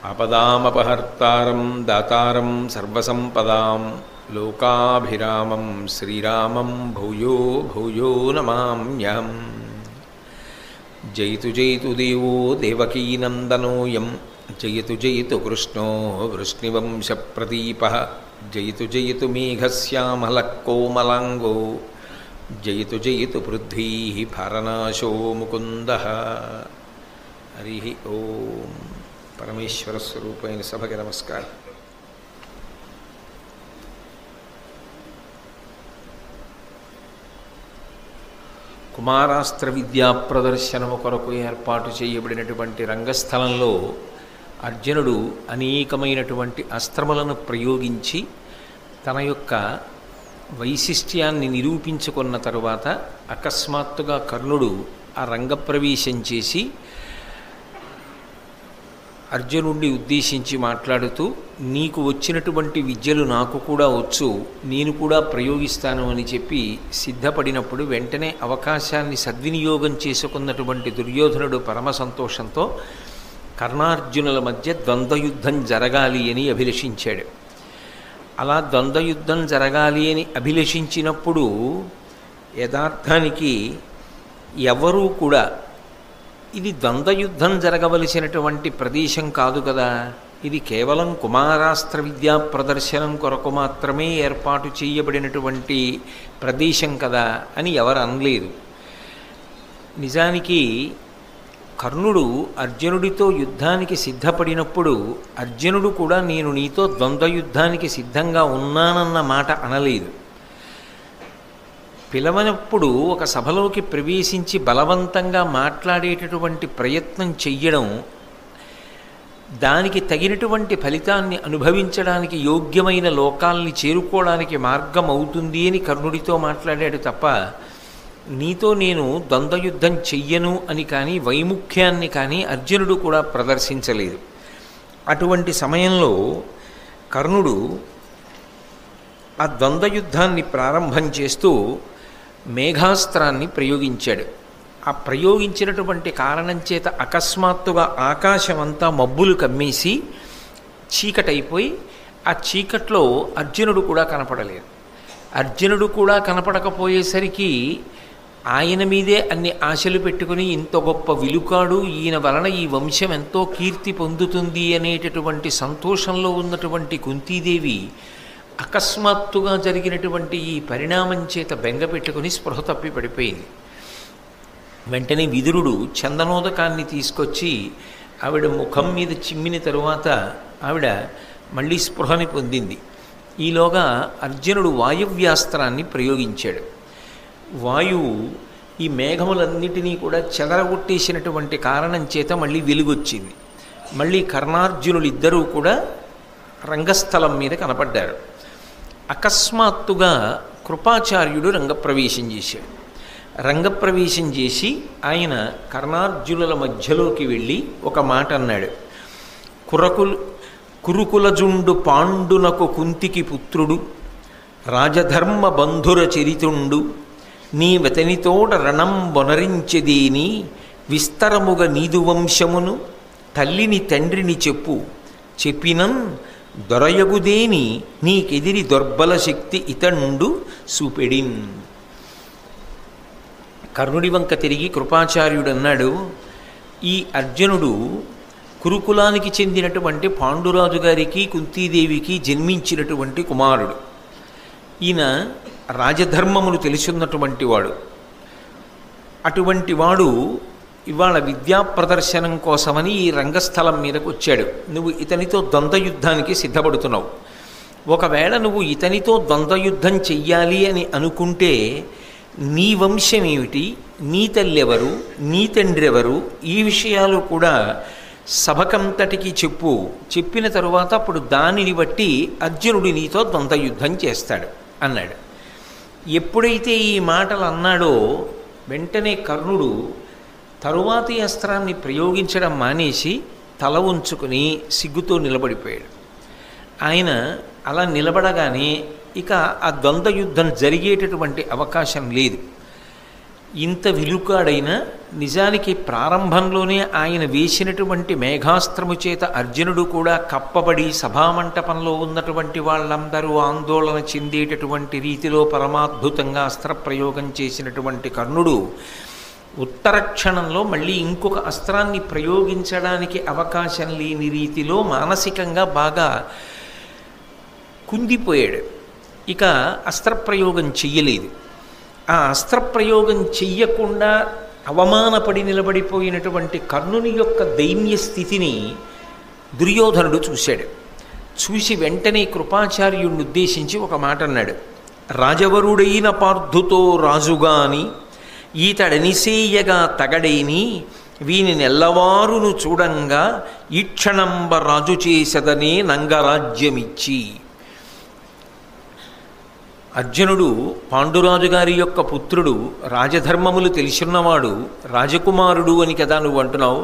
ఆపదామపహర్తారం దాతారం సర్వసంపదాం లోకాభిరామం శ్రీరామం భూయో భూయో నమామ్యహం. జయతు జయతు దేవో దేవకీనందనోయం జయతు జయతు కృష్ణో వృష్ణివంశప్రదీపః జయతు జయతు మేఘశ్యామలః కోమలాంగో జయతు జయతు పృథ్వీ భరనాశో ముకుందః. హరి ఓం. పరమేశ్వర స్వరూపైన సభకి నమస్కారం. కుమారాస్త్ర విద్యా ప్రదర్శనము కొరకు ఏర్పాటు చేయబడినటువంటి రంగస్థలంలో అర్జునుడు అనేకమైనటువంటి అస్త్రములను ప్రయోగించి తన యొక్క వైశిష్ట్యాన్ని నిరూపించుకున్న తరువాత అకస్మాత్తుగా కర్ణుడు ఆ రంగప్రవేశం చేసి అర్జునుడిని ఉద్దేశించి మాట్లాడుతూ, నీకు వచ్చినటువంటి విద్యలు నాకు కూడా వచ్చు, నేను కూడా ప్రయోగిస్తాను అని చెప్పి సిద్ధపడినప్పుడు వెంటనే అవకాశాన్ని సద్వినియోగం చేసుకున్నటువంటి దుర్యోధనుడు పరమ సంతోషంతో కర్ణార్జునుల మధ్య ద్వంద్వయుద్ధం జరగాలి అని అభిలషించాడు. అలా ద్వంద్వయుద్ధం జరగాలి అని అభిలషించినప్పుడు యథార్థానికి ఎవరూ కూడా ఇది ద్వంద్వయుద్ధం జరగవలసినటువంటి ప్రదేశం కాదు కదా, ఇది కేవలం కుమారాస్త్ర విద్యా ప్రదర్శనం కొరకు మాత్రమే ఏర్పాటు చేయబడినటువంటి ప్రదేశం కదా అని ఎవరు అనలేదు. నిజానికి కర్ణుడు అర్జునుడితో యుద్ధానికి సిద్ధపడినప్పుడు అర్జునుడు కూడా నేను నీతో ద్వంద్వయుద్ధానికి సిద్ధంగా ఉన్నానన్న మాట అనలేదు. పిలవనప్పుడు ఒక సభలోకి ప్రవేశించి బలవంతంగా మాట్లాడేటటువంటి ప్రయత్నం చెయ్యడం దానికి తగినటువంటి ఫలితాన్ని అనుభవించడానికి యోగ్యమైన లోకాల్ని చేరుకోవడానికి మార్గం అవుతుంది అని కర్ణుడితో మాట్లాడాడు తప్ప నీతో నేను ద్వంద్వయుద్ధం చెయ్యను అని కానీ వైముఖ్యాన్ని కానీ అర్జునుడు కూడా ప్రదర్శించలేదు. అటువంటి సమయంలో కర్ణుడు ఆ ద్వంద్వయుద్ధాన్ని ప్రారంభం చేస్తూ మేఘాస్త్రాన్ని ప్రయోగించాడు. ఆ ప్రయోగించినటువంటి కారణం చేత అకస్మాత్తుగా ఆకాశమంతా మబ్బులు కమ్మేసి చీకటైపోయి ఆ చీకట్లో అర్జునుడు కూడా కనపడలేదు. అర్జునుడు కూడా కనపడకపోయేసరికి ఆయన మీదే అన్ని ఆశలు పెట్టుకుని ఇంత గొప్ప విలుకాడు, ఈయన వలన ఈ వంశం ఎంతో కీర్తి పొందుతుంది అనేటటువంటి సంతోషంలో ఉన్నటువంటి కుంతీదేవి అకస్మాత్తుగా జరిగినటువంటి ఈ పరిణామం చేత బెంగ పెట్టుకుని స్పృహ తప్పి పడిపోయింది. వెంటనే విదురుడు చందనోదకాన్ని తీసుకొచ్చి ఆవిడ ముఖం మీద చిమ్మిన తరువాత ఆవిడ మళ్ళీ స్పృహని పొందింది. ఈలోగా అర్జునుడు వాయువ్యాస్త్రాన్ని ప్రయోగించాడు. వాయువు ఈ మేఘములన్నిటినీ కూడా చెదరగొట్టేసినటువంటి కారణం చేత మళ్ళీ వెలుగొచ్చింది. మళ్ళీ కర్ణార్జునులిద్దరూ కూడా రంగస్థలం మీద కనపడ్డారు. అకస్మాత్తుగా కృపాచార్యుడు రంగప్రవేశం చేశాడు. రంగప్రవేశం చేసి ఆయన కర్ణార్జునుల మధ్యలోకి వెళ్ళి ఒక మాట అన్నాడు. కురుకులజుండు పాండునకు కుంతికి పుత్రుడు రాజధర్మ బంధుర చరితుండు నీ వెతనితోడ రణం బొనరించెదేని విస్తరముగ నీదు వంశమును తల్లిని తండ్రిని చెప్పినన్ దొరయగుదేని నీకెదిరి దుర్బల శక్తి ఇతండు సూపెడిన్. కర్ణుడి వంక తిరిగి కృపాచార్యుడు అన్నాడు, ఈ అర్జునుడు కురుకులానికి చెందినటువంటి పాండురాజు గారికి కుంతీదేవికి జన్మించినటువంటి కుమారుడు. ఈయన రాజధర్మములు తెలుసున్నటువంటి వాడు. అటువంటి వాడు ఇవాళ విద్యా ప్రదర్శనం కోసమని ఈ రంగస్థలం మీదకు వచ్చాడు. నువ్వు ఇతనితో ద్వంద్వయుద్ధానికి సిద్ధపడుతున్నావు. ఒకవేళ నువ్వు ఇతనితో ద్వంద్వయుద్ధం చెయ్యాలి అని అనుకుంటే నీ వంశం ఏమిటి, నీ తల్లెవరు, నీ తండ్రి ఎవరు, ఈ విషయాలు కూడా సభకంతటికి చెప్పిన తరువాత అప్పుడు దానిని బట్టి అర్జునుడి నీతో ద్వంద్వయుద్ధం చేస్తాడు అన్నాడు. ఎప్పుడైతే ఈ మాటలు అన్నాడో వెంటనే కర్ణుడు తరువాతి అస్త్రాన్ని ప్రయోగించడం మానేసి తల ఉంచుకుని సిగ్గుతో నిలబడిపోయాడు. ఆయన అలా నిలబడగానే ఇక ఆ ద్వంద్వయుద్ధం జరిగేటటువంటి అవకాశం లేదు. ఇంత విలుకాడైనా నిజానికి ప్రారంభంలోనే ఆయన వేసినటువంటి మేఘాస్త్రము చేత అర్జునుడు కూడా కప్పబడి సభామంటపంలో ఉన్నటువంటి వాళ్ళందరూ ఆందోళన చెందేటటువంటి రీతిలో పరమాద్భుతంగా అస్త్రప్రయోగం చేసినటువంటి కర్ణుడు ఉత్తర క్షణంలో మళ్ళీ ఇంకొక అస్త్రాన్ని ప్రయోగించడానికి అవకాశం లేని రీతిలో మానసికంగా బాగా కుందిపోయాడు. ఇక అస్త్రప్రయోగం చెయ్యలేదు. ఆ అస్త్రప్రయోగం చెయ్యకుండా అవమానపడి నిలబడిపోయినటువంటి కర్ణుని యొక్క దైన్య స్థితిని దుర్యోధనుడు చూశాడు. చూసి వెంటనే కృపాచార్యుడిని ఉద్దేశించి ఒక మాట అన్నాడు. రాజవరుడైన పార్థుతో రాజుగాని ఈతడనిసేయగా తగడేని వీని నెల్లవారును చూడంగా ఈక్షణంబ రాజు చేసదనే నంగరాజ్యమిచ్చి. అర్జునుడు పాండురాజు గారి యొక్క పుత్రుడు, రాజధర్మములు తెలిసిన్నవాడు, రాజకుమారుడు అని కదా నువ్వు అంటున్నావు.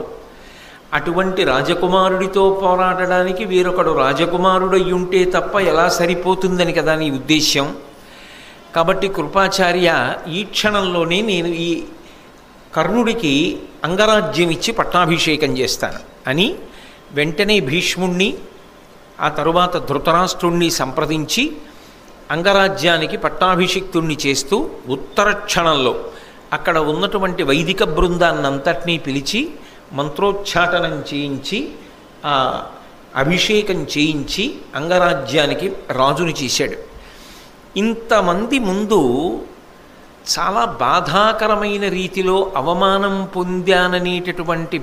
అటువంటి రాజకుమారుడితో పోరాడడానికి వేరొకడు రాజకుమారుడయ్యుంటే తప్ప ఎలా సరిపోతుందని కదా నీ ఉద్దేశ్యం. కాబట్టి కృపాచార్య, ఈ క్షణంలోనే నేను ఈ కర్ణుడికి అంగరాజ్యం ఇచ్చి పట్టాభిషేకం చేస్తాను అని వెంటనే భీష్ముణ్ణి ఆ తరువాత ధృతరాష్ట్రుణ్ణి సంప్రదించి అంగరాజ్యానికి పట్టాభిషిక్తుణ్ణి చేస్తూ ఉత్తర క్షణంలో అక్కడ ఉన్నటువంటి వైదిక బృందాన్నంతటినీ పిలిచి మంత్రోచ్చాటనం చేయించి ఆ అభిషేకం చేయించి అంగరాజ్యానికి రాజుని చేశాడు. ఇంతమంది ముందు చాలా బాధాకరమైన రీతిలో అవమానం పొందాననేటటువంటి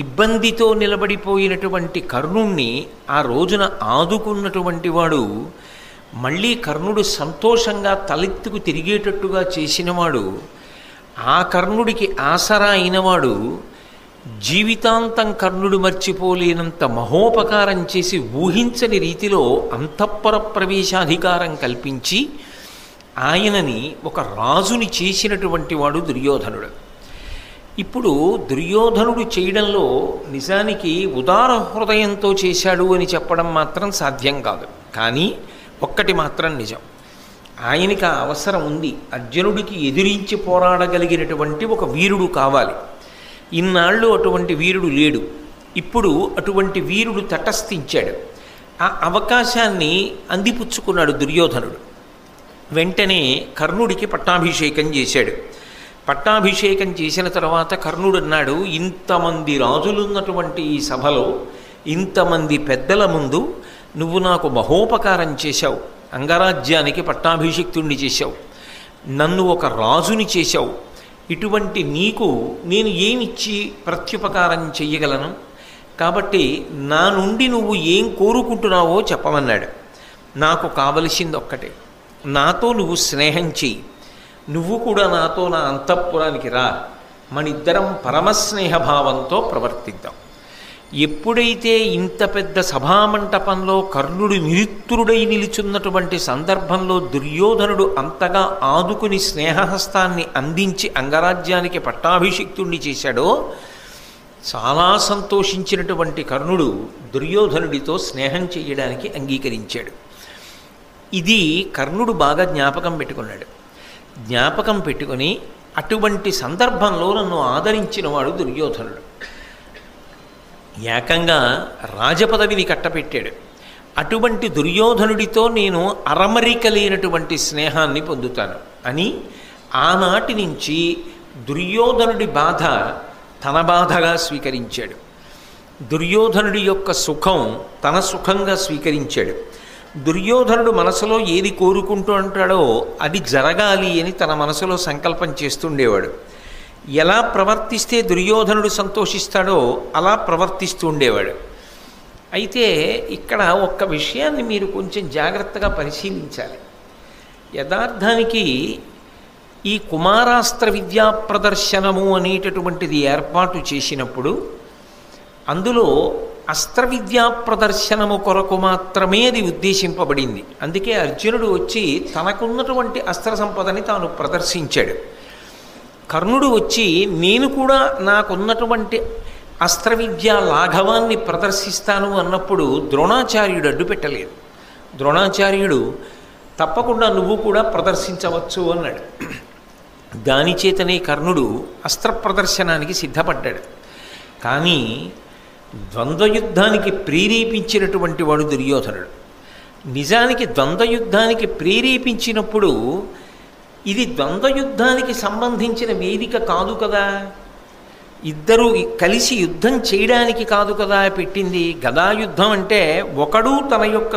ఇబ్బందితో నిలబడిపోయినటువంటి కర్ణుణ్ణి ఆ రోజున ఆదుకున్నటువంటి వాడు, మళ్ళీ కర్ణుడు సంతోషంగా తలెత్తుకు తిరిగేటట్టుగా చేసినవాడు, ఆ కర్ణుడికి ఆసరా అయినవాడు, జీవితాంతం కర్ణుడు మర్చిపోలేనంత మహోపకారం చేసి ఊహించని రీతిలో అంతఃపుర ప్రవేశాధికారం కల్పించి ఆయనని ఒక రాజుని చేసినటువంటి వాడు దుర్యోధనుడు. ఇప్పుడు దుర్యోధనుడు చేయడంలో నిజానికి ఉదార హృదయంతో చేశాడు అని చెప్పడం మాత్రం సాధ్యం కాదు. కానీ ఒక్కటి మాత్రం నిజం, ఆయనకి ఆ అవసరం ఉంది. అర్జునుడికి ఎదిరించి పోరాడగలిగినటువంటి ఒక వీరుడు కావాలి. ఇన్నాళ్ళు అటువంటి వీరుడు లేడు. ఇప్పుడు అటువంటి వీరుడు తటస్థించాడు. ఆ అవకాశాన్ని అందిపుచ్చుకున్నాడు దుర్యోధనుడు. వెంటనే కర్ణుడికి పట్టాభిషేకం చేశాడు. పట్టాభిషేకం చేసిన తర్వాత కర్ణుడు అన్నాడు, ఇంతమంది రాజులున్నటువంటి ఈ సభలో, ఇంతమంది పెద్దల ముందు నువ్వు నాకు మహోపకారం చేశావు, అంగరాజ్యానికి పట్టాభిషిక్తుణ్ణి చేశావు, నన్ను ఒక రాజుని చేశావు. ఇటువంటి నీకు నేను ఏమిచ్చి ప్రత్యుపకారం చెయ్యగలను? కాబట్టి నా నుండి నువ్వు ఏం కోరుకుంటున్నావో చెప్పమన్నాడు. నాకు కావలసింది ఒక్కటే, నాతో నువ్వు స్నేహం చెయ్యి, నువ్వు కూడా నాతో నా అంతఃపురానికి రా, మనిద్దరం పరమస్నేహభావంతో ప్రవర్తిద్దాం. ఎప్పుడైతే ఇంత పెద్ద సభామంటపంలో కర్ణుడు నిరుత్తురుడై నిలుచున్నటువంటి సందర్భంలో దుర్యోధనుడు అంతగా ఆదుకుని స్నేహహస్తాన్ని అందించి అంగరాజ్యానికి పట్టాభిషిక్తుణ్ణి చేశాడో, చాలా సంతోషించినటువంటి కర్ణుడు దుర్యోధనుడితో స్నేహం చేయడానికి అంగీకరించాడు. ఇది కర్ణుడు బాగా జ్ఞాపకం పెట్టుకున్నాడు. జ్ఞాపకం పెట్టుకుని అటువంటి సందర్భంలో నన్ను ఆదరించినవాడు దుర్యోధనుడు. ఏకంగా రాజపదవిని కట్టపెట్టాడు. అటువంటి దుర్యోధనుడితో నేను అరమరిక లేనటువంటి స్నేహాన్ని పొందుతాను అని ఆనాటి నుంచి దుర్యోధనుడి బాధ తన బాధగా స్వీకరించాడు. దుర్యోధనుడి యొక్క సుఖం తన సుఖంగా స్వీకరించాడు. దుర్యోధనుడు మనసులో ఏది కోరుకుంటూ అంటాడో అది జరగాలి అని తన మనసులో సంకల్పం చేస్తుండేవాడు. ఎలా ప్రవర్తిస్తే దుర్యోధనుడు సంతోషిస్తాడో అలా ప్రవర్తిస్తూ ఉండేవాడు. అయితే ఇక్కడ ఒక్క విషయాన్ని మీరు కొంచెం జాగ్రత్తగా పరిశీలించాలి. యథార్థానికి ఈ కుమారాస్త్ర విద్యా ప్రదర్శనము అనేటటువంటిది ఏర్పాటు చేసినప్పుడు అందులో అస్త్ర విద్యా ప్రదర్శనము కొరకు మాత్రమే అది ఉద్దేశింపబడింది. అందుకే అర్జునుడు వచ్చి తనకున్నటువంటి అస్త్ర సంపదని తాను ప్రదర్శించాడు. కర్ణుడు వచ్చి నేను కూడా నాకున్నటువంటి అస్త్ర విద్యా లాఘవాన్ని ప్రదర్శిస్తాను అన్నప్పుడు ద్రోణాచార్యుడు అడ్డు పెట్టలేదు. ద్రోణాచార్యుడు తప్పకుండా నువ్వు కూడా ప్రదర్శించవచ్చు అన్నాడు. దానిచేతనే కర్ణుడు అస్త్ర ప్రదర్శనానికి సిద్ధపడ్డాడు. కానీ ద్వంద్వయుద్ధానికి ప్రేరేపించినటువంటి వాడు దుర్యోధనుడు. నిజానికి ద్వంద్వయుద్ధానికి ప్రేరేపించినప్పుడు ఇది ద్వంద్వయుద్ధానికి సంబంధించిన వేదిక కాదు కదా, ఇద్దరు కలిసి యుద్ధం చేయడానికి కాదు కదా పెట్టింది. గదాయుద్ధం అంటే ఒకడు తన యొక్క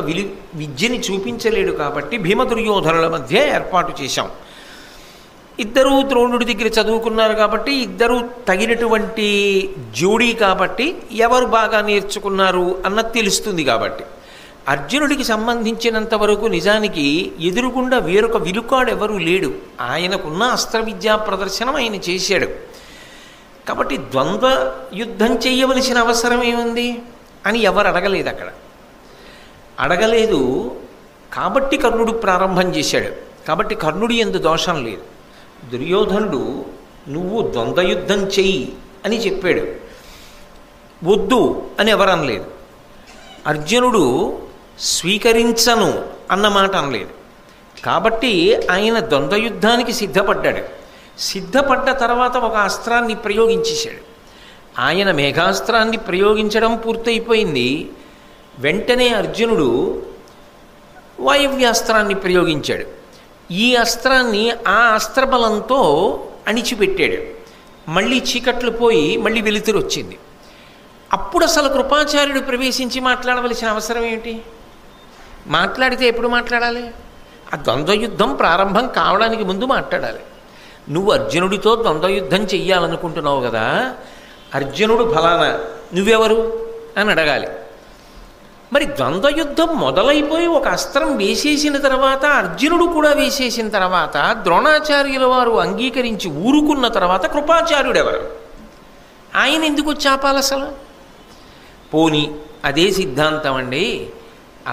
విద్యని చూపించలేడు కాబట్టి భీమ దుర్యోధనుల మధ్య ఏర్పాటు చేశాం. ఇద్దరూ ద్రోణుడి దగ్గర చదువుకున్నారు కాబట్టి ఇద్దరూ తగినటువంటి జోడీ కాబట్టి ఎవరు బాగా నేర్చుకున్నారు అన్నది తెలుస్తుంది. కాబట్టి అర్జునుడికి సంబంధించినంత వరకు నిజానికి ఎదురుగుండా వేరొక విలుకాడు ఎవరూ లేడు. ఆయనకున్న అస్త్ర విద్యా ప్రదర్శనం ఆయన చేశాడు. కాబట్టి ద్వంద్వ యుద్ధం చేయవలసిన అవసరం ఏముంది అని ఎవరు అడగలేదు. అక్కడ అడగలేదు కాబట్టి కర్ణుడు ప్రారంభం చేశాడు. కాబట్టి కర్ణుడి యందు దోషం లేదు. దుర్యోధనుడు నువ్వు ద్వంద్వయుద్ధం చెయ్యి అని చెప్పాడు, వద్దు అని ఎవరు అనలేదు. అర్జునుడు స్వీకరించను అన్నమాట అనలేదు. కాబట్టి ఆయన ద్వంద్వయుద్ధానికి సిద్ధపడ్డాడు. సిద్ధపడ్డ తర్వాత ఒక అస్త్రాన్ని ప్రయోగించేశాడు. ఆయన మేఘాస్త్రాన్ని ప్రయోగించడం పూర్తయిపోయింది. వెంటనే అర్జునుడు వాయవ్యాస్త్రాన్ని ప్రయోగించాడు. ఈ అస్త్రాన్ని ఆ అస్త్రబలంతో అణిచిపెట్టాడు. మళ్ళీ చీకట్లు పోయి మళ్ళీ వెలుతురు వచ్చింది. అప్పుడు అసలు కృపాచార్యుడు ప్రవేశించి మాట్లాడవలసిన అవసరం ఏమిటి? మాట్లాడితే ఎప్పుడు మాట్లాడాలి? ఆ ద్వంద్వయుద్ధం ప్రారంభం కావడానికి ముందు మాట్లాడాలి. నువ్వు అర్జునుడితో ద్వంద్వయుద్ధం చెయ్యాలనుకుంటున్నావు కదా, అర్జునుడు ఫలానా, నువ్వెవరు అని అడగాలి. మరి ద్వంద్వయుద్ధం మొదలైపోయి ఒక అస్త్రం వేసేసిన తర్వాత అర్జునుడు కూడా వేసేసిన తర్వాత ద్రోణాచార్యుల వారు అంగీకరించి ఊరుకున్న తర్వాత కృపాచార్యుడు ఎవరు? ఆయన ఎందుకు చాపాలి అసలు? పోని అదే సిద్ధాంతం అండి,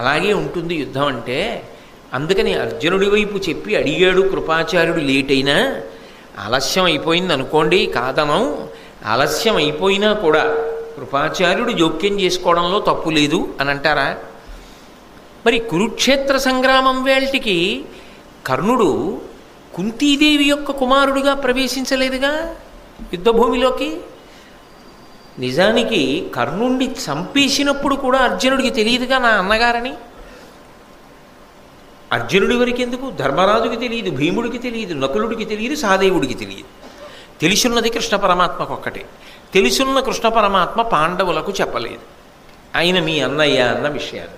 అలాగే ఉంటుంది యుద్ధం అంటే. అందుకని అర్జునుడి వైపు చెప్పి అడిగాడు కృపాచార్యుడు. లేట్ అయినా ఆలస్యం అయిపోయింది అనుకోండి, కాదనం. ఆలస్యం అయిపోయినా కూడా కృపాచార్యుడు జోక్యం చేసుకోవడంలో తప్పు లేదు అని అంటారా? మరి కురుక్షేత్ర సంగ్రామం వేళటికి కర్ణుడు కుంతీదేవి యొక్క కుమారుడిగా ప్రవేశించలేదుగా యుద్ధభూమిలోకి. నిజానికి కర్ణుణ్ణి చంపేసినప్పుడు కూడా అర్జునుడికి తెలియదుగా నా అన్నగారని. అర్జునుడి వరకు ఎందుకు, ధర్మరాజుకి తెలియదు, భీముడికి తెలియదు, నకులుడికి తెలియదు, సహదేవుడికి తెలియదు. తెలుసున్నది కృష్ణ పరమాత్మకు ఒక్కటే. తెలుసున్న కృష్ణ పరమాత్మ పాండవులకు చెప్పలేదు, ఆయన మీ అన్నయ్య అన్న విషయాలు.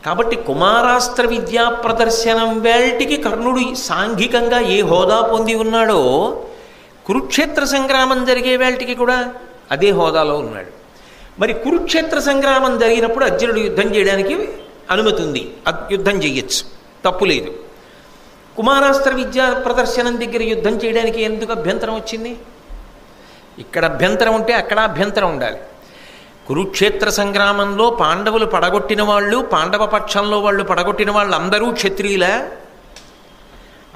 కాబట్టి కుమారాస్త్ర విద్యా ప్రదర్శనం వేల్టికి కర్ణుడు సాంఘికంగా ఏ హోదా పొంది ఉన్నాడో కురుక్షేత్ర సంగ్రామం జరిగే వేల్టికి కూడా అదే హోదాలో ఉన్నాడు. మరి కురుక్షేత్ర సంగ్రామం జరిగినప్పుడు అర్జునుడు యుద్ధం చేయడానికి అనుమతి ఉంది, యుద్ధం చేయొచ్చు, తప్పు లేదు. కుమారాస్త్ర విద్యా ప్రదర్శనం దగ్గర యుద్ధం చేయడానికి ఎందుకు అభ్యంతరం వచ్చింది? ఇక్కడ అభ్యంతరం ఉంటే అక్కడ అభ్యంతరం ఉండాలి. కురుక్షేత్ర సంగ్రామంలో పాండవులు పడగొట్టిన వాళ్ళు, పాండవ పక్షంలో వాళ్ళు పడగొట్టిన వాళ్ళు అందరూ క్షత్రియులా?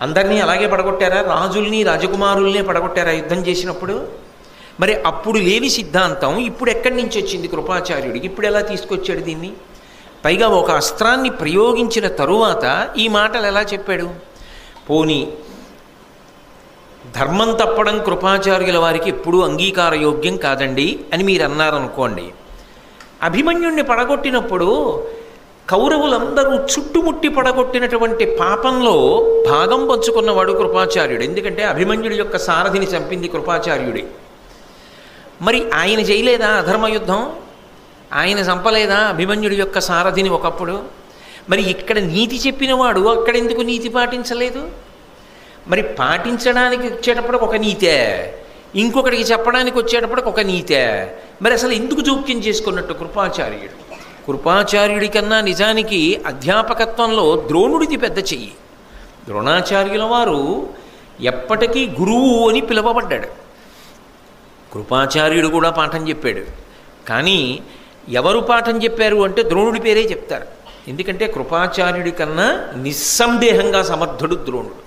అందరినీ అలాగే పడగొట్టారా? రాజుల్ని రాజకుమారుల్ని పడగొట్టారా యుద్ధం చేసినప్పుడు? మరి అప్పుడు లేని సిద్ధాంతం ఇప్పుడు ఎక్కడి నుంచి వచ్చింది కృపాచార్యుడికి? ఇప్పుడు ఎలా తీసుకొచ్చాడు దీన్ని? పైగా ఒక అస్త్రాన్ని ప్రయోగించిన తరువాత ఈ మాటలు ఎలా చెప్పాడు? పోనీ ధర్మం తప్పడం కృపాచార్యుల వారికి ఎప్పుడూ అంగీకారయోగ్యం కాదండి అని మీరు అన్నారనుకోండి. అభిమన్యుణ్ణి పడగొట్టినప్పుడు కౌరవులందరూ చుట్టుముట్టి పడగొట్టినటువంటి పాపంలో భాగం పంచుకున్నవాడు కృపాచార్యుడు. ఎందుకంటే అభిమన్యుడి యొక్క సారథిని చంపింది కృపాచార్యుడే. మరి ఆయన చేయలేదా అధర్మయుద్ధం? ఆయన చంపలేదా అభిమన్యుడి యొక్క సారథిని ఒకప్పుడు? మరి ఇక్కడ నీతి చెప్పినవాడు అక్కడెందుకు నీతి పాటించలేదు? మరి పాటించడానికి వచ్చేటప్పుడు ఒక నీతే, ఇంకొకటికి చెప్పడానికి వచ్చేటప్పటికి ఒక నీతే. మరి అసలు ఎందుకు జోక్యం చేసుకున్నట్టు కృపాచార్యుడు? కృపాచార్యుడి కన్నా నిజానికి అధ్యాపకత్వంలో ద్రోణుడిది పెద్ద చెయ్యి. ద్రోణాచార్యుల వారు ఎప్పటికీ గురువు అని పిలువబడ్డాడు. కృపాచార్యుడు కూడా పాఠం చెప్పాడు. కానీ ఎవరు పాఠం చెప్పారు అంటే ద్రోణుడి పేరే చెప్తారు. ఎందుకంటే కృపాచార్యుడి కన్నా నిస్సందేహంగా సమర్థుడు ద్రోణుడు.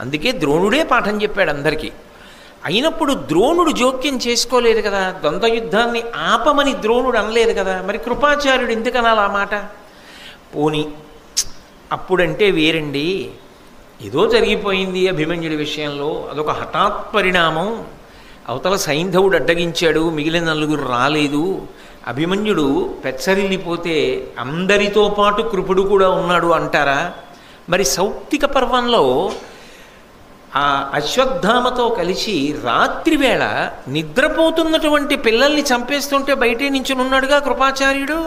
అందుకే ద్రోణుడే పాఠం చెప్పాడు అందరికీ. అయినప్పుడు ద్రోణుడు జోక్యం చేసుకోలేదు కదా, ద్వంద్వయుద్ధాన్ని ఆపమని ద్రోణుడు అనలేదు కదా. మరి కృపాచార్యుడు ఎందుకు అనాలి ఆ మాట? పోనీ అప్పుడంటే వేరండి, ఏదో జరిగిపోయింది అభిమన్యుడి విషయంలో, అదొక హఠాత్ పరిణామం. అవతల సైంధవుడు అడ్డగించాడు, మిగిలిన నలుగురు రాలేదు. అభిమన్యుడు పెచ్చరిల్లిపోతే అందరితో పాటు కృపుడు కూడా ఉన్నాడు అంటారా? మరి సౌప్తిక పర్వంలో ఆ అశ్వత్థామతో కలిసి రాత్రివేళ నిద్రపోతున్నటువంటి పిల్లల్ని చంపేస్తుంటే బయటే నించునున్నాడుగా కృపాచార్యుడు.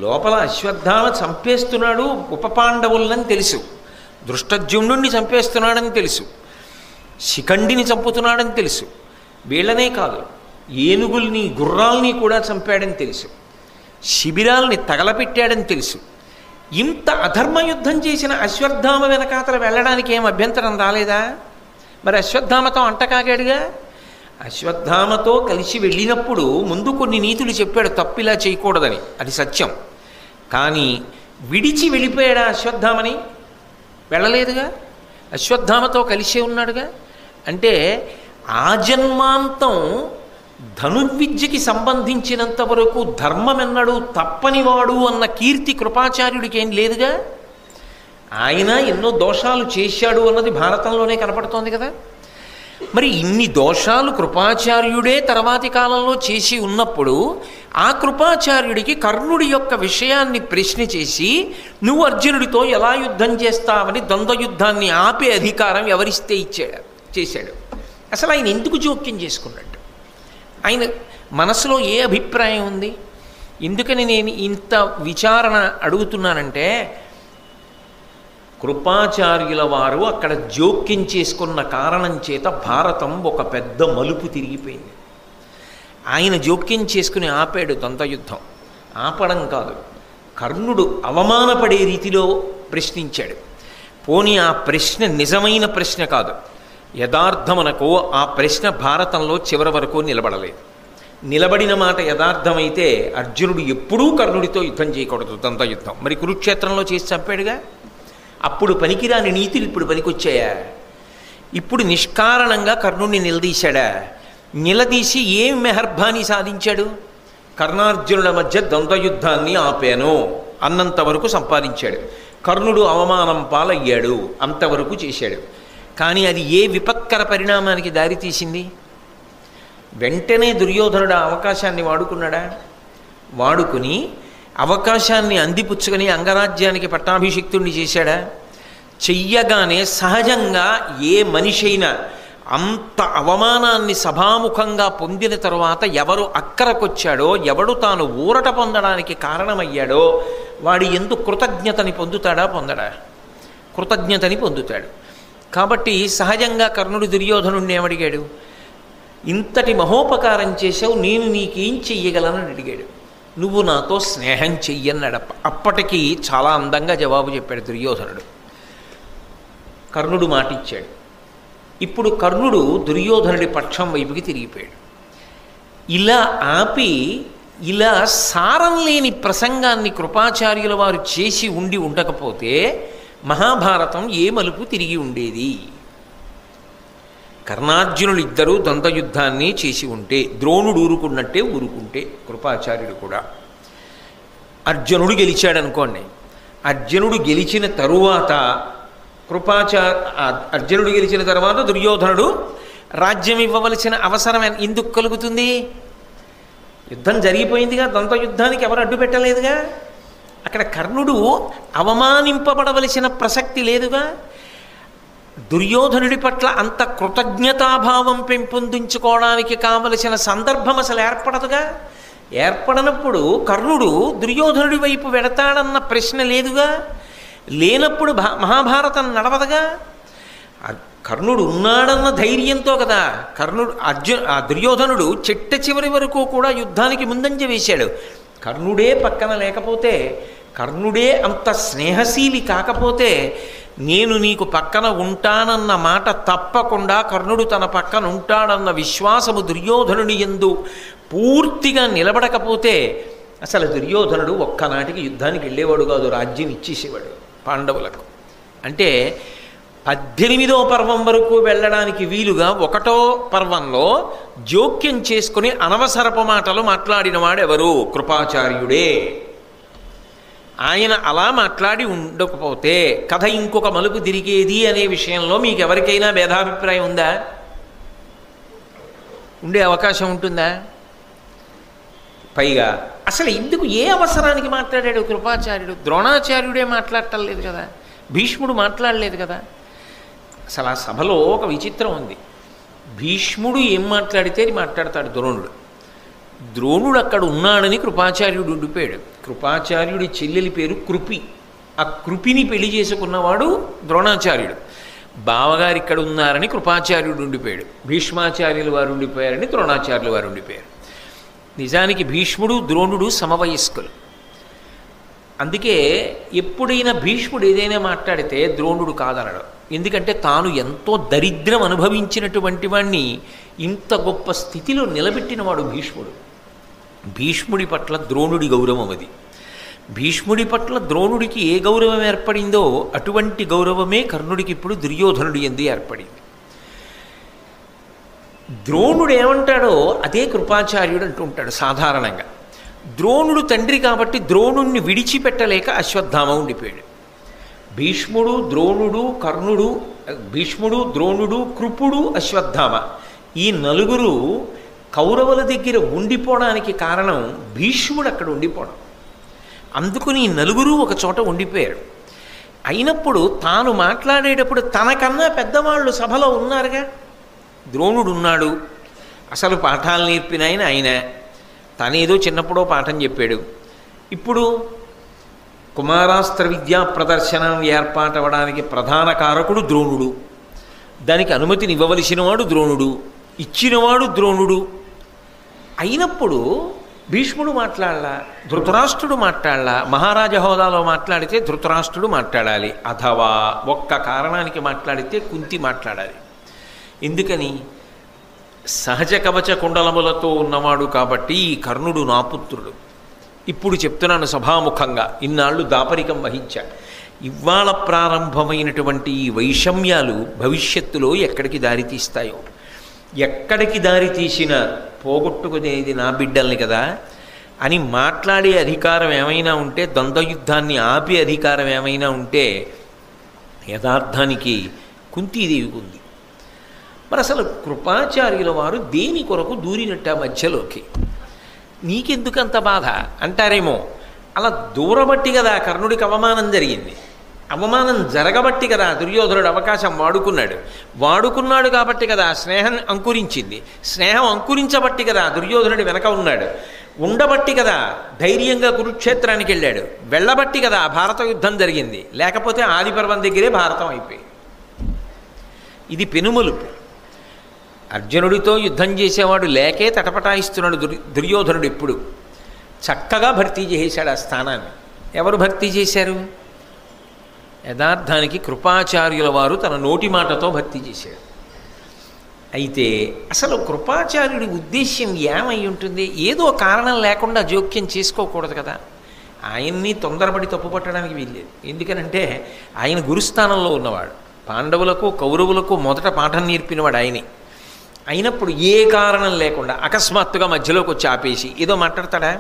లోపల అశ్వత్థామ చంపేస్తున్నాడు ఉపపాండవులని తెలుసు, దృష్టద్యుమ్నుడిని చంపేస్తున్నాడని తెలుసు, శిఖండిని చంపుతున్నాడని తెలుసు. వీళ్ళనే కాదు, ఏనుగుల్ని గుర్రాల్ని కూడా చంపాడని తెలుసు, శిబిరాల్ని తగలపెట్టాడని తెలుసు. ఇంత అధర్మయుద్ధం చేసిన అశ్వత్థామ వెనకాతల వెళ్ళడానికి ఏం అభ్యంతరం రాలేదా? మరి అశ్వత్థామతో అంటకాగాడుగా. అశ్వత్థామతో కలిసి వెళ్ళినప్పుడు ముందు కొన్ని నీతులు చెప్పాడు, తప్పిలా చేయకూడదని, అది సత్యం. కానీ విడిచి వెళ్ళిపోయాడా అశ్వత్థామని? వెళ్ళలేదుగా, అశ్వత్థామతో కలిసే ఉన్నాడుగా. అంటే ఆజన్మాంతం ధనుర్విద్యకి సంబంధించినంత వరకు ధర్మమెన్నడు తప్పనివాడు అన్న కీర్తి కృపాచార్యుడికి ఏం లేదుగా. ఆయన ఎన్నో దోషాలు చేశాడు అన్నది భారతంలోనే కనపడుతోంది కదా. మరి ఇన్ని దోషాలు కృపాచార్యుడే తర్వాతి కాలంలో చేసి ఉన్నప్పుడు ఆ కృపాచార్యుడికి కర్ణుడి యొక్క విషయాన్ని ప్రశ్న చేసి నువ్వు అర్జునుడితో ఎలా యుద్ధం చేస్తావని ద్వంద్వ యుద్ధాన్ని ఆపే అధికారం ఎవరిస్తే చేశాడు? అసలు ఆయన ఎందుకు జోక్యం చేసుకున్నట్టు? ఆయన మనసులో ఏ అభిప్రాయం ఉంది? ఎందుకని నేను ఇంత విచారణ అడుగుతున్నానంటే, కృపాచార్యుల వారు అక్కడ జోక్యం చేసుకున్న కారణం చేత భారతం ఒక పెద్ద మలుపు తిరిగిపోయింది. ఆయన జోక్యం చేసుకుని ఆపాడు ద్వంద్వయుద్ధం. ఆపడం కాదు, కర్ణుడు అవమానపడే రీతిలో ప్రశ్నించాడు. పోనీ ఆ ప్రశ్న నిజమైన ప్రశ్న కాదు, యథార్థమునకు ఆ ప్రశ్న భారతంలో చివరి వరకు నిలబడలేదు. నిలబడిన మాట యథార్థమైతే అర్జునుడు ఎప్పుడూ కర్ణుడితో యుద్ధం చేయకూడదు ద్వంద్వయుద్ధం. మరి కురుక్షేత్రంలో చేసి చంపాడుగా. అప్పుడు పనికిరాని నీతులు ఇప్పుడు పనికొచ్చాయా? ఇప్పుడు నిష్కారణంగా కర్ణుడిని నిలదీశాడా? నిలదీసి ఏం మెహర్భాని సాధించాడు? కర్ణార్జునుల మధ్య ద్వంద్వయుద్ధాన్ని ఆపాను అన్నంతవరకు సంపాదించాడు. కర్ణుడు అవమానం పాలయ్యాడు, అంతవరకు చేశాడు. కానీ అది ఏ విపత్కర పరిణామానికి దారితీసింది? వెంటనే దుర్యోధనుడు ఆ అవకాశాన్ని వాడుకున్నాడా? వాడుకుని అవకాశాన్ని అందిపుచ్చుకొని అంగరాజ్యానికి పట్టాభిషిక్తుణ్ణి చేశాడా? చెయ్యగానే సహజంగా ఏ మనిషి అయినా అంత అవమానాన్ని సభాముఖంగా పొందిన తరువాత ఎవరు అక్కరకొచ్చాడో, ఎవడు తాను ఊరట పొందడానికి కారణమయ్యాడో వాడి యందు కృతజ్ఞతని పొందుతాడా? పొందడా? కృతజ్ఞతని పొందుతాడు. కాబట్టి సహజంగా కర్ణుడు దుర్యోధనుడిని ఏమడిగాడు? ఇంతటి మహోపకారం చేశావు, నేను నీకేం చెయ్యగలనని అడిగాడు. నువ్వు నాతో స్నేహం చెయ్యన్నాడు. అప్పటికి చాలా అందంగా జవాబు చెప్పాడు దుర్యోధనుడు. కర్ణుడు మాటిచ్చాడు. ఇప్పుడు కర్ణుడు దుర్యోధనుడి పక్షం వైపుకి తిరిగిపోయాడు. ఇలా ఆపి ఇలా సారం లేని ప్రసంగాన్ని కృపాచార్యుల వారు చేసి ఉండి ఉండకపోతే మహాభారతం ఏ మలుపు తిరిగి ఉండేది? కర్ణార్జునులు ఇద్దరూ ద్వంద్వయుద్ధాన్ని చేసి ఉంటే, ద్రోణుడు ఊరుకున్నట్టే ఊరుకుంటే, కృపాచార్యుడు కూడా. అర్జునుడు గెలిచాడనుకోండి, అర్జునుడు గెలిచిన తరువాత అర్జునుడు గెలిచిన తర్వాత దుర్యోధనుడు రాజ్యం ఇవ్వవలసిన అవసరం ఎందుకు కలుగుతుంది? యుద్ధం జరిగిపోయిందిగా, ద్వంద్వయుద్ధానికి ఎవరు అడ్డు పెట్టలేదుగా. అక్కడ కర్ణుడు అవమానింపబడవలసిన ప్రసక్తి లేదుగా. దుర్యోధనుడి పట్ల అంత కృతజ్ఞతాభావం పెంపొందించుకోవడానికి కావలసిన సందర్భం అసలు ఏర్పడదుగా. ఏర్పడనప్పుడు కర్ణుడు దుర్యోధనుడి వైపు వెడతాడన్న ప్రశ్న లేదుగా. లేనప్పుడు మహాభారతం నడవదుగా. కర్ణుడు ఉన్నాడన్న ధైర్యంతో కదా దుర్యోధనుడు చిట్ట చివరి వరకు కూడా యుద్ధానికి ముందంజ వేశాడు. కర్ణుడే పక్కన లేకపోతే, కర్ణుడే అంత స్నేహశీలి కాకపోతే, నేను నీకు పక్కన ఉంటానన్న మాట తప్పకుండా కర్ణుడు తన పక్కన ఉంటాడన్న విశ్వాసము దుర్యోధనుని యందు పూర్తిగా నిలబడకపోతే అసలు దుర్యోధనుడు ఒక్కనాటికి యుద్ధానికి వెళ్ళేవాడు కాదు, రాజ్యం ఇచ్చేసేవాడు పాండవులకు. అంటే 18వ పర్వం వరకు వెళ్ళడానికి వీలుగా 1వ పర్వంలో జోక్యం చేసుకుని అనవసరపు మాటలు మాట్లాడినవాడెవరు? కృపాచార్యుడే. ఆయన అలా మాట్లాడి ఉండకపోతే కథ ఇంకొక మలుపు తిరిగేది అనే విషయంలో మీకు ఎవరికైనా భేదాభిప్రాయం ఉందా? ఉండే అవకాశం ఉంటుందా? పైగా అసలు ఎందుకు ఏ అవసరానికి మాట్లాడాడు కృపాచార్యుడు? ద్రోణాచార్యుడే మాట్లాడటం లేదు కదా, భీష్ముడు మాట్లాడలేదు కదా. అసలు ఆ సభలో ఒక విచిత్రం ఉంది. భీష్ముడు ఏం మాట్లాడితే అది మాట్లాడతాడు ద్రోణుడు. ద్రోణుడు అక్కడ ఉన్నాడని కృపాచార్యుడు ఉండిపోయాడు. కృపాచార్యుడి చెల్లెలి పేరు కృపి. ఆ కృపిని పెళ్లి చేసుకున్నవాడు ద్రోణాచార్యుడు. బావగారు ఇక్కడ ఉన్నారని కృపాచార్యుడు ఉండిపోయాడు. భీష్మాచార్యులు వారు ఉండిపోయారని ద్రోణాచార్యులు వారు ఉండిపోయారు. నిజానికి భీష్ముడు ద్రోణుడు సమవయస్కులు. అందుకే ఎప్పుడైనా భీష్ముడు ఏదైనా మాట్లాడితే ద్రోణుడు కాదనడు. ఎందుకంటే తాను ఎంతో దరిద్రం అనుభవించినటువంటి వాణ్ణి ఇంత గొప్ప స్థితిలో నిలబెట్టినవాడు భీష్ముడు. భీష్ముడి పట్ల ద్రోణుడి గౌరవం అది. భీష్ముడి పట్ల ద్రోణుడికి ఏ గౌరవం ఏర్పడిందో అటువంటి గౌరవమే కర్ణుడికి ఇప్పుడు దుర్యోధనుడి యందు ఏర్పడింది. ద్రోణుడు ఏమంటాడో అదే కృపాచార్యుడు అంటూ ఉంటాడు సాధారణంగా. ద్రోణుడు తండ్రి కాబట్టి ద్రోణుణ్ణి విడిచిపెట్టలేక అశ్వత్థామ ఉండిపోయాడు. భీష్ముడు ద్రోణుడు కర్ణుడు, భీష్ముడు ద్రోణుడు కృపుడు అశ్వత్థామ, ఈ నలుగురు కౌరవుల దగ్గర ఉండిపోవడానికి కారణం భీష్ముడు అక్కడ ఉండిపోవడం. అందుకని ఈ నలుగురు ఒక చోట ఉండిపోయారు. అయినప్పుడు తాను మాట్లాడేటప్పుడు తనకన్నా పెద్దవాళ్ళు సభలో ఉన్నారుగా. ద్రోణుడు ఉన్నాడు, అసలు పాఠాలు నేర్పిన ఆయన తనేదో చిన్నప్పుడో పాఠం చెప్పాడు. ఇప్పుడు కుమారాస్త్ర విద్యా ప్రదర్శనం ఏర్పాటవడానికి ప్రధాన కారకుడు ద్రోణుడు. దానికి అనుమతిని ఇవ్వవలసిన వాడు ద్రోణుడు, ఇచ్చినవాడు ద్రోణుడు. అయినప్పుడు భీష్ముడు మాట్లాడలా, ధృతరాష్ట్రుడు మాట్లాడలా. మహారాజ హోదాలో మాట్లాడితే ధృతరాష్ట్రుడు మాట్లాడాలి, అథవా ఒక్క కారణానికి మాట్లాడితే కుంతి మాట్లాడాలి. ఎందుకని? సహజ కవచ కుండలములతో ఉన్నవాడు కాబట్టి ఈ కర్ణుడు నా పుత్రుడు. ఇప్పుడు చెప్తున్నాను సభాముఖంగా, ఇన్నాళ్ళు దాపరికం వహించా. ఇవాళ ప్రారంభమైనటువంటి ఈ వైషమ్యాలు భవిష్యత్తులో ఎక్కడికి దారితీస్తాయో, ఎక్కడికి దారి తీసినా పోగొట్టుకునేది నా బిడ్డల్ని కదా అని మాట్లాడే అధికారం ఏమైనా ఉంటే, ద్వంద్వయుద్ధాన్ని ఆపే అధికారం ఏమైనా ఉంటే యథార్థానికి కుంతీదేవికి ఉంది. మరి అసలు కృపాచార్యుల వారు దేని కొరకు దూరినట్ట మధ్యలోకి? నీకెందుకంత బాధ అంటారేమో. అలా దూరబట్టి కదా కర్ణుడికి అవమానం జరిగింది. అవమానం జరగబట్టి కదా దుర్యోధనుడు అవకాశం వాడుకున్నాడు కాబట్టి కదా స్నేహం అంకురించింది. స్నేహం అంకురించబట్టి కదా దుర్యోధనుడి వెనక ఉన్నాడు. ఉండబట్టి కదా ధైర్యంగా కురుక్షేత్రానికి వెళ్ళాడు. వెళ్ళబట్టి కదా భారత యుద్ధం జరిగింది. లేకపోతే ఆదిపర్వం దగ్గరే భారతం అయిపోయింది. ఇది పెనుమలుపు. అర్జునుడితో యుద్ధం చేసేవాడు లేకే తటపటాయిస్తున్నాడు దుర్యోధనుడు. ఇప్పుడు చక్కగా భర్తీ చేసేశాడు ఆ స్థానాన్ని. ఎవరు భర్తీ చేశారు? యథార్థానికి కృపాచార్యుల వారు తన నోటి మాటతో భర్తీ చేశాడు. అయితే అసలు కృపాచార్యుడి ఉద్దేశ్యం ఏమై ఉంటుంది? ఏదో కారణం లేకుండా జోక్యం చేసుకోకూడదు కదా. ఆయన్ని తొందరపడి తప్పుపట్టడానికి వీల్లేదు. ఎందుకనంటే ఆయన గురుస్థానంలో ఉన్నవాడు. పాండవులకు కౌరవులకు మొదట పాఠం నేర్పినవాడు ఆయనే. అయినప్పుడు ఏ కారణం లేకుండా అకస్మాత్తుగా మధ్యలోకి వచ్చి ఆపేసి ఏదో మాట్లాడతాడా?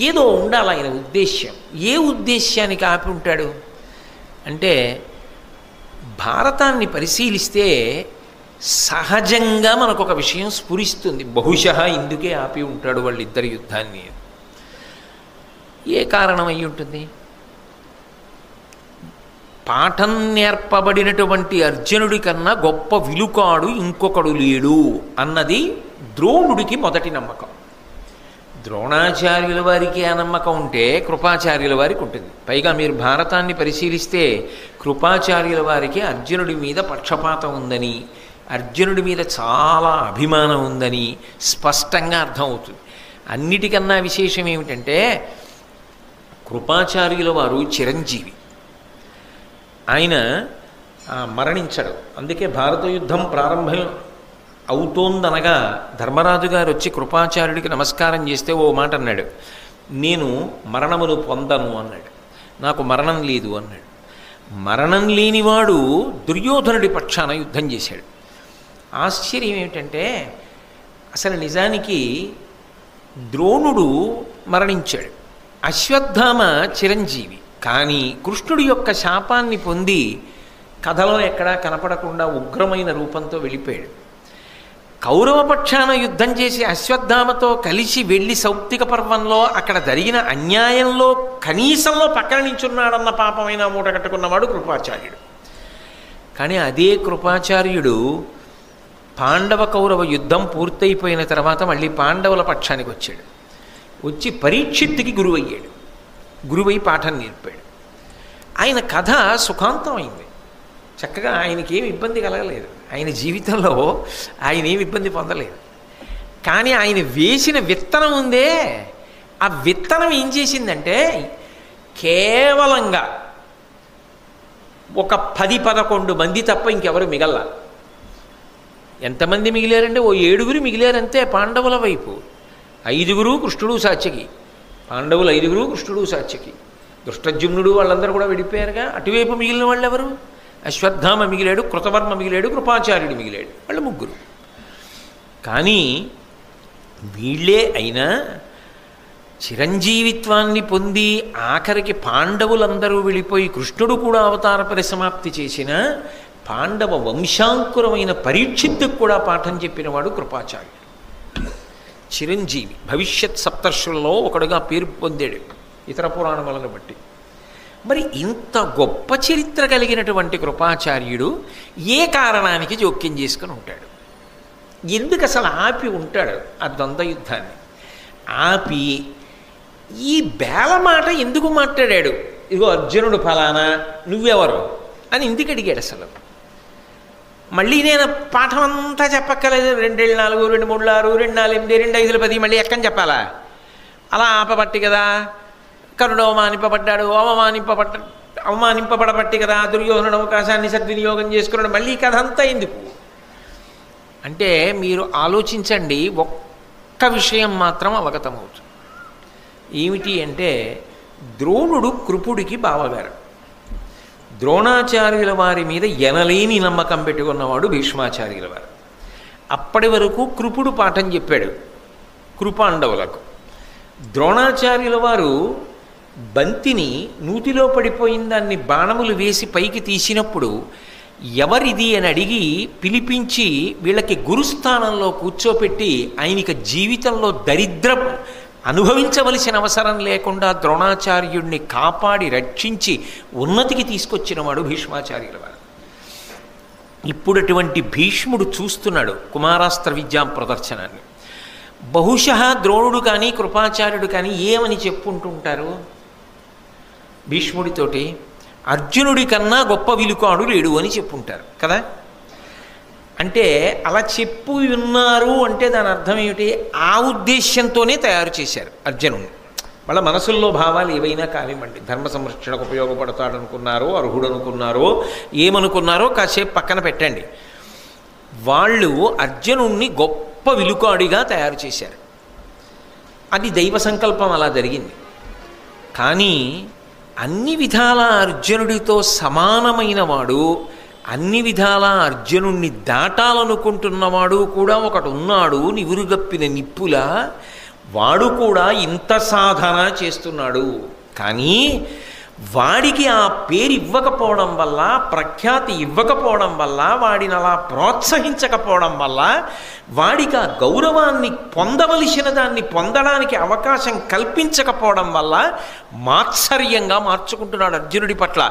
ఏదో ఉండాలి ఆయన ఉద్దేశ్యం. ఏ ఉద్దేశ్యానికి ఆపి ఉంటాడు అంటే, భారతాన్ని పరిశీలిస్తే సహజంగా మనకు ఒక విషయం స్ఫురిస్తుంది. బహుశः ఇందుకే ఆపి ఉంటాడు వాళ్ళిద్దరి యుద్ధాన్ని. ఏ కారణం అయి ఉంటుంది? పాఠం నేర్పబడినటువంటి అర్జునుడి కన్నా గొప్ప విలుకాడు ఇంకొకడు లేడు అన్నది ద్రోణుడికి మొదటి నమ్మకం. ద్రోణాచార్యుల వారికి ఆ నమ్మకం ఉంటే కృపాచార్యుల వారికి ఉంటుంది. పైగా మీరు భారతాన్ని పరిశీలిస్తే కృపాచార్యుల వారికి అర్జునుడి మీద పక్షపాతం ఉందని, అర్జునుడి మీద చాలా అభిమానం ఉందని స్పష్టంగా అర్థమవుతుంది. అన్నిటికన్నా విశేషం ఏమిటంటే కృపాచార్యుల వారు చిరంజీవి. ఆయన మరణించడు. అందుకే భారత యుద్ధం ప్రారంభం అవుతోందనగా ధర్మరాజు గారు వచ్చి కృపాచార్యుడికి నమస్కారం చేస్తే ఓ మాట అన్నాడు, నేను మరణమును పొందను అన్నాడు. నాకు మరణం లేదు అన్నాడు. మరణం లేనివాడు దుర్యోధనుడి పక్షాన యుద్ధం చేశాడు. ఆశ్చర్యం ఏమిటంటే అసలు నిజానికి ద్రోణుడు మరణించాడు. అశ్వత్థామ చిరంజీవి, కానీ కృష్ణుడి యొక్క శాపాన్ని పొంది కథలో ఎక్కడా కనపడకుండా ఉగ్రమైన రూపంతో వెళ్ళిపోయాడు. కౌరవపక్షాన యుద్ధం చేసి అశ్వత్థామతో కలిసి వెళ్ళి సౌప్తిక పర్వంలో అక్కడ జరిగిన అన్యాయంలో కనీసంలో పక్కన నించున్నాడన్న పాపమైన మూట కట్టుకున్నవాడు కృపాచార్యుడు. కానీ అదే కృపాచార్యుడు పాండవ కౌరవ యుద్ధం పూర్తయిపోయిన తర్వాత మళ్ళీ పాండవుల పక్షానికి వచ్చాడు. వచ్చి పరీక్షిత్తుకి గురువయ్యాడు. గురువై పాఠం నేర్పాడు. ఆయన కథ సుఖాంతమైంది. చక్కగా ఆయనకి ఏమి ఇబ్బంది కలగలేదు. ఆయన జీవితంలో ఆయన ఏమి ఇబ్బంది పొందలేదు. కానీ ఆయన వేసిన విత్తనం ఉందే, ఆ విత్తనం ఏం చేసిందంటే కేవలంగా ఒక 10-11 మంది తప్ప ఇంకెవరు మిగల్లా. ఎంతమంది మిగిలారంటే ఓ 7 మిగిలారంతే పాండవుల వైపు. 5 కృష్ణుడు సాత్యకి, పాండవులు 5 కృష్ణుడు సాత్యకి. దృష్టజుమ్నుడు వాళ్ళందరూ కూడా విడిపోయారుగా. అటువైపు మిగిలిన వాళ్ళు ఎవరు? అశ్వత్థామ మిగిలాడు, కృతవర్మ మిగిలాడు, కృపాచార్యుడు మిగిలాడు. వాళ్ళు 3. కానీ వీళ్ళే అయినా చిరంజీవిత్వాన్ని పొంది ఆఖరికి పాండవులందరూ వెళ్ళిపోయి కృష్ణుడు కూడా అవతార పరిసమాప్తి చేసిన పాండవ వంశాంకురమైన పరీక్షిత్తుకు కూడా పాఠం చెప్పినవాడు కృపాచార్యుడు. చిరంజీవి, భవిష్యత్ సప్తర్షులలో ఒకడుగా పేరు పొందాడు ఇతర పురాణములను బట్టి. మరి ఇంత గొప్ప చరిత్ర కలిగినటువంటి కృపాచార్యుడు ఏ కారణానికి జోక్యం చేసుకుని ఉంటాడు? ఎందుకు అసలు ఆపి ఉంటాడు ఆ ద్వంద్వ యుద్ధాన్ని? ఆపి ఈ బేల మాట ఎందుకు మాట్లాడాడు? ఇదిగో అర్జునుడు ఫలానా, నువ్వెవరు అని ఎందుకు అడిగాడు అసలు? మళ్ళీ నేను పాఠం అంతా చెప్పక్కర్లేదు. 2 4 2 3 6 2 4 8 2 5 10 మళ్ళీ ఎక్కని చెప్పాలా? అలా ఆపబట్టి కదా కరుణ అవమానింపబడ్డాడు, అవమానింపబడబట్టి కదా దుర్యోధనుడు అవకాశాన్ని సద్వినియోగం చేసుకున్నాడు. మళ్ళీ కథ అంతా ఎందుకు అంటే మీరు ఆలోచించండి. ఒక్క విషయం మాత్రం అవగతమవుతుంది. ఏమిటి అంటే ద్రోణుడు కృపుడికి బావగారు. ద్రోణాచార్యుల వారి మీద ఎనలేని నమ్మకం పెట్టుకున్నవాడు భీష్మాచార్యుల వారు. అప్పటి వరకు కృపుడు పాఠం చెప్పాడు కృపాండవులకు. ద్రోణాచార్యుల వారు బంతిని నూతిలో పడిపోయిన దాన్ని బాణములు వేసి పైకి తీసినప్పుడు ఎవరిది అని అడిగి పిలిపించి వీళ్ళకి గురుస్థానంలో కూర్చోపెట్టి ఆయనకి జీవితంలో దరిద్రం అనుభవించవలసిన అవసరం లేకుండా ద్రోణాచార్యుడిని కాపాడి రక్షించి ఉన్నతికి తీసుకొచ్చినవాడు భీష్మాచార్యుల వారు. ఇప్పుడు అటువంటి భీష్ముడు చూస్తున్నాడు కుమారాస్త్ర విద్యా ప్రదర్శనాన్ని. బహుశः ద్రోణుడు కానీ కృపాచార్యుడు కానీ ఏమని చెప్పుకుంటుంటారు భీష్ముడితోటి? అర్జునుడి కన్నా గొప్ప విలుకాడు లేడు అని చెప్పుంటారు కదా. అంటే అలా చెప్పు ఉన్నారు అంటే దాని అర్థం ఏమిటి? ఆ ఉద్దేశ్యంతోనే తయారు చేశారు అర్జునుడిని. వాళ్ళ మనసుల్లో భావాలు ఏవైనా కానివ్వండి, ధర్మ సంరక్షణకు ఉపయోగపడతాడు అనుకున్నారో, అర్హుడు అనుకున్నారో, ఏమనుకున్నారో కాసేపు పక్కన పెట్టండి. వాళ్ళు అర్జునుడిని గొప్ప విలుకాడిగా తయారు చేశారు. అది దైవ సంకల్పం, అలా జరిగింది. కానీ అన్ని విధాల అర్జునుడితో సమానమైన వాడు, అన్ని విధాల అర్జునుణ్ణి దాటాలనుకుంటున్నవాడు కూడా ఒకడు ఉన్నాడు. నివురుగప్పిన నిప్పులా వాడు కూడా ఇంత సాధన చేస్తున్నాడు. కానీ వాడికి ఆ పేరు ఇవ్వకపోవడం వల్ల, ప్రఖ్యాతి ఇవ్వకపోవడం వల్ల, వాడిని అలా ప్రోత్సహించకపోవడం వల్ల, వాడికి ఆ గౌరవాన్ని పొందవలసిన దాన్ని పొందడానికి అవకాశం కల్పించకపోవడం వల్ల మాత్సర్యంగా మార్చుకుంటున్నాడు అర్జునుడి పట్ల.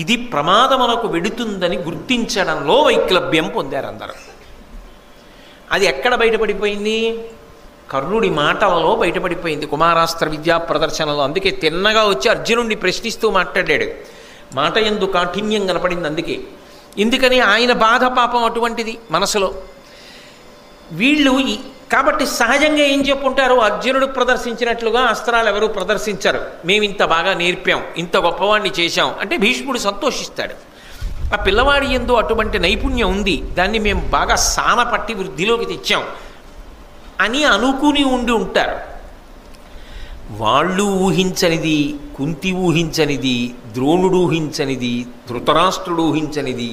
ఇది ప్రమాదమునకు వెడుతుందని గుర్తించడంలో వైక్లభ్యం పొందారు అందరూ. అది ఎక్కడ బయటపడిపోయింది? కర్ణుడి మాటలలో బయటపడిపోయింది కుమారాస్త్ర విద్యా ప్రదర్శనలో. అందుకే తిన్నగా వచ్చి అర్జునుడిని ప్రశ్నిస్తూ మాట్లాడాడు. మాట యందు కాఠిన్యం కనపడింది. అందుకే ఎందుకని ఆయన బాధ పాపం అటువంటిది మనసులో. వీళ్ళు కాబట్టి సహజంగా ఏం చెప్పుంటారు? అర్జునుడు ప్రదర్శించినట్లుగా అస్త్రాలు ఎవరు ప్రదర్శించరు. మేము ఇంత బాగా నేర్పాం, ఇంత గొప్పవాడిని చేశాం అంటే భీష్ముడు సంతోషిస్తాడు. ఆ పిల్లవాడి యందు అటువంటి నైపుణ్యం ఉంది, దాన్ని మేము బాగా సానపట్టి వృద్ధిలోకి తెచ్చాం అని అనుకుని ఉండి ఉంటారు. వాళ్ళు ఊహించనిది, కుంతి ఊహించనిది, ద్రోణుడు ఊహించనిది, ధృతరాష్ట్రుడు ఊహించనిది,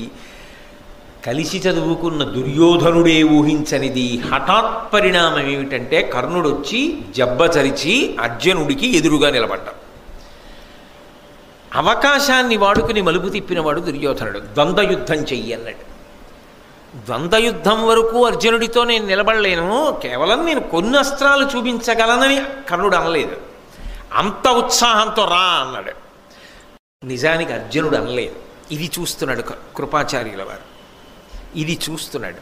కలిసి చదువుకున్న దుర్యోధనుడే ఊహించనిది హఠాత్ పరిణామం ఏమిటంటే కర్ణుడు వచ్చి జబ్బచరిచి అర్జునుడికి ఎదురుగా నిలబడ్డాడు. అవకాశాన్ని వాడుకుని మలుపు తిప్పినవాడు దుర్యోధనుడు. ద్వంద్వయుద్ధం చెయ్యి అన్నాడు. ద్వంద్వయుద్ధం వరకు అర్జునుడితో నేను నిలబడలేను, కేవలం నేను కొన్ని అస్త్రాలు చూపించగలనని కర్ణుడు అనలేదు. అంత ఉత్సాహంతో రా అన్నాడు. నిజానికి అర్జునుడు అనలేదు. ఇది చూస్తున్నాడు కృపాచార్యుల వారు, ఇది చూస్తున్నాడు.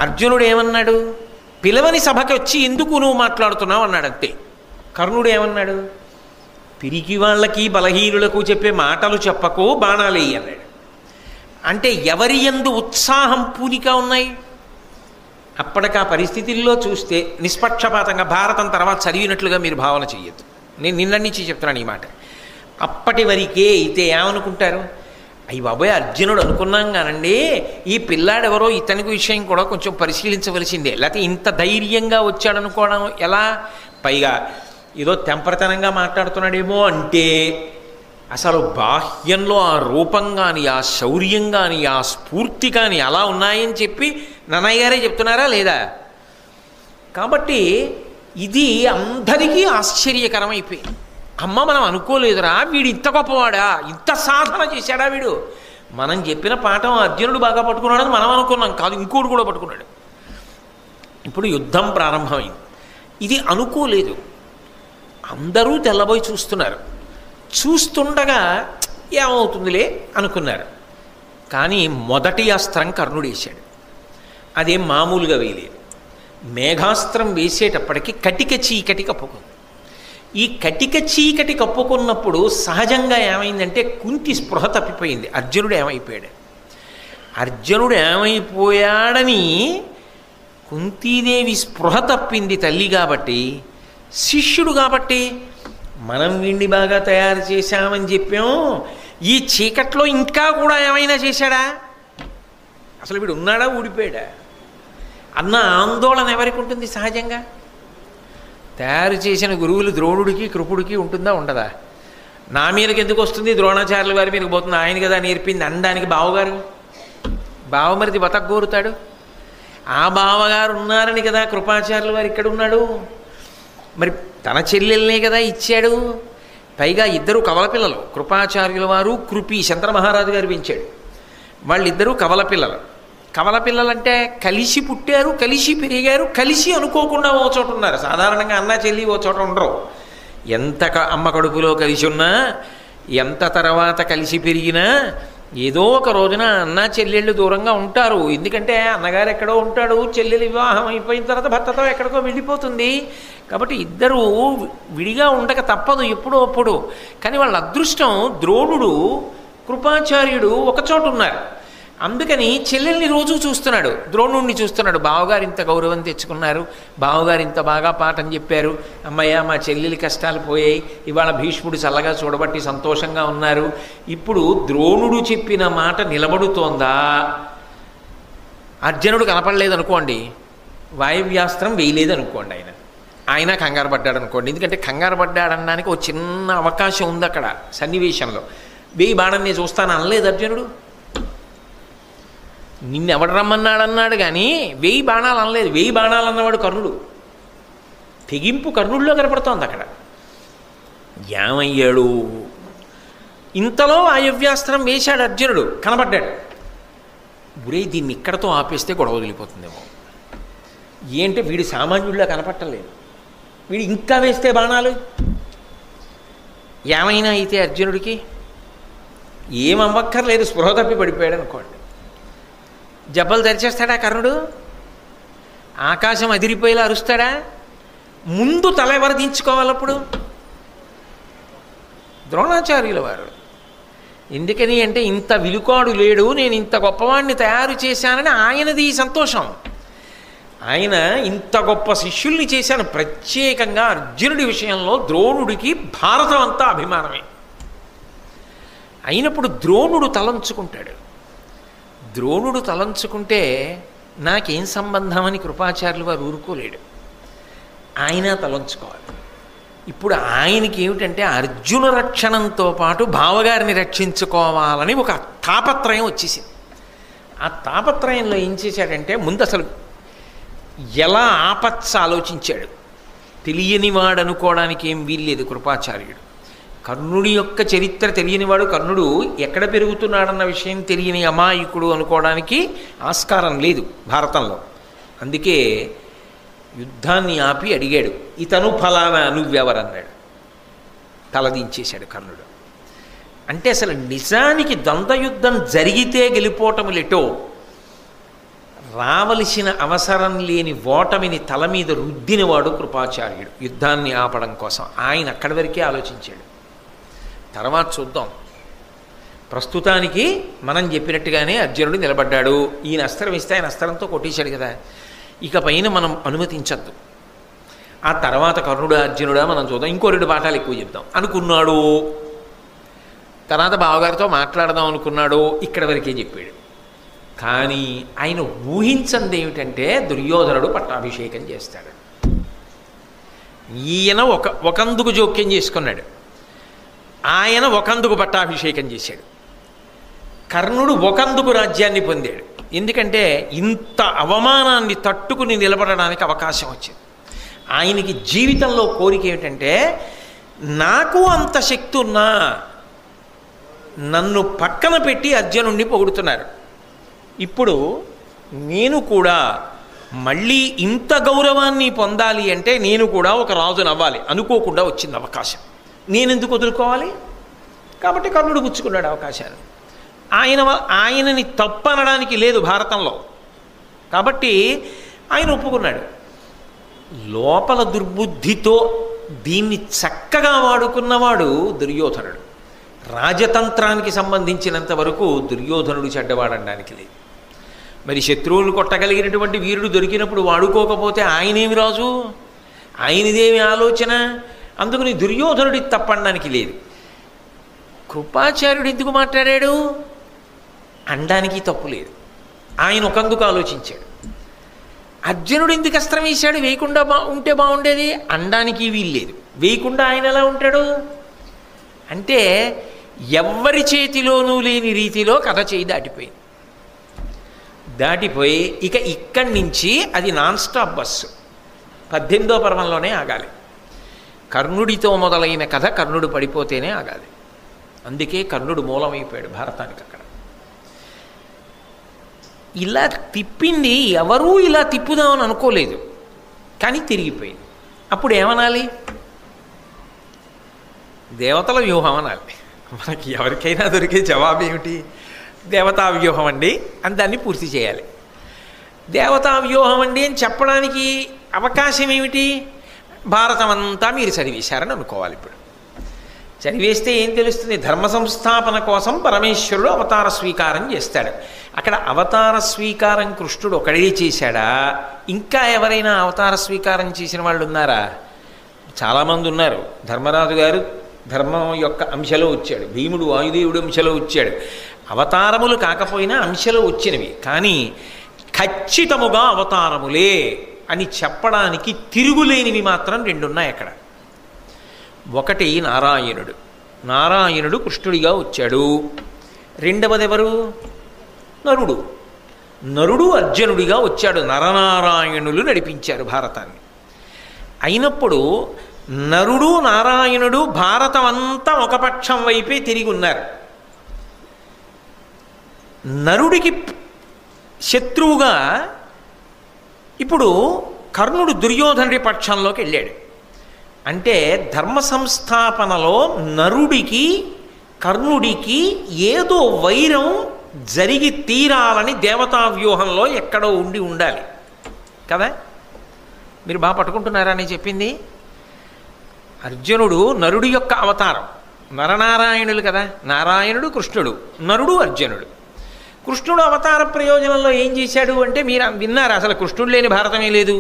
అర్జునుడు ఏమన్నాడు? పిలవని సభకి వచ్చి ఎందుకు నువ్వు మాట్లాడుతున్నావు అన్నాడు. అంతే. కర్ణుడు ఏమన్నాడు? పిరికి వాళ్ళకి బలహీనులకు చెప్పే మాటలు చెప్పకు, బాణాలేయి అన్నాడు. అంటే ఎవరి యందు ఉత్సాహం పూనిక ఉన్నాయి? అప్పటికి ఆ పరిస్థితుల్లో చూస్తే నిష్పక్షపాతంగా భారతం తర్వాత చదివినట్లుగా మీరు భావన చెయ్యొద్దు. నేను నిన్న నుంచి చెప్తున్నాను ఈ మాట. అప్పటి వరకే అయితే ఏమనుకుంటారు? అయ్యి బాబోయ్, అర్జునుడు అనుకున్నాం కానండి, ఈ పిల్లాడెవరో ఇతనికి విషయం కూడా కొంచెం పరిశీలించవలసిందే, లేకపోతే ఇంత ధైర్యంగా వచ్చాడనుకోవడం ఎలా? పైగా ఏదో తెంపరతనంగా మాట్లాడుతున్నాడేమో అంటే అసలు బాహ్యంలో ఆ రూపం కానీ, ఆ శౌర్యం కానీ, ఆ స్ఫూర్తి కానీ అలా ఉన్నాయని చెప్పి నన్నయ్య గారే చెప్తున్నారా లేదా? కాబట్టి ఇది అందరికీ ఆశ్చర్యకరమైపోయింది. అమ్మ, మనం అనుకోలేదురా, వీడు ఇంత గొప్పవాడా, ఇంత సాధన చేశాడా వీడు. మనం చెప్పిన పాఠం అర్జునుడు బాగా పట్టుకున్నాడని మనం అనుకున్నాం, కాదు ఇంకోటి కూడా పట్టుకున్నాడు. ఇప్పుడు యుద్ధం ప్రారంభమైంది. ఇది అనుకోలేదు. అందరూ తెల్లబోయి చూస్తున్నారు. చూస్తుండగా ఏమవుతుందిలే అనుకున్నారు. కానీ మొదటి అస్త్రం కర్ణుడు వేశాడు. అదేం మామూలుగా వేయలేదు. మేఘాస్త్రం వేసేటప్పటికి కటిక చీకటి కప్పుకుంది. ఈ కటిక చీకటి కప్పుకున్నప్పుడు సహజంగా ఏమైందంటే కుంతి స్పృహ తప్పిపోయింది. అర్జునుడు ఏమైపోయాడు? అర్జునుడు ఏమైపోయాడని కుంతీదేవి స్పృహ తప్పింది తల్లి కాబట్టి. శిష్యుడు కాబట్టి మనం వీడిని బాగా తయారు చేశామని చెప్పాం, ఈ చీకట్లో ఇంకా కూడా ఏమైనా చేశాడా, అసలు వీడు ఉన్నాడా ఊడిపోయాడా అన్న ఆందోళన ఎవరికి ఉంటుంది? సహజంగా తయారు చేసిన గురువులు ద్రోణుడికి కృపుడికి ఉంటుందా ఉండదా? నా మీదకి ఎందుకు వస్తుంది, ద్రోణాచార్యుల వారి మీదకి పోతుంది, ఆయన కదా నేర్పింది అనడానికి బావగారు, బావమరిది బతకగోరుతాడు. ఆ బావగారు ఉన్నారని కదా కృపాచార్యుల వారు ఇక్కడ ఉన్నాడు. మరి తన చెల్లెల్నే కదా ఇచ్చాడు. పైగా ఇద్దరు కవల పిల్లలు, కృపాచార్యుల వారు కృపి శంకర మహారాజు గారు పెంచాడు. వాళ్ళిద్దరూ కవల పిల్లలు. కవల పిల్లలంటే కలిసి పుట్టారు, కలిసి పెరిగారు, కలిసి అనుకోకుండా ఓ చోట ఉన్నారు. సాధారణంగా అన్న చెల్లి ఓ చోట ఉండరు. ఎంత అమ్మ కడుపులో కలిసి ఉన్నా, ఎంత తర్వాత కలిసి పెరిగినా ఏదో ఒక రోజున అన్న చెల్లెళ్ళు దూరంగా ఉంటారు. ఎందుకంటే అన్నగారు ఎక్కడో ఉంటాడు, చెల్లెలు వివాహం అయిపోయిన తర్వాత భర్తతో ఎక్కడికో వెళ్ళిపోతుంది. కాబట్టి ఇద్దరూ విడిగా ఉండక తప్పదు ఎప్పుడో అప్పుడు. కానీ వాళ్ళ అదృష్టం ద్రోణుడు కృపాచార్యుడు ఒకచోట ఉన్నారు. అందుకని చెల్లెల్ని రోజు చూస్తున్నాడు, ద్రోణుడిని చూస్తున్నాడు. బావగారు ఇంత గౌరవం తెచ్చుకున్నారు, బావగారు ఇంత బాగా పాఠం చెప్పారు, అమ్మయ్య మా చెల్లెలి కష్టాలు పోయాయి, ఇవాళ భీష్ముడు చల్లగా చూడబట్టి సంతోషంగా ఉన్నారు. ఇప్పుడు ద్రోణుడు చెప్పిన మాట నిలబడుతోందా? అర్జునుడు కనపడలేదనుకోండి, వాయువ్యాస్త్రం వేయలేదనుకోండి, ఆయన కంగారు పడ్డాడు అనుకోండి. ఎందుకంటే కంగారు పడ్డాడనడానికి ఒక చిన్న అవకాశం ఉంది అక్కడ సన్నివేశంలో. వేయి బాణం నేను చూస్తాను అనలేదు అర్జునుడు. నిన్నెవడు రమ్మన్నాడన్నాడు కానీ 1000 బాణాలు అనలేదు. 1000 బాణాలు అన్నవాడు కర్ణుడు. తెగింపు కర్ణుడిలో కనపడుతోంది అక్కడ. ఏమయ్యాడు? ఇంతలో వాయువ్యాస్త్రం వేశాడు అర్జునుడు, కనపడ్డాడు. గురే దీన్ని ఇక్కడతో ఆపేస్తే గొడవ వదిలిపోతుందేమో. ఏంటంటే వీడు సామాన్యుడిలా కనపట్టలేదు, వీడు ఇంకా వేస్తే బాణాలు. ఏమైనా అయితే అర్జునుడికి ఏమవ్వక్కర్లేదు, స్పృహ తప్పి పడిపోయాడు అనుకోండి. జబ్బలు తెరిచేస్తాడా కర్ణుడు? ఆకాశం అదిరిపోయేలా అరుస్తాడా? ముందు తల ఎవరు దించుకోవాలప్పుడు? ద్రోణాచార్యుల వారు. ఎందుకని అంటే ఇంత విలుకాడు లేడు, నేను ఇంత గొప్పవాడిని తయారు చేశానని ఆయనది సంతోషం. ఆయన ఇంత గొప్ప శిష్యుల్ని చేశాను. ప్రత్యేకంగా అర్జునుడి విషయంలో ద్రోణుడికి భారతం అంతా అభిమానమే. అయినప్పుడు ద్రోణుడు తలంచుకుంటాడు. ద్రోణుడు తలంచుకుంటే నాకేం సంబంధం అని కృపాచార్యులు వారు ఊరుకోలేడు. ఆయన తలంచుకోవాలి. ఇప్పుడు ఆయనకి ఏమిటంటే అర్జున రక్షణంతో పాటు బావగారిని రక్షించుకోవాలని ఒక తాపత్రయం వచ్చేసింది. ఆ తాపత్రయంలో ఏం చేశాడంటే ముందు అసలు ఎలా ఆపచ్చ ఆలోచించాడు. తెలియనివాడు అనుకోవడానికి ఏం వీల్లేదు కృపాచార్యుడు. కర్ణుడి యొక్క చరిత్ర తెలియనివాడు, కర్ణుడు ఎక్కడ పెరుగుతున్నాడన్న విషయం తెలియని అమాయకుడు అనుకోవడానికి ఆస్కారం లేదు భారతంలో. అందుకే యుద్ధాన్ని ఆపి అడిగాడు, ఇతను ఫలానా నువ్వెవరన్నాడు. తలదించేశాడు కర్ణుడు. అంటే అసలు నిజానికి ద్వంద్వయుద్ధం జరిగితే గెలిపోవటములెటో, రావలసిన అవసరం లేని ఓటమిని తల మీద రుద్దినవాడు కృపాచార్యుడు యుద్ధాన్ని ఆపడం కోసం. ఆయన అక్కడి వరకే ఆలోచించాడు. తర్వాత చూద్దాం. ప్రస్తుతానికి మనం చెప్పినట్టుగానే అర్జునుడు నిలబడ్డాడు. ఈయన అస్త్రం ఇస్తే ఆయన అస్త్రంతో కొట్టేశాడు కదా, ఇక పైన మనం అనుమతించద్దు. ఆ తర్వాత కర్ణుడు అర్జునుడా మనం చూద్దాం, ఇంకో 2 పాఠాలు ఎక్కువ చెప్తాం అనుకున్నాడు. తర్వాత బావగారితో మాట్లాడదాం అనుకున్నాడు. ఇక్కడ వరకే చెప్పాడు. కానీ ఆయన ఊహించంది ఏమిటంటే దుర్యోధనుడు పట్టాభిషేకం చేస్తాడు. ఈయన ఒకందుకు జోక్యం చేసుకున్నాడు, ఆయన ఒకందుకు పట్టాభిషేకం చేశాడు. కర్ణుడు ఒకందుకు రాజ్యాన్ని పొందాడు. ఎందుకంటే ఇంత అవమానాన్ని తట్టుకుని నిలబడడానికి అవకాశం వచ్చింది. ఆయనకి జీవితంలో కోరిక ఏమిటంటే, నాకు అంత శక్తి ఉన్నా నన్ను పక్కన పెట్టి అర్జునుడిని పొగుడుతున్నారు, ఇప్పుడు నేను కూడా మళ్ళీ ఇంత గౌరవాన్ని పొందాలి అంటే నేను కూడా ఒక రాజుని అవ్వాలి అనుకోకుండా వచ్చింది అవకాశం. నేనెందుకు వదులుకోవాలి? కాబట్టి కర్ణుడు పుచ్చుకున్నాడు అవకాశాన్ని. ఆయనని తప్పనడానికి లేదు భారతంలో, కాబట్టి ఆయన ఒప్పుకున్నాడు. లోపల దుర్బుద్ధితో దీన్ని చక్కగా వాడుకున్నవాడు దుర్యోధనుడు. రాజతంత్రానికి సంబంధించినంత వరకు దుర్యోధనుడు చెడ్డవాడడానికి లేదు. మరి శత్రువులు కొట్టగలిగినటువంటి వీరుడు దొరికినప్పుడు వాడుకోకపోతే ఆయనేమి రాజు, ఆయనదేమి ఆలోచన? అందుకని దుర్యోధనుడి తప్పనడానికి లేదు. కృపాచార్యుడు ఎందుకు మాట్లాడాడు అనడానికి తప్పు లేదు. ఆయన ఒకందుకు ఆలోచించాడు. అర్జునుడు ఎందుకు అస్త్రం వేశాడు, వేయకుండా ఉంటే బాగుండేది అనడానికి వీల్లేదు. వేయకుండా ఆయన ఎలా ఉంటాడు అంటే ఎవ్వరి చేతిలోనూ లేని రీతిలో కథ చేయి దాటిపోయి ఇక ఇక్కడి నుంచి అది నాన్ స్టాప్ బస్సు. 18వ పర్వంలోనే ఆగాలి. కర్ణుడితో మొదలైన కథ కర్ణుడు పడిపోతేనే ఆగాలి. అందుకే కర్ణుడు మూలమైపోయాడు భారతానికి. అక్కడ ఇలా తిప్పింది ఎవరూ ఇలా తిప్పుదామని అనుకోలేదు, కానీ తిరిగిపోయింది. అప్పుడు ఏమనాలి? దేవతల వ్యూహం అనాలి. మనకి ఎవరికైనా దొరికే జవాబు ఏమిటి? దేవతా వ్యూహం అండి అని దాన్ని పూర్తి చేయాలి. దేవతా వ్యూహం అండి అని చెప్పడానికి అవకాశం ఏమిటి? భారతం అంతా మీరు చదివేశారని అనుకోవాలి. ఇప్పుడు చదివేస్తే ఏం తెలుస్తుంది? ధర్మ సంస్థాపన కోసం పరమేశ్వరుడు అవతార స్వీకారం చేస్తాడు. అక్కడ అవతార స్వీకారం కృష్ణుడు ఒకడే చేశాడా? ఇంకా ఎవరైనా అవతార స్వీకారం చేసిన వాళ్ళు ఉన్నారా? చాలామంది ఉన్నారు. ధర్మరాజు గారు ధర్మం యొక్క అంశలో వచ్చాడు, భీముడు వాయుదేవుడు అంశలో వచ్చాడు. అవతారములు కాకపోయినా అంశలో వచ్చినవి, కానీ ఖచ్చితముగా అవతారములే అని చెప్పడానికి తిరుగులేనివి మాత్రం 2 ఉన్నాయి అక్కడ. ఒకటి నారాయణుడు. నారాయణుడు కృష్ణుడిగా వచ్చాడు. రెండవది ఎవరు? నరుడు. నరుడు అర్జునుడిగా వచ్చాడు. నరనారాయణులు నడిపించారు భారతాన్ని. అయినప్పుడు నరుడు నారాయణుడు భారతం అంతా ఒక పక్షం వైపే తిరిగి ఉన్నారు. నరుడికి శత్రువుగా ఇప్పుడు కర్ణుడు దుర్యోధనుడి పక్షంలోకి వెళ్ళాడు. అంటే ధర్మ సంస్థాపనలో నరుడికి కర్ణుడికి ఏదో వైరం జరిగి తీరాలని దేవతా వ్యూహంలో ఎక్కడో ఉండాలి కదా. మీరు బాగా పట్టుకుంటున్నారా అని చెప్పింది? అర్జునుడు నరుడి యొక్క అవతారం, నరనారాయణులు కదా. నారాయణుడు కృష్ణుడు, నరుడు అర్జునుడు. కృష్ణుడు అవతార ప్రయోజనంలో ఏం చేశాడు అంటే మీరు విన్నారు. అసలు కృష్ణుడు లేని భారతమే లేదు,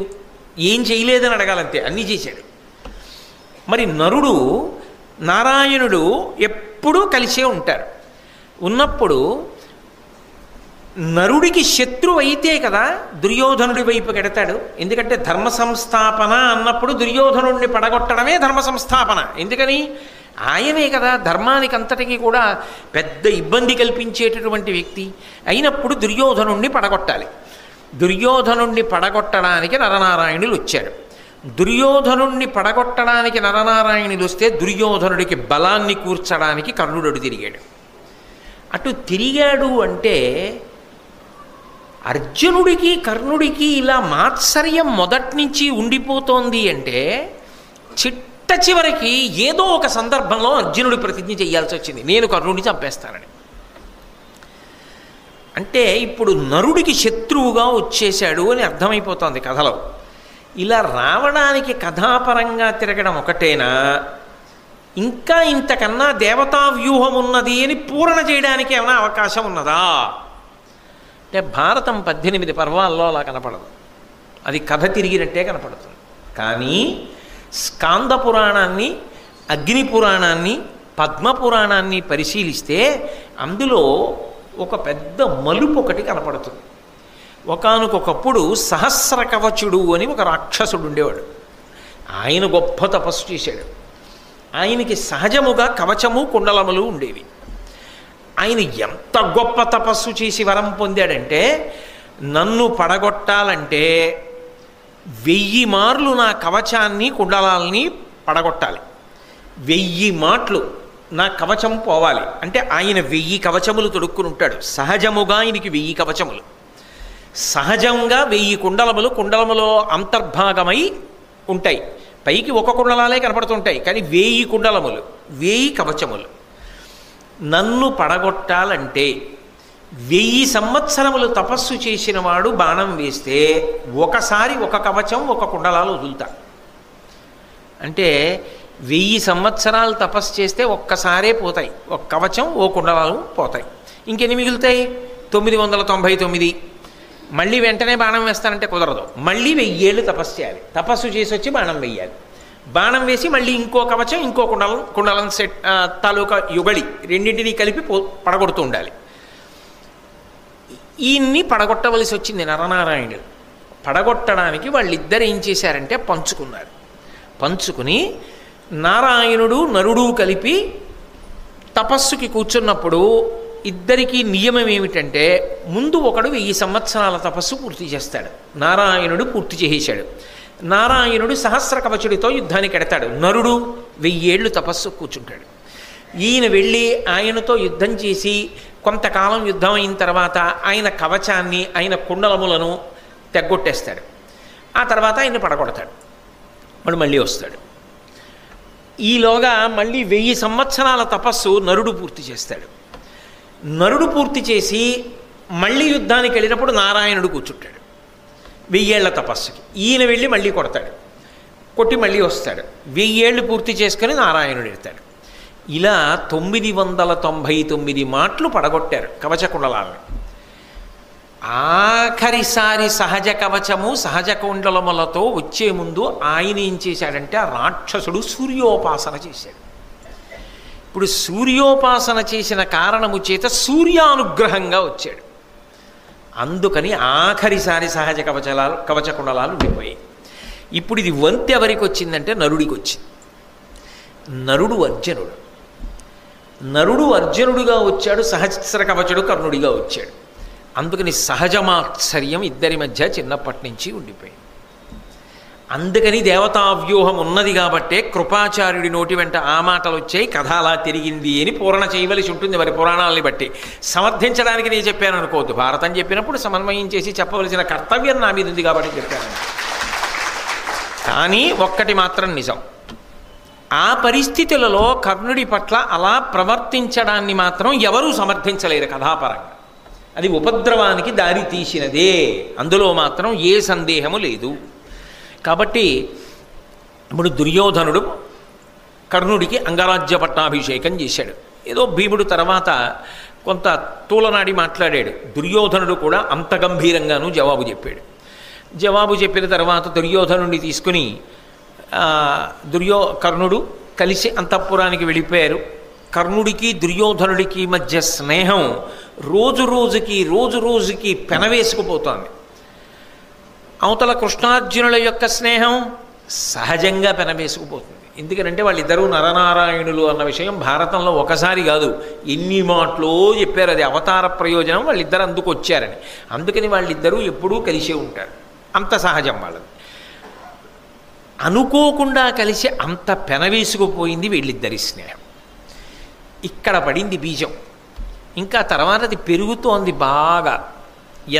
ఏం చేయలేదని అడగాలంతే, అన్నీ చేశాడు. మరి నరుడు నారాయణుడు ఎప్పుడూ కలిసే ఉంటారు. ఉన్నప్పుడు నరుడికి శత్రువు అయితే కదా దుర్యోధనుడి వైపు గెడతాడు. ఎందుకంటే ధర్మ సంస్థాపన అన్నప్పుడు దుర్యోధనుడిని పడగొట్టడమే ధర్మ సంస్థాపన. ఎందుకని? ఆయనే కదా ధర్మానికి అంతటికీ కూడా పెద్ద ఇబ్బంది కల్పించేటటువంటి వ్యక్తి. అయినప్పుడు దుర్యోధనుణ్ణి పడగొట్టాలి. దుర్యోధనుణ్ణి పడగొట్టడానికి నరనారాయణులు వచ్చారు. దుర్యోధనుణ్ణి పడగొట్టడానికి నరనారాయణుడు వస్తే దుర్యోధనుడికి బలాన్ని కూర్చడానికి కర్ణుడు తిరిగాడు. అటు తిరిగాడు అంటే అర్జునుడికి కర్ణుడికి ఇలా మాత్సర్యం మొదటి నుంచి ఉండిపోతోంది అంటే చిట్ట చివరికి ఏదో ఒక సందర్భంలో అర్జునుడి ప్రతిజ్ఞ చేయాల్సి వచ్చింది, నేను కర్ణుడిని చంపేస్తానని. అంటే ఇప్పుడు నరుడికి శత్రువుగా వచ్చేశాడు అని అర్థమైపోతోంది కథలో. ఇలా రావడానికి కథాపరంగా తిరగడం ఒకటేనా, ఇంకా ఇంతకన్నా దేవతా వ్యూహం ఉన్నది అని పూరణ చేయడానికి ఏమైనా అవకాశం ఉన్నదా అంటే భారతం 18 పర్వాల్లో అలా కనపడదు, అది కథ తిరిగినట్టే కనపడుతుంది. కానీ స్కాంద పురాణాన్ని, అగ్ని పురాణాన్ని, పద్మపురాణాన్ని పరిశీలిస్తే అందులో ఒక పెద్ద మలుపు ఒకటి కనపడుతుంది. ఒకానొకప్పుడు సహస్ర కవచుడు అని ఒక రాక్షసుడు ఉండేవాడు. ఆయన గొప్ప తపస్సు చేశాడు. ఆయనకి సహజముగా కవచము కుండలములు ఉండేవి. ఆయన ఎంత గొప్ప తపస్సు చేసి వరం పొందాడంటే, నన్ను పడగొట్టాలంటే 1000 మార్లు నా కవచాన్ని కుండలాల్ని పడగొట్టాలి, 1000 మాటలు నా కవచం పోవాలి అంటే ఆయన 1000 కవచములు తొడుక్కుని ఉంటాడు. సహజముగా ఆయనకి 1000 కవచములు, సహజంగా 1000 కుండలములు కుండలములో అంతర్భాగమై ఉంటాయి. పైకి ఒక కుండలాలే కనపడుతుంటాయి, కానీ 1000 కుండలములు, 1000 కవచములు. నన్ను పడగొట్టాలంటే 1000 సంవత్సరములు తపస్సు చేసిన వాడు బాణం వేస్తే ఒకసారి ఒక కవచం ఒక కుండలాలు వదులుతా. అంటే 1000 సంవత్సరాలు తపస్సు చేస్తే ఒక్కసారే పోతాయి, ఒక కవచం ఓ కుండలాలు పోతాయి. ఇంకెన్ని మిగులుతాయి? 999. మళ్ళీ వెంటనే బాణం వేస్తానంటే కుదరదు, మళ్ళీ 1000 ఏళ్ళు తపస్సు చేయాలి. తపస్సు చేసి వచ్చి బాణం వేయాలి, బాణం వేసి మళ్ళీ ఇంకో కవచం ఇంకో కుండలం సెట్ తాలూకా యుగళి రెండింటినీ కలిపి పడగొడుతూ ఉండాలి. ఈయన్ని పడగొట్టవలసి వచ్చింది నరనారాయణుడు. పడగొట్టడానికి వాళ్ళిద్దరు ఏం చేశారంటే పంచుకున్నారు. పంచుకుని నారాయణుడు నరుడు కలిపి తపస్సుకి కూర్చున్నప్పుడు ఇద్దరికీ నియమం ఏమిటంటే, ముందు ఒకడు 1000 సంవత్సరాల తపస్సు పూర్తి చేస్తాడు. నారాయణుడు పూర్తి చేసేశాడు. నారాయణుడు సహస్ర కవచుడితో యుద్ధానికి ఎడతాడు. నరుడు 1000 ఏళ్ళు తపస్సు కూర్చుంటాడు. ఈయన వెళ్ళి ఆయనతో యుద్ధం చేసి కొంతకాలం యుద్ధం అయిన తర్వాత ఆయన కవచాన్ని, ఆయన కుండలములను తెగ్గొట్టేస్తాడు. ఆ తర్వాత ఆయన పడగొడతాడు, వాడు మళ్ళీ వస్తాడు. ఈలోగా మళ్ళీ 1000 సంవత్సరాల తపస్సు నరుడు పూర్తి చేస్తాడు. నరుడు పూర్తి చేసి మళ్ళీ యుద్ధానికి వెళ్ళినప్పుడు నారాయణుడు కూర్చుంటాడు 1000 ఏళ్ల తపస్సుకి. ఈయన వెళ్ళి మళ్ళీ కొడతాడు, కొట్టి మళ్ళీ వస్తాడు. 1000 ఏళ్ళు పూర్తి చేసుకొని నారాయణుడు వెళ్తాడు. ఇలా 999 మాటలు పడగొట్టారు కవచ కుండలాలను. ఆఖరిసారి సహజ కవచము సహజ కుండలములతో వచ్చే ముందు ఆయన ఏం చేశాడంటే, ఆ రాక్షసుడు సూర్యోపాసన చేశాడు. ఇప్పుడు సూర్యోపాసన చేసిన కారణము చేత సూర్యానుగ్రహంగా వచ్చాడు. అందుకని ఆఖరిసారి సహజ కవచ కుండలాలు ఉండిపోయాయి. ఇప్పుడు ఇది వంతె ఎవరికి వచ్చిందంటే నరుడికి వచ్చింది. నరుడు అర్జునుడుగా వచ్చాడు, సహస్ర కవచుడు కర్ణుడిగా వచ్చాడు. అందుకని సహజమాత్సర్యం ఇద్దరి మధ్య చిన్నప్పటి నుంచి ఉండిపోయింది. అందుకని దేవతావ్యూహం ఉన్నది కాబట్టే కృపాచార్యుడి నోటి వెంట ఆ మాటలు వచ్చాయి, కథ అలా తిరిగింది అని పూరణ చేయవలసి ఉంటుంది మరి పురాణాలని బట్టి. సమర్థించడానికి నేను చెప్పాను అనుకోవద్దు, భారతం చెప్పినప్పుడు సమన్వయం చేసి చెప్పవలసిన కర్తవ్యం నా మీద ఉంది కాబట్టి చెప్పాను. కానీ ఒక్కటి మాత్రం నిజం, ఆ పరిస్థితులలో కర్ణుడి పట్ల అలా ప్రవర్తించడాన్ని మాత్రం ఎవరూ సమర్థించలేరు కథాపరంగా. అది ఉపద్రవానికి దారి తీసినదే, అందులో మాత్రం ఏ సందేహము లేదు. కాబట్టి ఇప్పుడు దుర్యోధనుడు కర్ణుడికి అంగరాజ్య పట్టాభిషేకం చేశాడు. ఏదో భీముడు తర్వాత కొంత తూలనాడి మాట్లాడాడు. దుర్యోధనుడు కూడా అంత గంభీరంగానూ జవాబు చెప్పాడు. జవాబు చెప్పిన తర్వాత దుర్యోధనుడిని తీసుకుని కర్ణుడు కలిసి అంతఃపురానికి వెళ్ళిపోయారు. కర్ణుడికి దుర్యోధనుడికి మధ్య స్నేహం రోజు రోజుకి పెనవేసుకుపోతోంది. అవతల కృష్ణార్జునుల యొక్క స్నేహం సహజంగా పెనవేసుకుపోతుంది. ఎందుకంటే వాళ్ళిద్దరూ నరనారాయణులు అన్న విషయం భారతంలో ఒకసారి కాదు ఎన్ని మాటలో చెప్పారు. అది అవతార ప్రయోజనం, వాళ్ళిద్దరు అందుకు వచ్చారని. అందుకని వాళ్ళిద్దరూ ఎప్పుడూ కలిసే ఉంటారు, అంత సహజం వాళ్ళది. అనుకోకుండా కలిసి అంత పెనవేసుకుపోయింది వీళ్ళిద్దరి స్నేహం. ఇక్కడ పడింది బీజం. ఇంకా తర్వాత అది పెరుగుతోంది బాగా.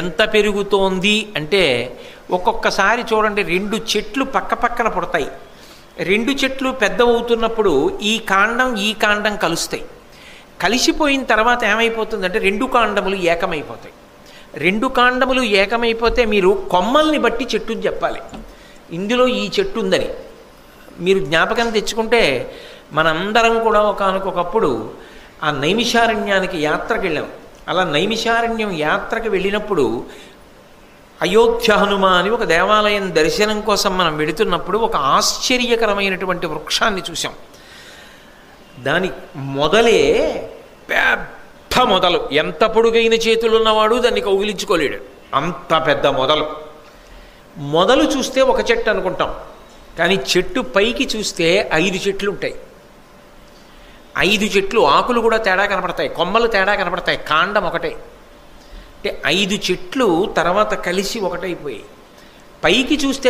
ఎంత పెరుగుతోంది అంటే ఒక్కొక్కసారి చూడండి, 2 చెట్లు పక్క పక్కన పుడతాయి. 2 చెట్లు పెద్దవవుతున్నప్పుడు ఈ కాండం కలుస్తాయి. కలిసిపోయిన తర్వాత ఏమైపోతుందంటే 2 కాండములు ఏకమైపోతాయి. 2 కాండములు ఏకమైపోతే మీరు కొమ్మల్ని బట్టి చెట్టుని చెప్పాలి. ఇందులో ఈ చెట్టు ఉందని మీరు జ్ఞాపకం తెచ్చుకుంటే, మనందరం కూడా ఒకానొకప్పుడు ఆ నైమిషారణ్యానికి యాత్రకు వెళ్ళాం. అలా నైమిషారణ్యం యాత్రకు వెళ్ళినప్పుడు అయోధ్య హనుమ అని ఒక దేవాలయం దర్శనం కోసం మనం వెడుతున్నప్పుడు ఒక ఆశ్చర్యకరమైనటువంటి వృక్షాన్ని చూసాం. దాని మొదలే పెద్ద మొదలు, ఎంత పొడుగైన చేతులున్నవాడు దాన్ని కౌగిలించుకోలేడు, అంత పెద్ద మొదలు చూస్తే ఒక చెట్టు అనుకుంటాం, కానీ చెట్టు పైకి చూస్తే 5 చెట్లు ఉంటాయి. 5 చెట్లు, ఆకులు కూడా తేడా కనపడతాయి, కొమ్మలు తేడా కనపడతాయి, కాండం ఒకటే. అంటే 5 చెట్లు తర్వాత కలిసి ఒకటైపోయాయి. పైకి చూస్తే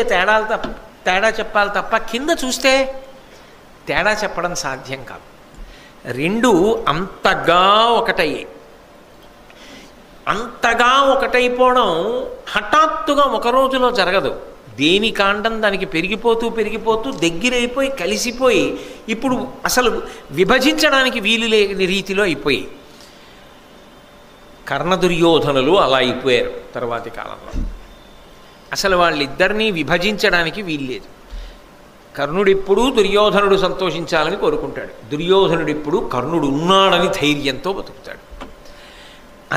తేడా చెప్పాలి తప్ప కింద చూస్తే తేడా చెప్పడం సాధ్యం కాదు. 2 అంతగా ఒకటయ్యాయి. అంతగా ఒకటైపోవడం హఠాత్తుగా ఒక రోజులో జరగదు. దేని కాండం దానికి పెరిగిపోతూ దగ్గరైపోయి కలిసిపోయి ఇప్పుడు అసలు విభజించడానికి వీలు లేని రీతిలో అయిపోయి కర్ణదుర్యోధనులు అలా అయిపోయారు తర్వాతి కాలంలో. అసలు వాళ్ళిద్దరినీ విభజించడానికి వీల్లేదు. కర్ణుడిప్పుడు దుర్యోధనుడు సంతోషించాలని కోరుకుంటాడు, దుర్యోధనుడిప్పుడు కర్ణుడు ఉన్నాడని ధైర్యంతో బతుకుతాడు.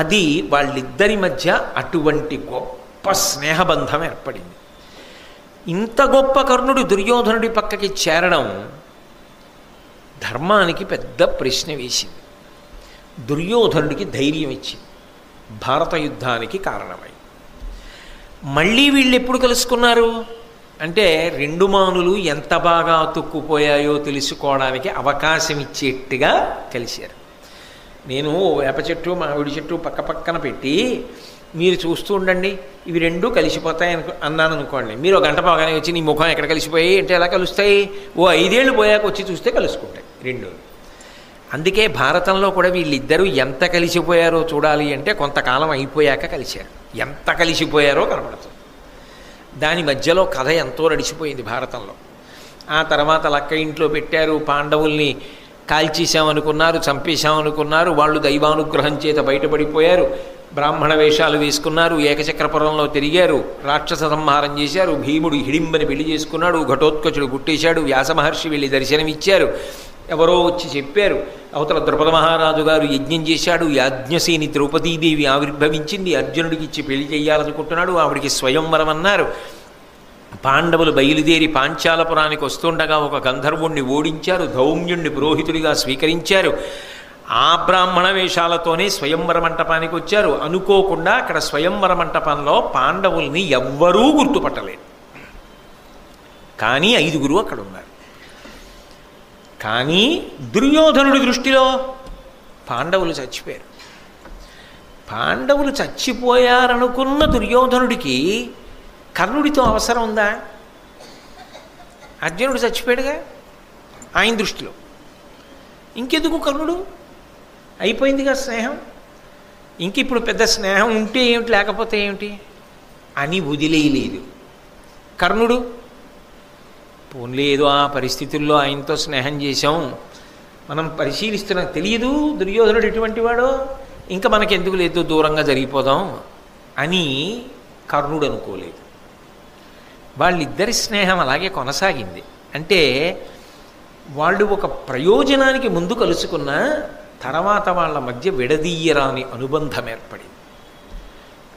అది వాళ్ళిద్దరి మధ్య అటువంటి గొప్ప స్నేహబంధం ఏర్పడింది. ఇంత గొప్ప కర్ణుడు దుర్యోధనుడి పక్కకి చేరడం ధర్మానికి పెద్ద ప్రశ్న వేసింది, దుర్యోధనుడికి ధైర్యం ఇచ్చింది, భారత యుద్ధానికి కారణమై. మళ్ళీ వీళ్ళు ఎప్పుడు కలుసుకున్నారు అంటే 2 మానులు ఎంత బాగా అతుక్కుపోయాయో తెలుసుకోవడానికి అవకాశం ఇచ్చేట్టుగా కలిశారు. నేను వేప చెట్టు మామిడి చెట్టు పక్క పక్కన పెట్టి మీరు చూస్తూ ఉండండి, ఇవి 2 కలిసిపోతాయి అన్నాను అనుకోండి, మీరు 1 గంట పోగానే వచ్చి నీ ముఖం ఎక్కడ కలిసిపోయి అంటే ఎలా కలుస్తాయి? ఓ 5 ఏళ్ళు పోయాక వచ్చి చూస్తే కలుసుకుంటాయి 2. అందుకే భారతంలో కూడా వీళ్ళిద్దరూ ఎంత కలిసిపోయారో చూడాలి అంటే కొంతకాలం అయిపోయాక కలిశారు. ఎంత కలిసిపోయారో కనపడుతుంది. దాని మధ్యలో కథ ఎంతో నడిచిపోయింది భారతంలో. ఆ తర్వాత లక్క ఇంట్లో పెట్టారు, పాండవుల్ని కాల్చేశామనుకున్నారు, చంపేశామనుకున్నారు, వాళ్ళు దైవానుగ్రహం చేత బయటపడిపోయారు, బ్రాహ్మణ వేషాలు వేసుకున్నారు, ఏకచక్రపురంలో తిరిగారు, రాక్షస సంహారం చేశారు, భీముడు హిడింబని పెళ్లి చేసుకున్నాడు, ఘటోత్కచుడు గుట్టేశాడు, వ్యాసమహర్షి వెళ్ళి దర్శనమిచ్చారు, ఎవరో వచ్చి చెప్పారు, అవతల ద్రుపద మహారాజు గారు యజ్ఞం చేశాడు, యాజ్ఞసేని ద్రౌపదీదేవి ఆవిర్భవించింది, అర్జునుడికి ఇచ్చి పెళ్లి చేయాలనుకుంటున్నాడు, ఆవిడికి స్వయంవరం అన్నారు. పాండవులు బయలుదేరి పాంచాలపురానికి వస్తుండగా ఒక గంధర్వుణ్ణి ఓడించారు, ధౌమ్యుణ్ణి పురోహితుడిగా స్వీకరించారు. ఆ బ్రాహ్మణ వేషాలతోనే స్వయంవర మంటపానికి వచ్చారు. అనుకోకుండా అక్కడ స్వయంవర మంటపంలో పాండవుల్ని ఎవ్వరూ గుర్తుపట్టలేదు, కానీ 5 అక్కడ ఉన్నారు. కానీ దుర్యోధనుడి దృష్టిలో పాండవులు చచ్చిపోయారు. పాండవులు చచ్చిపోయారనుకున్న దుర్యోధనుడికి కర్ణుడితో అవసరం ఉందా? అర్జునుడు చచ్చిపోయాడుగా ఆయన దృష్టిలో, ఇంకెందుకు కర్ణుడు? అయిపోయిందిగా స్నేహం, ఇంక ఇప్పుడు పెద్ద స్నేహం ఉంటే ఏమిటి లేకపోతే ఏమిటి అని వదిలేయలేదు కర్ణుడు. పోన్లేదు ఆ పరిస్థితుల్లో ఆయనతో స్నేహం చేశాం, మనం పరిశీలిస్తున్నాం, తెలియదు దుర్యోధనుడు ఎటువంటి వాడో, ఇంకా మనకెందుకు లేదు దూరంగా జరిగిపోదాం అని కర్ణుడు అనుకోలేదు. వాళ్ళిద్దరి స్నేహం అలాగే కొనసాగింది. అంటే వాళ్ళు ఒక ప్రయోజనానికి ముందు కలుసుకున్న తర్వాత వాళ్ళ మధ్య విడదీయరాని అనుబంధం ఏర్పడింది.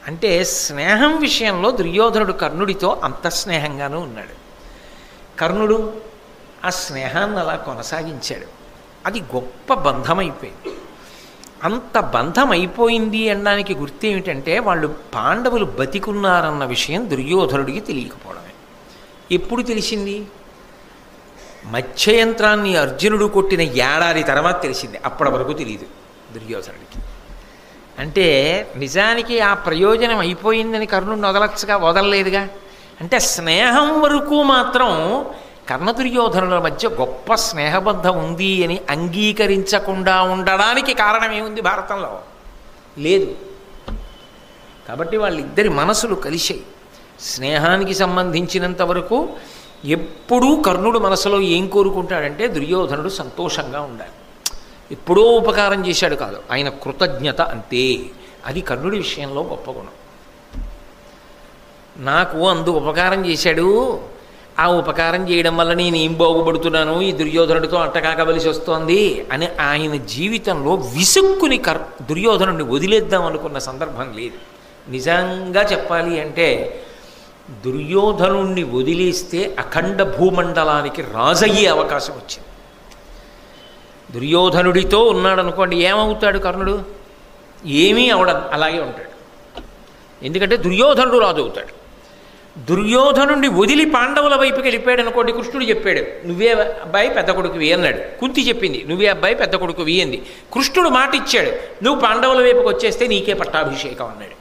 అంటే స్నేహం విషయంలో దుర్యోధనుడు కర్ణుడితో అంత స్నేహంగానూ ఉన్నాడు. కర్ణుడు ఆ స్నేహాన్ని అలా కొనసాగించాడు. అది గొప్ప బంధమైపోయింది. అంత బంధం అయిపోయింది అనడానికి గుర్తు ఏమిటంటే వాళ్ళు పాండవులు బతికున్నారన్న విషయం దుర్యోధనుడికి తెలియకపోవడమే. ఎప్పుడు తెలిసింది? మత్స్యయంత్రాన్ని అర్జునుడు కొట్టిన ఏడాది తర్వాత తెలిసింది. అప్పటి వరకు తెలియదు దుర్యోధనుడికి. అంటే నిజానికి ఆ ప్రయోజనం అయిపోయిందని కర్ణుడిని వదలచ్చుగా, వదలలేదుగా. అంటే స్నేహం వరకు మాత్రం కర్ణదుర్యోధనుల మధ్య గొప్ప స్నేహబంధం ఉంది అని అంగీకరించకుండా ఉండడానికి కారణం ఏముంది భారతంలో? లేదు. కాబట్టి వాళ్ళిద్దరి మనసులు కలిశాయి. స్నేహానికి సంబంధించినంత వరకు ఎప్పుడూ కర్ణుడు మనసులో ఏం కోరుకుంటాడంటే దుర్యోధనుడు సంతోషంగా ఉండాలి. ఎప్పుడో ఉపకారం చేశాడు కాదు, ఆయన కృతజ్ఞత అంతే. అది కర్ణుడి విషయంలో గొప్ప గుణం. నాకు ఉపకారం చేశాడు, ఆ ఉపకారం చేయడం వల్ల నేను ఏం బాగుపడుతున్నాను, ఈ దుర్యోధనుడితో అట్టకాకవలసి వస్తోంది అని ఆయన జీవితంలో విసుక్కుని దుర్యోధనుడిని వదిలేద్దాం అనుకున్న సందర్భం లేదు. నిజంగా చెప్పాలి అంటే దుర్యోధనుణ్ణి వదిలేస్తే అఖండ భూమండలానికి రాజయ్యే అవకాశం వచ్చింది. దుర్యోధనుడితో ఉన్నాడనుకోండి, ఏమవుతాడు కర్ణుడు? ఏమీ అవడం, అలాగే ఉంటాడు. ఎందుకంటే దుర్యోధనుడు రాజు అవుతాడు. దుర్యోధనుడిని వదిలి పాండవుల వైపుకి వెళ్ళిపోయాడు అనుకోండి, కృష్ణుడు చెప్పాడు నువ్వే అబ్బాయి పెద్ద కొడుకువి అన్నాడు, కుంతి చెప్పింది నువ్వే అబ్బాయి పెద్ద కొడుకువి అంది, కృష్ణుడు మాట ఇచ్చాడు నువ్వు పాండవుల వైపుకి వచ్చేస్తే నీకే పట్టాభిషేకం అన్నాడు.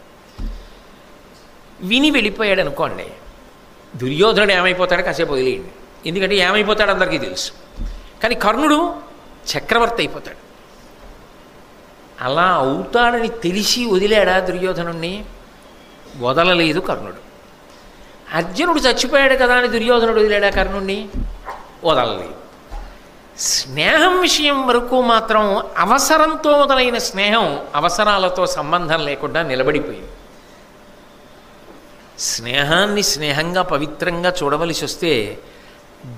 విని వెళ్ళిపోయాడు అనుకోండి, దుర్యోధనుడు ఏమైపోతాడు కాసేపు వదిలేయండి, ఎందుకంటే ఏమైపోతాడు అందరికీ తెలుసు. కానీ కర్ణుడు చక్రవర్తి అయిపోతాడు. అలా అవుతాడని తెలిసి వదిలాడా దుర్యోధనుణ్ణి? వదలలేదు కర్ణుడు. అర్జునుడు చచ్చిపోయాడు కదా అని దుర్యోధనుడు వదిలాడా కర్ణుణ్ణి? వదలలేదు. స్నేహం విషయం వరకు మాత్రం అవసరంతో మొదలైన స్నేహం అవసరాలతో సంబంధం లేకుండా నిలబడిపోయింది. స్నేహాన్ని స్నేహంగా పవిత్రంగా చూడవలసి వస్తే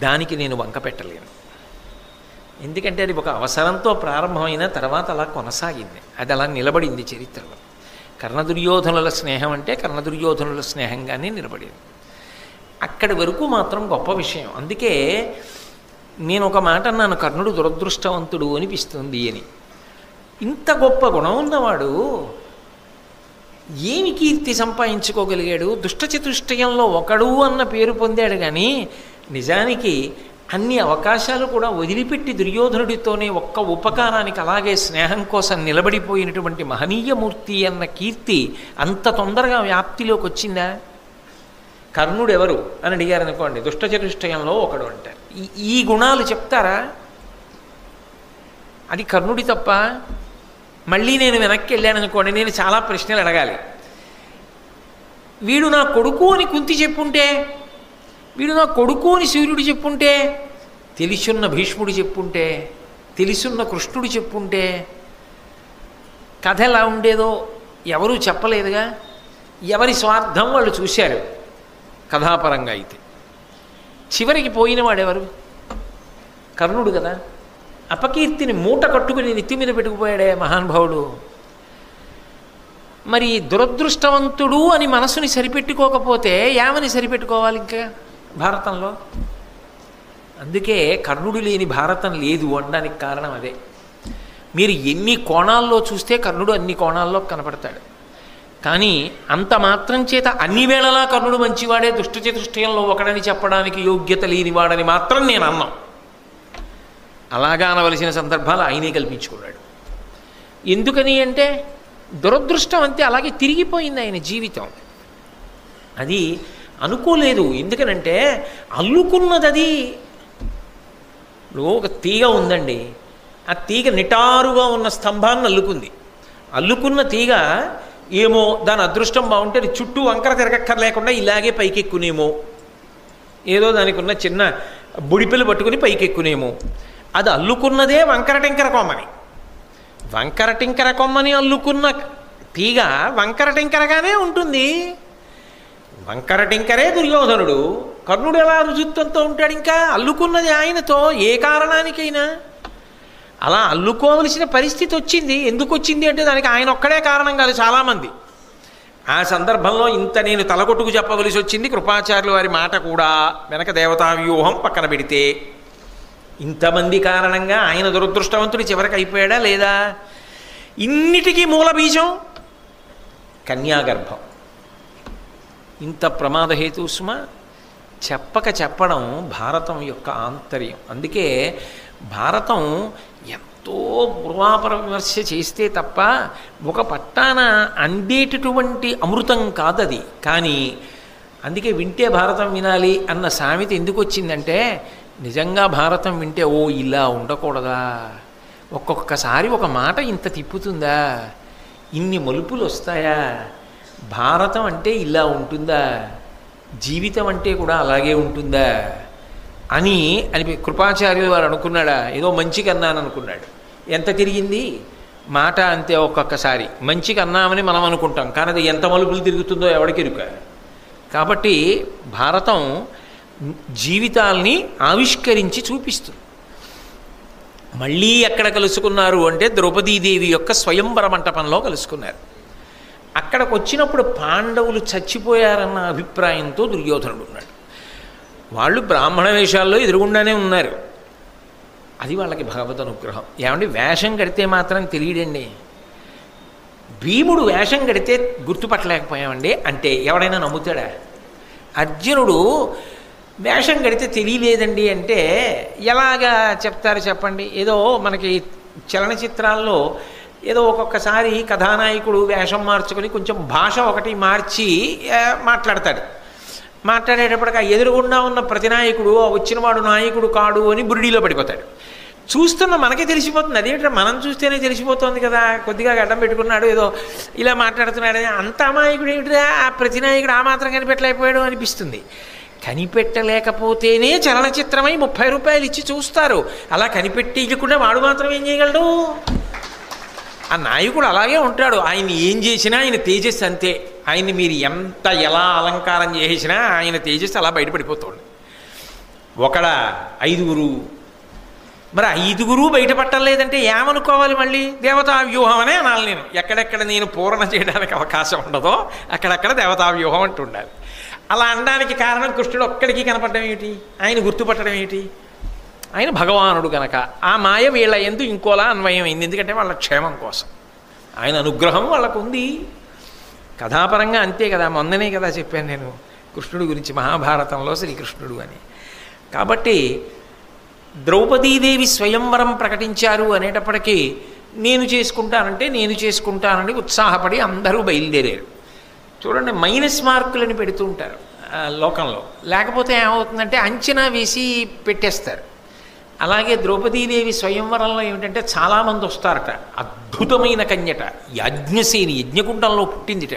దానికి నేను వంక పెట్టలేను. ఎందుకంటే అది ఒక అవసరంతో ప్రారంభమైన తర్వాత అలా కొనసాగింది, అది అలా నిలబడింది చరిత్రలో. కర్ణదుర్యోధనుల స్నేహం అంటే కర్ణదుర్యోధనుల స్నేహంగానే నిలబడింది. అక్కడి వరకు మాత్రం గొప్ప విషయం. అందుకే నేను ఒక మాట అన్నాను, కర్ణుడు దురదృష్టవంతుడు అనిపిస్తుంది అని. ఇంత గొప్ప గుణం ఉన్నవాడు ఏమి కీర్తి సంపాదించుకోగలిగాడు? దుష్టచతుష్టయంలో ఒకడు అన్న పేరు పొందాడు, కానీ నిజానికి అన్ని అవకాశాలు కూడా వదిలిపెట్టి దుర్యోధనుడితోనే ఒక్క ఉపకారానికి అలాగే స్నేహం కోసం నిలబడిపోయినటువంటి మహనీయమూర్తి అన్న కీర్తి అంత తొందరగా వ్యాప్తిలోకి వచ్చిందా? కర్ణుడు ఎవరు అని అడిగారు అనుకోండి, దుష్టచతుష్టయంలో ఒకడు అంటారు. ఈ గుణాలు చెప్తారా? అది కర్ణుడి తప్ప? మళ్ళీ నేను వెనక్కి వెళ్ళాను అనుకోండి, నేను చాలా ప్రశ్నలు అడగాలి. వీడు నా కొడుకు అని కుంతి చెప్పుంటే, వీడు నా కొడుకు అని సూర్యుడు చెప్పుంటే, తెలిసున్న భీష్ముడు చెప్పుంటే, తెలిసున్న కృష్ణుడు చెప్పుంటే కథ ఎలా ఉండేదో ఎవరూ చెప్పలేదుగా. ఎవరి స్వార్థం వాళ్ళు చూశారు కథాపరంగా. అయితే చివరికి పోయినవాడెవరు? కర్ణుడు కదా. అపకీర్తిని మూట కట్టుకుని నెత్తి మీద పెట్టుకుపోయాడే మహానుభావుడు. మరి దురదృష్టవంతుడు అని మనసుని సరిపెట్టుకోకపోతే ఏమని సరిపెట్టుకోవాలి ఇంకా భారతంలో? అందుకే కర్ణుడు లేని భారతం లేదు అనడానికి కారణం అదే. మీరు ఎన్ని కోణాల్లో చూస్తే కర్ణుడు అన్ని కోణాల్లో కనపడతాడు. కానీ అంత మాత్రం చేత అన్ని వేళలా కర్ణుడు మంచివాడే, దుష్టచతుష్టయంలో ఒకడని చెప్పడానికి యోగ్యత లేనివాడని మాత్రం నేను అన్నాం. అలాగా అనవలసిన సందర్భాలు ఆయనే కల్పించుకున్నాడు. ఎందుకని అంటే దురదృష్టం అంతే, అలాగే తిరిగిపోయింది ఆయన జీవితం. అది అనుకోలేదు. ఎందుకనంటే అల్లుకున్నది అది. ఒక తీగ ఉందండి, ఆ తీగ నిటారుగా ఉన్న స్తంభాన్ని అల్లుకుంది. అల్లుకున్న తీగ ఏమో దాని అదృష్టం బాగుంటే అది చుట్టూ వంకర తిరగక్కర్లేకుండా ఇలాగే పైకెక్కునేమో, ఏదో దానికి ఉన్న చిన్న బుడిపిల్లు పట్టుకుని పైకెక్కునేమో. అది అల్లుకున్నదే వంకర టింకర కొమ్మని. వంకర టింకర కొమ్మని అల్లుకున్న తీగ వంకర టింకరగానే ఉంటుంది. వంకర టింకరే దుర్యోధనుడు. కర్ణుడు ఎలా రుజుత్వంతో ఉంటాడు? ఇంకా అల్లుకున్నది ఆయనతో ఏ కారణానికైనా. అలా అల్లుకోవలసిన పరిస్థితి వచ్చింది. ఎందుకు వచ్చింది అంటే దానికి ఆయన ఒక్కడే కారణం కాదు, చాలామంది. ఆ సందర్భంలో ఇంత నేను తలకొట్టుకు చెప్పవలసి వచ్చింది. కృపాచార్యుల వారి మాట కూడా వెనక దేవతా వ్యూహం పక్కన పెడితే ఇంతమంది కారణంగా ఆయన దురదృష్టవంతుడు చివరికి అయిపోయాడా లేదా? ఇన్నిటికీ మూల బీజం కన్యాగర్భం. ఇంత ప్రమాదహేతు సుమ చెప్పడం భారతం యొక్క ఆంతర్యం. అందుకే భారతం ఎంతో పూర్వాపర విమర్శ చేస్తే తప్ప ఒక పట్టాన అందేటటువంటి అమృతం కాదది. కానీ అందుకే వింటే భారతం వినాలి అన్న సామెత ఎందుకు వచ్చిందంటే నిజంగా భారతం వింటే ఓ ఇలా ఉండకూడదా, ఒక్కొక్కసారి ఒక మాట ఇంత తిప్పుతుందా, ఇన్ని మలుపులు వస్తాయా, భారతం అంటే ఇలా ఉంటుందా, జీవితం అంటే కూడా అలాగే ఉంటుందా అని కృపాచార్యులు వారు అనుకున్నాడా? ఏదో మంచిగా అన్నాను అనుకున్నాడు. ఎంత తిరిగింది మాట అంతే. ఒక్కొక్కసారి మంచిగా అన్నామని మనం అనుకుంటాం, కానీ అది ఎంత మలుపులు తిరుగుతుందో ఎవడికెరుక. కాబట్టి భారతం జీవితాల్ని ఆవిష్కరించి చూపిస్తుంది. మళ్ళీ ఎక్కడ కలుసుకున్నారు అంటే ద్రౌపదీదేవి యొక్క స్వయంవర మంటపంలో కలుసుకున్నారు. అక్కడికి వచ్చినప్పుడు పాండవులు చచ్చిపోయారన్న అభిప్రాయంతో దుర్యోధనుడు ఉన్నాడు. వాళ్ళు బ్రాహ్మణ వేషాల్లో ఎదురుగుండానే ఉన్నారు. అది వాళ్ళకి భగవద్ అనుగ్రహం. ఏమంటే వేషం కడితే మాత్రం తెలియడండి. భీముడు వేషం కడితే గుర్తుపట్టలేకపోయామండి అంటే ఎవడైనా నమ్ముతాడా? అర్జునుడు వేషం కడితే తెలియలేదండి అంటే ఎలాగా చెప్తారు చెప్పండి? ఏదో మనకి చలనచిత్రాల్లో ఏదో ఒక్కొక్కసారి కథానాయకుడు వేషం మార్చుకొని కొంచెం భాష ఒకటి మార్చి మాట్లాడతాడు. మాట్లాడేటప్పటికి ఆ ఎదురుగుండా ఉన్న ప్రతినాయకుడు వచ్చినవాడు నాయకుడు కాడు అని బురిడీలో పడిపోతాడు. చూస్తున్న మనకే తెలిసిపోతుంది. అదేంటో మనం చూస్తేనే తెలిసిపోతుంది కదా, కొద్దిగా గడ్డం పెట్టుకున్నాడు ఏదో ఇలా మాట్లాడుతున్నాడు, అంత అమాయకుడు ఏమిటిదా ఆ ప్రతినాయకుడు ఆ మాత్రం కనిపెట్టలేకపోయాడు అనిపిస్తుంది. కనిపెట్టలేకపోతేనే చలనచిత్రమై 30 రూపాయలు ఇచ్చి చూస్తారు. అలా కనిపెట్టేయకుండా వాడు మాత్రం ఏం చేయగలడు? ఆ నాయకుడు అలాగే ఉంటాడు. ఆయన ఏం చేసినా ఆయన తేజస్సు అంతే. ఆయన్ని మీరు ఎంత ఎలా అలంకారం చేసినా ఆయన తేజస్సు అలా బయటపడిపోతుంది. ఒకడ 5గురు, మరి 5గురు బయటపట్టలేదంటే ఏమనుకోవాలి? మళ్ళీ దేవతా వ్యూహం అనే అనాలి. నేను ఎక్కడెక్కడ నేను పూర్ణ చేయడానికి అవకాశం ఉండదో అక్కడక్కడ దేవతా వ్యూహం అంటూ ఉండాలి. అలా అనడానికి కారణం కృష్ణుడు ఒక్కడికి కనపడడం ఏమిటి, ఆయన గుర్తుపట్టడం ఏమిటి? ఆయన భగవానుడు కనుక ఆ మాయ వీళ్ళ ఎందు ఇంకోలా అన్వయమైంది. ఎందుకంటే వాళ్ళ క్షేమం కోసం ఆయన అనుగ్రహం వాళ్ళకు ఉంది. కథాపరంగా అంతే కదా. మొన్ననే కదా చెప్పాను నేను కృష్ణుడి గురించి మహాభారతంలో శ్రీకృష్ణుడు అని. కాబట్టి ద్రౌపదీదేవి స్వయంవరం ప్రకటించారు అనేటప్పటికీ నేను చేసుకుంటానని ఉత్సాహపడి అందరూ బయలుదేరారు. చూడండి, మైనస్ మార్కులని పెడుతూ ఉంటారు లోకంలో. లేకపోతే ఏమవుతుందంటే అంచనా వేసి పెట్టేస్తారు. అలాగే ద్రౌపదీదేవి స్వయంవరంలో ఏమిటంటే చాలామంది వస్తారట. అద్భుతమైన కన్యట, యజ్ఞసేని, యజ్ఞకుండంలో పుట్టిందిట.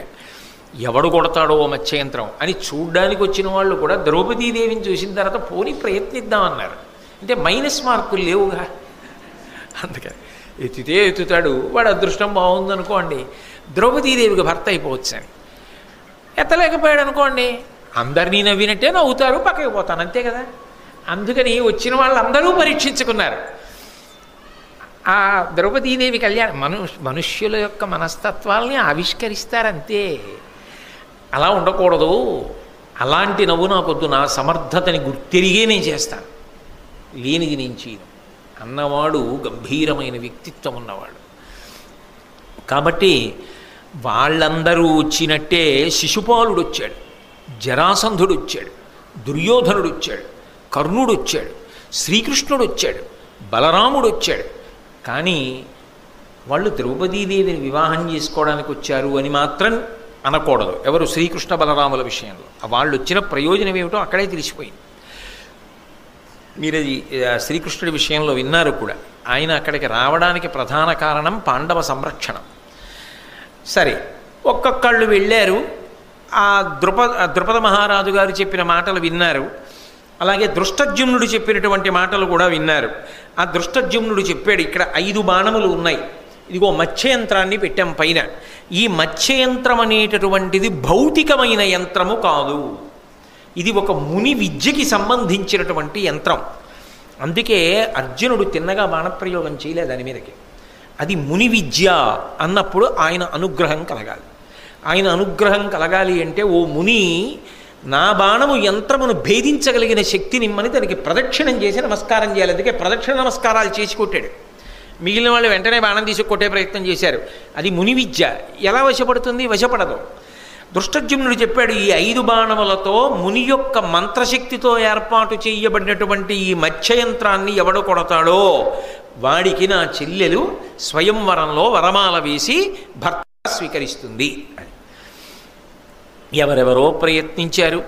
ఎవడు కొడతాడో మత్స్యయంత్రం అని చూడ్డానికి వచ్చిన వాళ్ళు కూడా ద్రౌపదీదేవిని చూసిన తర్వాత పోనీ ప్రయత్నిద్దామన్నారు. అంటే మైనస్ మార్కులు లేవుగా, అందుకని ఎత్తితే ఎత్తుతాడు. వాడు అదృష్టం బాగుందనుకోండి ద్రౌపదీదేవికి భర్త అయిపోవచ్చు అని. ఎత్తలేకపోయాడు అనుకోండి అందరినీ నవ్వినట్టే నవ్వుతారు, పక్కకి పోతాను, అంతే కదా. అందుకని వచ్చిన వాళ్ళందరూ పరీక్షించుకున్నారు. ఆ ద్రౌపదీదేవి కళ్యాణం మనుష్యుల యొక్క మనస్తత్వాల్ని ఆవిష్కరిస్తారంతే. అలా ఉండకూడదు, అలాంటి నవ్వు నాకొద్దు, నా సమర్థతని గుర్తెరిగే నేను చేస్తాను, లేనిది నేను చేయను అన్నవాడు గంభీరమైన వ్యక్తిత్వం ఉన్నవాడు. కాబట్టి వాళ్ళందరూ వచ్చినట్టే శిశుపాలుడు వచ్చాడు, జరాసంధుడు వచ్చాడు, దుర్యోధనుడు వచ్చాడు, కర్ణుడు వచ్చాడు, శ్రీకృష్ణుడు వచ్చాడు, బలరాముడు వచ్చాడు. కానీ వాళ్ళు ద్రౌపదీదేవిని వివాహం చేసుకోవడానికి వచ్చారు అని మాత్రం అనకూడదు ఎవరు శ్రీకృష్ణ బలరాముల విషయంలో. వాళ్ళు వచ్చిన ప్రయోజనం ఏమిటో అక్కడే తెలిసిపోయింది. మీరు శ్రీకృష్ణుడి విషయంలో విన్నారు కూడా. ఆయన అక్కడికి రావడానికి ప్రధాన కారణం పాండవ సంరక్షణ. సరే, ఒక్కొక్కళ్ళు వెళ్ళారు. ఆ ద్రుపద మహారాజు గారు చెప్పిన మాటలు విన్నారు. అలాగే దృష్టద్యుమ్నుడు చెప్పినటువంటి మాటలు కూడా విన్నారు. ఆ దృష్టద్యుమ్నుడు చెప్పాడు, ఇక్కడ 5 బాణములు ఉన్నాయి, ఇదిగో మత్స్యయంత్రాన్ని పెట్టాం పైన. ఈ మత్స్యయంత్రం అనేటటువంటిది భౌతికమైన యంత్రము కాదు, ఇది ఒక ముని విద్యకి సంబంధించినటువంటి యంత్రం. అందుకే అర్జునుడు తిన్నగా బాణప్రయోగం చేయలేదు దాని మీదకి. అది ముని విద్య అన్నప్పుడు ఆయన అనుగ్రహం కలగాలి. ఆయన అనుగ్రహం కలగాలి అంటే ఓ ముని నా బాణము యంత్రమును భేదించగలిగిన శక్తి నిమ్మని దానికి ప్రదక్షిణం చేసి నమస్కారం చేయాలి. అందుకే ప్రదక్షిణ నమస్కారాలు చేసి కొట్టాడు. మిగిలిన వాళ్ళు వెంటనే బాణం తీసి కొట్టే ప్రయత్నం చేశారు. అది ముని విద్య. ఎలా వశపడుతుంది? వశపడదు. దృష్టద్యుమ్నుడు చెప్పాడు, ఈ 5 బాణములతో ముని యొక్క మంత్రశక్తితో ఏర్పాటు చేయబడినటువంటి ఈ మత్స్యయంత్రాన్ని ఎవడు కొడతాడో వాడికి నా చెల్లెలు స్వయంవరంలో వరమాల వేసి భర్త స్వీకరిస్తుంది అని. ఎవరెవరో ప్రయత్నించారు,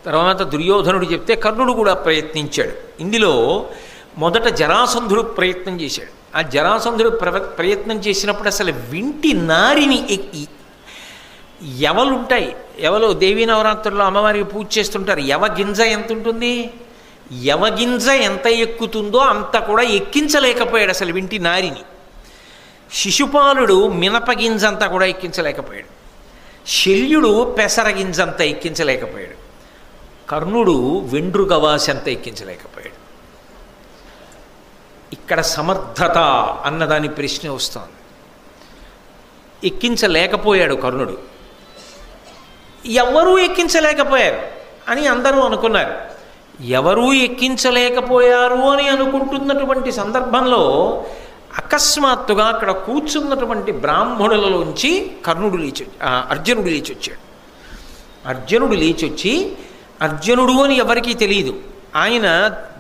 తర్వాత దుర్యోధనుడు చెప్తే కర్ణుడు కూడా ప్రయత్నించాడు. ఇందులో మొదట జరాసంధుడు ప్రయత్నం చేశాడు. ఆ జరాసంధుడు ప్రయత్నం చేసినప్పుడు అసలు వింటి నారిని ఎవలుంటాయి, ఎవలు దేవీ నవరాత్రుల్లో అమ్మవారికి పూజ చేస్తుంటారు. యవగింజ ఎంత ఉంటుంది, యవగింజ ఎంత ఎక్కుతుందో అంత కూడా ఎక్కించలేకపోయాడు అసలు వింటి నారిని. శిశుపాలుడు మినపగింజంతా కూడా ఎక్కించలేకపోయాడు. శల్యుడు పెసరగింజంతా ఎక్కించలేకపోయాడు. కర్ణుడు వెండ్రుగవాసంతా ఎక్కించలేకపోయాడు. ఇక్కడ సమర్థత అన్నదాని ప్రశ్న వస్తుంది. ఎక్కించలేకపోయాడు కర్ణుడు. ఎవరూ ఎక్కించలేకపోయారు అని అందరూ అనుకున్నారు. ఎవరూ ఎక్కించలేకపోయారు అని అనుకుంటున్నటువంటి సందర్భంలో అకస్మాత్తుగా అక్కడ కూర్చున్నటువంటి బ్రాహ్మణులలోంచి అర్జునుడు లేచి వచ్చాడు. అర్జునుడు లేచి వచ్చి, అర్జునుడు అని ఎవరికీ తెలియదు, ఆయన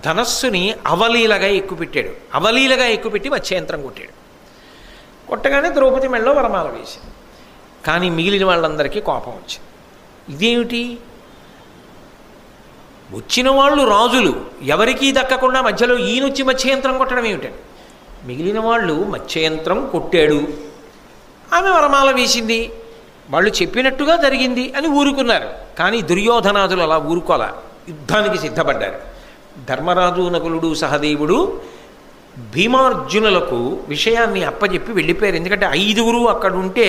ధనస్సుని అవలీలగా ఎక్కుపెట్టాడు. అవలీలగా ఎక్కుపెట్టి మత్స్యంత్రం కొట్టాడు. కొట్టగానే ద్రౌపది మెడలో వరమాల వేసింది. కానీ మిగిలిన వాళ్ళందరికీ కోపం వచ్చింది. ఇదేమిటి, వచ్చిన వాళ్ళు రాజులు, ఎవరికీ దక్కకుండా మధ్యలో ఈయనొచ్చి మత్స్యంత్రం కొట్టడం ఏమిటని. మిగిలిన వాళ్ళు మత్స్యంత్రం కొట్టాడు, ఆమె వరమాల వేసింది, వాళ్ళు చెప్పినట్టుగా జరిగింది అని ఊరుకున్నారు. కానీ దుర్యోధనాదులు అలా ఊరుకోలా, యుద్ధానికి సిద్ధపడ్డారు. ధర్మరాజు, నకులుడు, సహదేవుడు భీమార్జునులకు విషయాన్ని అప్పచెప్పి వెళ్ళిపోయారు. ఎందుకంటే 5గురు అక్కడ ఉంటే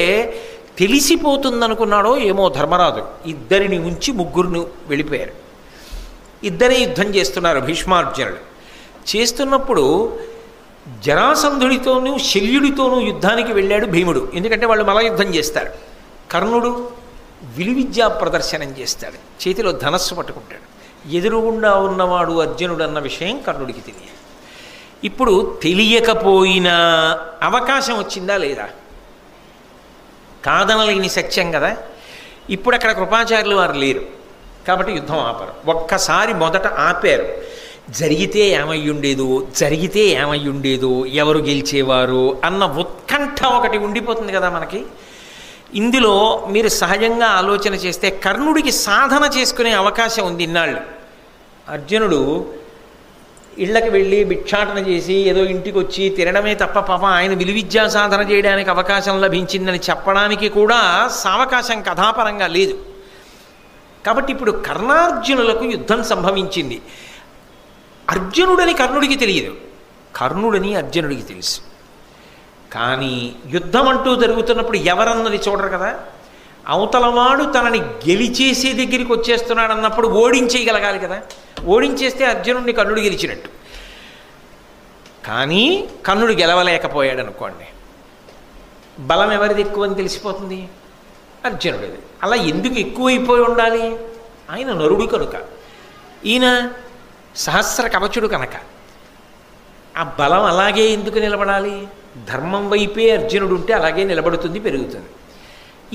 తెలిసిపోతుందనుకున్నాడో ఏమో ధర్మరాజు. ఇద్దరిని ఉంచి 3గురుని వెళ్ళిపోయారు. ఇద్దరే యుద్ధం చేస్తున్నారు భీష్మార్జునుడు. చేస్తున్నప్పుడు జరాసంధుడితోనూ శల్యుడితోనూ యుద్ధానికి వెళ్ళాడు భీముడు. ఎందుకంటే వాళ్ళు మల యుద్ధం చేస్తారు. కర్ణుడు విలువిద్యా ప్రదర్శనం చేస్తాడు, చేతిలో ధనస్సు పట్టుకుంటాడు. ఎదురుగుండా ఉన్నవాడు అర్జునుడు అన్న విషయం కర్ణుడికి తెలియదు. ఇప్పుడు తెలియకపోయినా అవకాశం వచ్చిందా లేదా, కాదనలేని సత్యం కదా. ఇప్పుడు అక్కడ కృపాచార్యులు వారు లేరు కాబట్టి యుద్ధం ఆపరు. ఒక్కసారి మొదట ఆపారు. జరిగితే ఏమయ్యుండేదో, ఎవరు గెలిచేవారు అన్న ఉత్కంఠ ఒకటి ఉండిపోతుంది కదా మనకి. ఇందులో మీరు సహజంగా ఆలోచన చేస్తే కర్ణుడికి సాధన చేసుకునే అవకాశం ఉంది ఇన్నాళ్ళు. అర్జునుడు ఇళ్ళకి వెళ్ళి భిక్షాటన చేసి ఏదో ఇంటికి వచ్చి తినడమే తప్ప పాపం ఆయన విలువిద్యా సాధన చేయడానికి అవకాశం లభించిందని చెప్పడానికి కూడా సావకాశం కథాపరంగా లేదు. కాబట్టి ఇప్పుడు కర్ణార్జునులకు యుద్ధం సంభవించింది. అర్జునుడని కర్ణుడికి తెలియదు, కర్ణుడని అర్జునుడికి తెలుసు. కానీ యుద్ధం అంటూ జరుగుతున్నప్పుడు ఎవరన్నది చూడరు కదా. అవతలవాడు తనని గెలిచేసే దగ్గరికి వచ్చేస్తున్నాడు అన్నప్పుడు ఓడించేయగలగాలి కదా. ఓడించేస్తే అర్జునుడిని కర్ణుడు గెలిచినట్టు. కానీ కర్ణుడు గెలవలేకపోయాడు అనుకోండి, బలం ఎవరిది ఎక్కువ అని తెలిసిపోతుంది, అర్జునుడిది. అలా ఎందుకు ఎక్కువైపోయి ఉండాలి, ఆయన నరుడు కనుక, ఈయన సహస్ర కవచుడు కనుక. ఆ బలం అలాగే ఎందుకు నిలబడాలి, ధర్మం వైపే అర్జునుడు ఉంటే అలాగే నిలబడుతుంది, పెరుగుతుంది.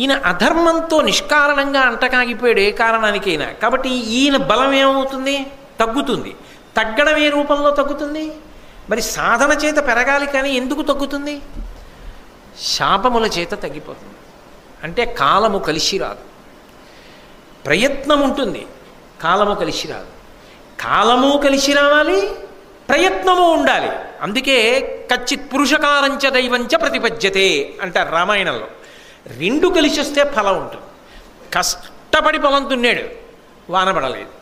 ఈయన అధర్మంతో నిష్కారణంగా అంటకాగిపోయాడు ఏ కారణానికైనా. కాబట్టి ఈయన బలం ఏమవుతుంది, తగ్గుతుంది. తగ్గడం ఏ రూపంలో తగ్గుతుంది, మరి సాధన చేత పెరగాలి. కానీ ఎందుకు తగ్గుతుంది, శాపముల చేత తగ్గిపోతుంది. అంటే కాలము కలిసి రాదు, ప్రయత్నం ఉంటుంది, కాలము కలిసి రాదు. కాలము కలిసి రావాలి, ప్రయత్నము ఉండాలి. అందుకే కచ్చిత్ పురుషకారంచ దైవంచ ప్రతిపద్యతే అంటారు రామాయణంలో. రెండు కలిసి వస్తే ఫలం ఉంటుంది. కష్టపడి పొలం దున్నాడు, వాన పడలేదు,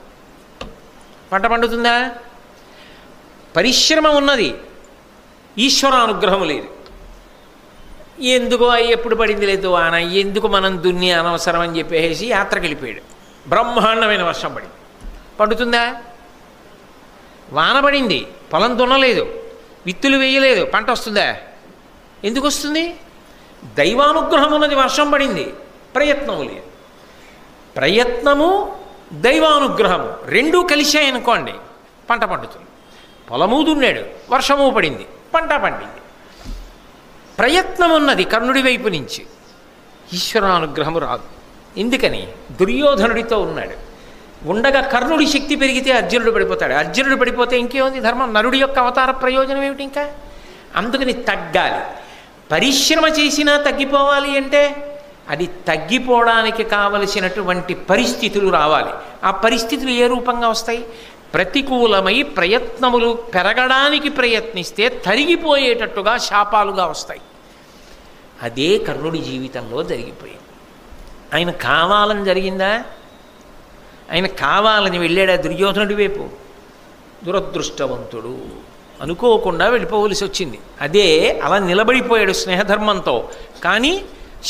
పంట పండుతుందా? పరిశ్రమ ఉన్నది, ఈశ్వరానుగ్రహం లేదు. ఎందుకో ఎప్పుడు పడింది లేదు వాన, ఎందుకు మనం దున్ని అనవసరం అని చెప్పేసి యాత్రకు వెళ్ళిపోయాడు. బ్రహ్మాండమైన వర్షం పడింది, పండుతుందా? వాన పడింది, పొలం దున్నలేదు, విత్తులు వేయలేదు, పంట వస్తుందా? ఎందుకు వస్తుంది? దైవానుగ్రహం ఉన్నది, వర్షం పడింది, ప్రయత్నము లేదు. ప్రయత్నము దైవానుగ్రహము రెండూ కలిశాయనుకోండి, పంట పండుతుంది. పొలము దున్నాడు, వర్షము పడింది, పంట పండింది. ప్రయత్నం ఉన్నది కర్ణుడి వైపు నుంచి, ఈశ్వరానుగ్రహము రాదు. ఎందుకని? దుర్యోధనుడితో ఉన్నాడు. ఉండగా కర్ణుడి శక్తి పెరిగితే అర్జునుడు పడిపోతాడు. అర్జునుడు పడిపోతే ఇంకేముంది ధర్మం? నరుడి యొక్క అవతార ప్రయోజనం ఏమిటి ఇంకా? అందుకని తగ్గాలి. పరిశ్రమ చేసినా తగ్గిపోవాలి అంటే అది తగ్గిపోవడానికి కావలసినటువంటి పరిస్థితులు రావాలి. ఆ పరిస్థితులు ఏ రూపంగా వస్తాయి? ప్రతికూలమై ప్రయత్నములు పెరగడానికి ప్రయత్నిస్తే తరిగిపోయేటట్టుగా శాపాలుగా వస్తాయి. అదే కర్ణుడి జీవితంలో జరిగిపోయింది. ఆయన కావాలని జరిగిందా? ఆయన కావాలని వెళ్ళాడా దుర్యోధనుడి వైపు? దురదృష్టవంతుడు, అనుకోకుండా వెళ్ళిపోవలసి వచ్చింది. అదే అలా నిలబడిపోయాడు స్నేహధర్మంతో, కానీ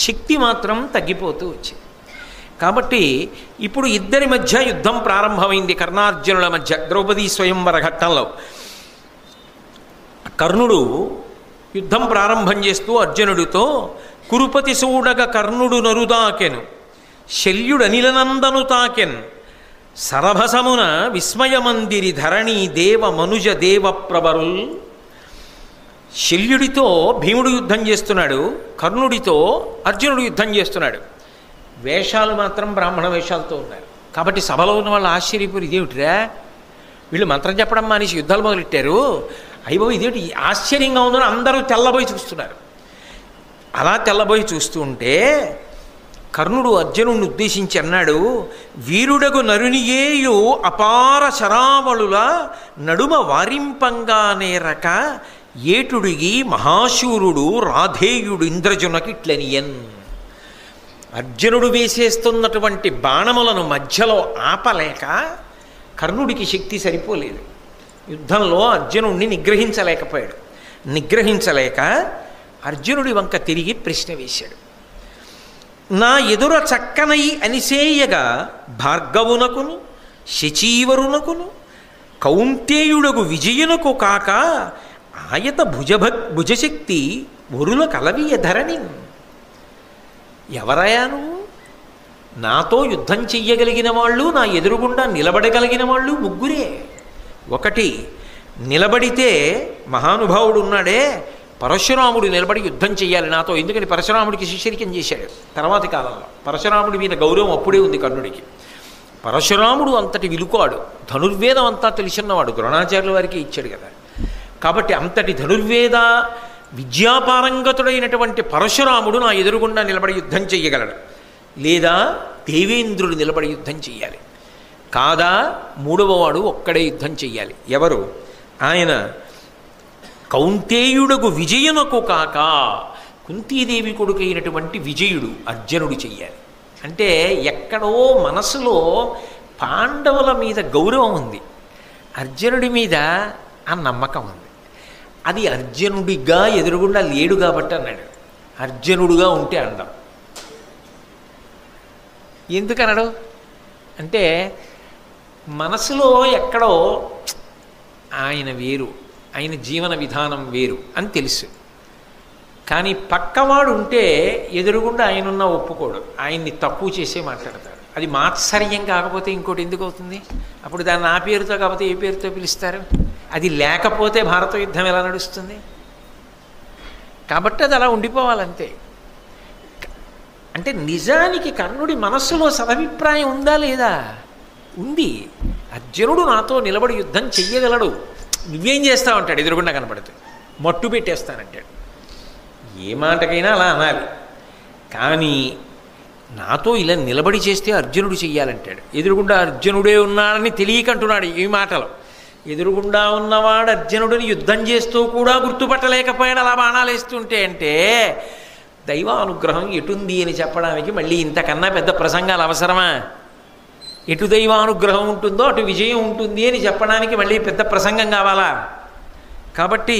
శక్తి మాత్రం తగ్గిపోతూ వచ్చింది. కాబట్టి ఇప్పుడు ఇద్దరి మధ్య యుద్ధం ప్రారంభమైంది, కర్ణార్జునుల మధ్య. ద్రౌపదీ స్వయంవర ఘట్టంలో కర్ణుడు యుద్ధం ప్రారంభం చేస్తూ అర్జునుడితో, కురుపతి సూడగ కర్ణుడు నరుదాకెను, శల్యుడనిలనందను తాకెన్, సరభసమున విస్మయమందిరి ధరణి దేవ మనుజ దేవ ప్రవరుల్. శల్యుడితో భీముడు యుద్ధం చేస్తున్నాడు, కర్ణుడితో అర్జునుడు యుద్ధం చేస్తున్నాడు. వేషాలు మాత్రం బ్రాహ్మణ వేషాలతో ఉన్నారు. కాబట్టి సభలో ఉన్న వాళ్ళు ఆశ్చర్యపోయి, ఇదేమిటిరా వీళ్ళు మంత్రం చెప్పడం మానేసి యుద్ధాలు మొదలెట్టారు, అయ్యో ఇదేమిటి ఆశ్చర్యంగా ఉందని అందరూ తెల్లబోయి చూస్తున్నారు. అలా తెల్లబోయి చూస్తూ ఉంటే కర్ణుడు అర్జునుడిని ఉద్దేశించి అన్నాడు, వీరుడగు నరునియేయు అపార శరావళుల నడుమ వారింపంగా నేరక ఏటుడిగి మహాశూరుడు రాధేయుడు ఇంద్రజునకిట్లనియన్. అర్జునుడు వేసేస్తున్నటువంటి బాణములను మధ్యలో ఆపలేక కర్ణుడికి శక్తి సరిపోలేదు. యుద్ధంలో అర్జునుడిని నిగ్రహించలేకపోయాడు. నిగ్రహించలేక అర్జునుడి వంక తిరిగి ప్రశ్న వేశాడు. నా ఎదుర చక్కనై అనిసేయగా భార్గవునకును శచీవరునకును కౌంతేయుడగు విజయునకు కాక ఆయత భుజశక్తి ఒరుల కలవియ ధరణి. ఎవరయా నువ్వు? నాతో యుద్ధం చెయ్యగలిగిన వాళ్ళు, నా ఎదురుగుండా నిలబడగలిగిన వాళ్ళు ముగ్గురే. ఒకటి, నిలబడితే మహానుభావుడు ఉన్నాడే పరశురాముడు నిలబడి యుద్ధం చెయ్యాలి నాతో. ఎందుకని పరశురాముడికి శిష్యరికం చేశాడు తర్వాతి కాలంలో. పరశురాముడి మీద గౌరవం అప్పుడే ఉంది కర్ణుడికి. పరశురాముడు అంతటి విలుకాడు, ధనుర్వేదం అంతా తెలిసిన్నవాడు, ద్రోణాచార్యుల వారికి ఇచ్చాడు కదా. కాబట్టి అంతటి ధనుర్వేద విద్యాపారంగతుడైనటువంటి పరశురాముడు నా ఎదురుగుండా నిలబడి యుద్ధం చెయ్యగలడు. లేదా దేవేంద్రుడు నిలబడి యుద్ధం చెయ్యాలి. కాదా మూడవవాడు ఒక్కడే యుద్ధం చెయ్యాలి. ఎవరు? ఆయన కౌంతేయుడగు విజయునకు కాక కుంతీదేవి కొడుకైనటువంటి విజయుడు అర్జునుడు చెయ్యాలి. అంటే ఎక్కడో మనసులో పాండవుల మీద గౌరవం ఉంది, అర్జునుడి మీద ఆ నమ్మకం ఉంది. అది అర్జునుడిగా ఎదురుగుండా లేడు కాబట్టి అన్నాడు. అర్జునుడుగా ఉంటే అండం. ఎందుకన్నాడు అంటే మనసులో ఎక్కడో ఆయన వేరు, ఆయన జీవన విధానం వేరు అని తెలుసు. కానీ పక్కవాడు ఉంటే ఎదురుగుండా ఆయనున్న ఒప్పుకోడు, ఆయన్ని తక్కువ చేసే మాట్లాడతాడు. అది మాత్సర్యం కాకపోతే ఇంకోటి ఎందుకు అవుతుంది? అప్పుడు దాన్ని ఆ పేరుతో కాకపోతే ఏ పేరుతో పిలుస్తారు? అది లేకపోతే భారత యుద్ధం ఎలా నడుస్తుంది? కాబట్టి అది అలా ఉండిపోవాలంతే. అంటే నిజానికి కర్ణుడి మనస్సులో సదభిప్రాయం ఉందా లేదా? ఉంది. అర్జునుడు నాతో నిలబడి యుద్ధం చెయ్యగలడు, నువ్వేం చేస్తావు అంటాడు ఎదురుగుండా కనపడితే. మట్టు పెట్టేస్తానంటాడు. ఏ మాటకైనా అలా అనాలి. కానీ నాతో ఇలా నిలబడి చేస్తే అర్జునుడు చెయ్యాలంటాడు. ఎదురుగుండా అర్జునుడే ఉన్నాడని తెలియకంటున్నాడు ఈ మాటలు. ఎదురుగుండా ఉన్నవాడు అర్జునుడిని యుద్ధం చేస్తూ కూడా గుర్తుపట్టలేకపోయాడు అలా బాణాలు వేస్తుంటే. అంటే దైవానుగ్రహం ఎటుంది అని చెప్పడానికి మళ్ళీ ఇంతకన్నా పెద్ద ప్రసంగాలు అవసరమా? ఎటు దైవానుగ్రహం ఉంటుందో అటు విజయం ఉంటుంది అని చెప్పడానికి మళ్ళీ పెద్ద ప్రసంగం కావాలా? కాబట్టి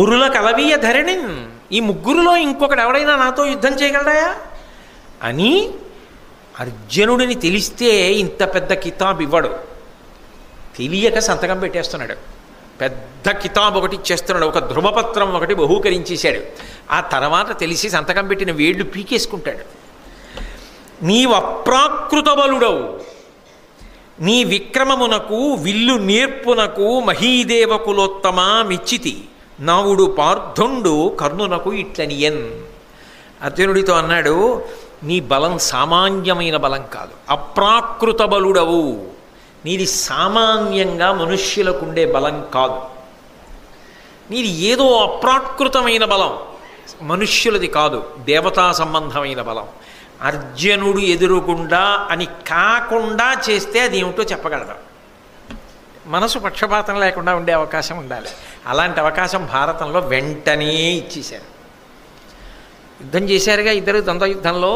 ఉరుల కలవీయ ధరణి, ఈ ముగ్గురులో ఇంకొకడు ఎవడైనా నాతో యుద్ధం చేయగలడా అని అర్జునుడిని తెలిస్తే ఇంత పెద్ద కితాబ్ ఇవ్వడు. తెలియక సంతకం పెట్టేస్తున్నాడు. పెద్ద కితాబ్ ఒకటి ఇచ్చేస్తున్నాడు, ఒక ధృవపత్రం ఒకటి బహూకరించేశాడు. ఆ తర్వాత తెలిసి సంతకం పెట్టిన వేళ్ళు పీకేసుకుంటాడు. నీవు అప్రాకృత బలుడవు, నీ విక్రమమునకు విల్లు నేర్పునకు మహీదేవకులోత్తమ మిచ్చితి, నావుడు పార్థుండు కర్ణునకు ఇట్లనియన్. అర్జునుడితో అన్నాడు, నీ బలం సామాన్యమైన బలం కాదు, అప్రాకృత బలుడవు. నీది సామాన్యంగా మనుష్యులకుండే బలం కాదు, నీది ఏదో అప్రాకృతమైన బలం. మనుష్యులది కాదు, దేవతా సంబంధమైన బలం. అర్జునుడు ఎదురుగుండా అని కాకుండా చేస్తే అది ఏమిటో చెప్పగలదు. మనసు పక్షపాతం లేకుండా ఉండే అవకాశం ఉండాలి. అలాంటి అవకాశం భారతంలో వెంటనే ఇచ్చేశారు. యుద్ధం చేశారుగా ఇద్దరు ద్వంద్వ యుద్ధంలో.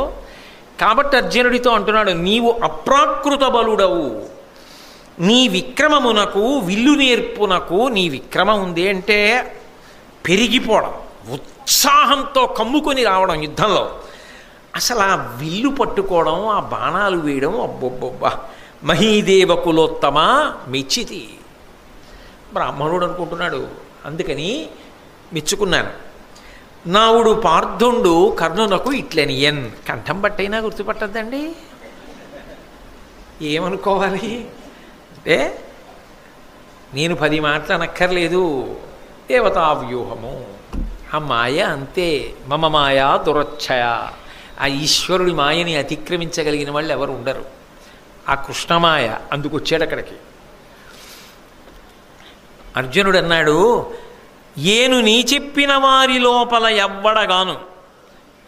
కాబట్టి అర్జునుడితో అంటున్నాడు, నీవు అప్రాకృత బలుడవు, నీ విక్రమమునకు విల్లు నేర్పునకు. నీ విక్రమం ఉంది అంటే పెరిగిపోవడం, ఉత్సాహంతో కమ్ముకొని రావడం యుద్ధంలో. అసలు ఆ విల్లు పట్టుకోవడం, ఆ బాణాలు వేయడం, అబ్బొబ్బొబ్బా, మహీదేవ కులోత్తమ మెచ్చితి. బ్రాహ్మణుడు అనుకుంటున్నాడు, అందుకని మెచ్చుకున్నాను. నావుడు పార్థుండు కర్ణునకు ఇట్లనియన్. కంఠం పట్టైనా గుర్తుపట్టద్దండి, ఏమనుకోవాలి అంటే నేను 10 మాటలు అనక్కర్లేదు, దేవతా వ్యూహము, ఆ మాయ అంతే. మమ మాయా దురచ్చయ. ఆ ఈశ్వరుడి మాయని అతిక్రమించగలిగిన వాళ్ళు ఎవరు ఉండరు. ఆ కృష్ణమాయ అందుకొచ్చాడు అక్కడికి. అర్జునుడు అన్నాడు, ఏను నీ చెప్పిన వారి లోపల ఎవ్వడగాను,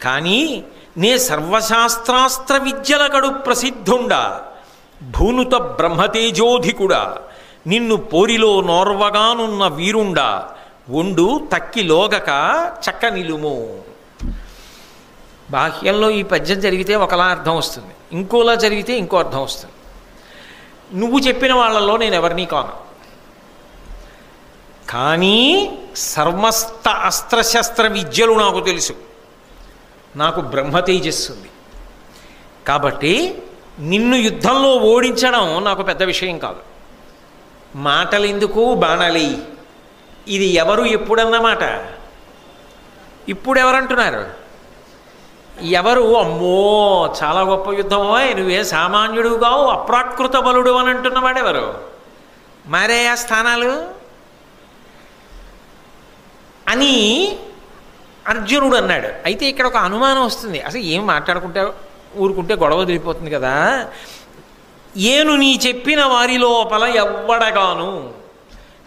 కానీ నే సర్వశాస్త్రాస్త్ర విద్యలకడు ప్రసిద్ధుండా, భూనుత బ్రహ్మతేజోధికుడా, నిన్ను పోరిలో నోర్వగానున్న వీరుండా, ఒండు తక్కి లోగక చక్క నిలుము. బాహ్యంలో ఈ పద్యం జరిగితే ఒకలా అర్థం వస్తుంది, ఇంకోలా జరిగితే ఇంకో అర్థం వస్తుంది. నువ్వు చెప్పిన వాళ్ళల్లో నేను ఎవరినీ కాను, కానీ సమస్త అస్త్రశస్త్ర విద్యలు నాకు తెలుసు, నాకు బ్రహ్మతేజస్సు ఉంది. కాబట్టి నిన్ను యుద్ధంలో ఓడించడం నాకు పెద్ద విషయం కాదు. మాటలెందుకు, బాణాలి. ఇది ఎవరు ఎప్పుడన్నమాట. ఇప్పుడు ఎవరంటున్నారు? ఎవరు అమ్మో చాలా గొప్ప యుద్ధమో, నువ్వే సామాన్యుడు కావు, అప్రాకృత బలుడు అని అంటున్నవాడెవరు? మరే ఆ స్థానాలు అని అర్జునుడు అన్నాడు. అయితే ఇక్కడ ఒక అనుమానం వస్తుంది, అసలు ఏం మాట్లాడుకుంటే ఊరుకుంటే గొడవ వదిలిపోతుంది కదా. ఏను నీ చెప్పిన వారి లోపల ఎవ్వడగాను,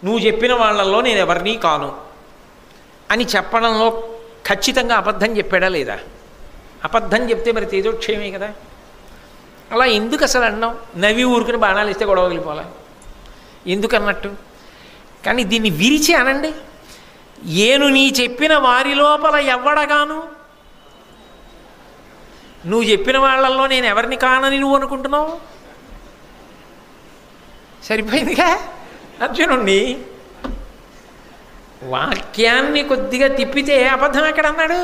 నువ్వు చెప్పిన వాళ్ళల్లో నేను ఎవరినీ కాను అని చెప్పడంలో ఖచ్చితంగా అబద్ధం చెప్పాడా లేదా? అబద్ధం చెప్తే మరి తేజోక్షేమే కదా. అలా ఎందుకు అసలు అన్నాం? నవ్వి ఊరుకుని బాణాలు ఇస్తే గొడవ వదిలిపోలే ఎందుకు అన్నట్టు? కానీ దీన్ని విరిచి అనండి, ఏను నీ చెప్పిన వారి లోపల ఎవ్వడగాను, నువ్వు చెప్పిన వాళ్ళల్లో నేను ఎవరిని కానని నువ్వు అనుకుంటున్నావు. సరిపోయిందిగా. అర్జునుణ్ణి వాక్యాన్ని కొద్దిగా తిప్పితే అబద్ధం ఎక్కడ అన్నాడు?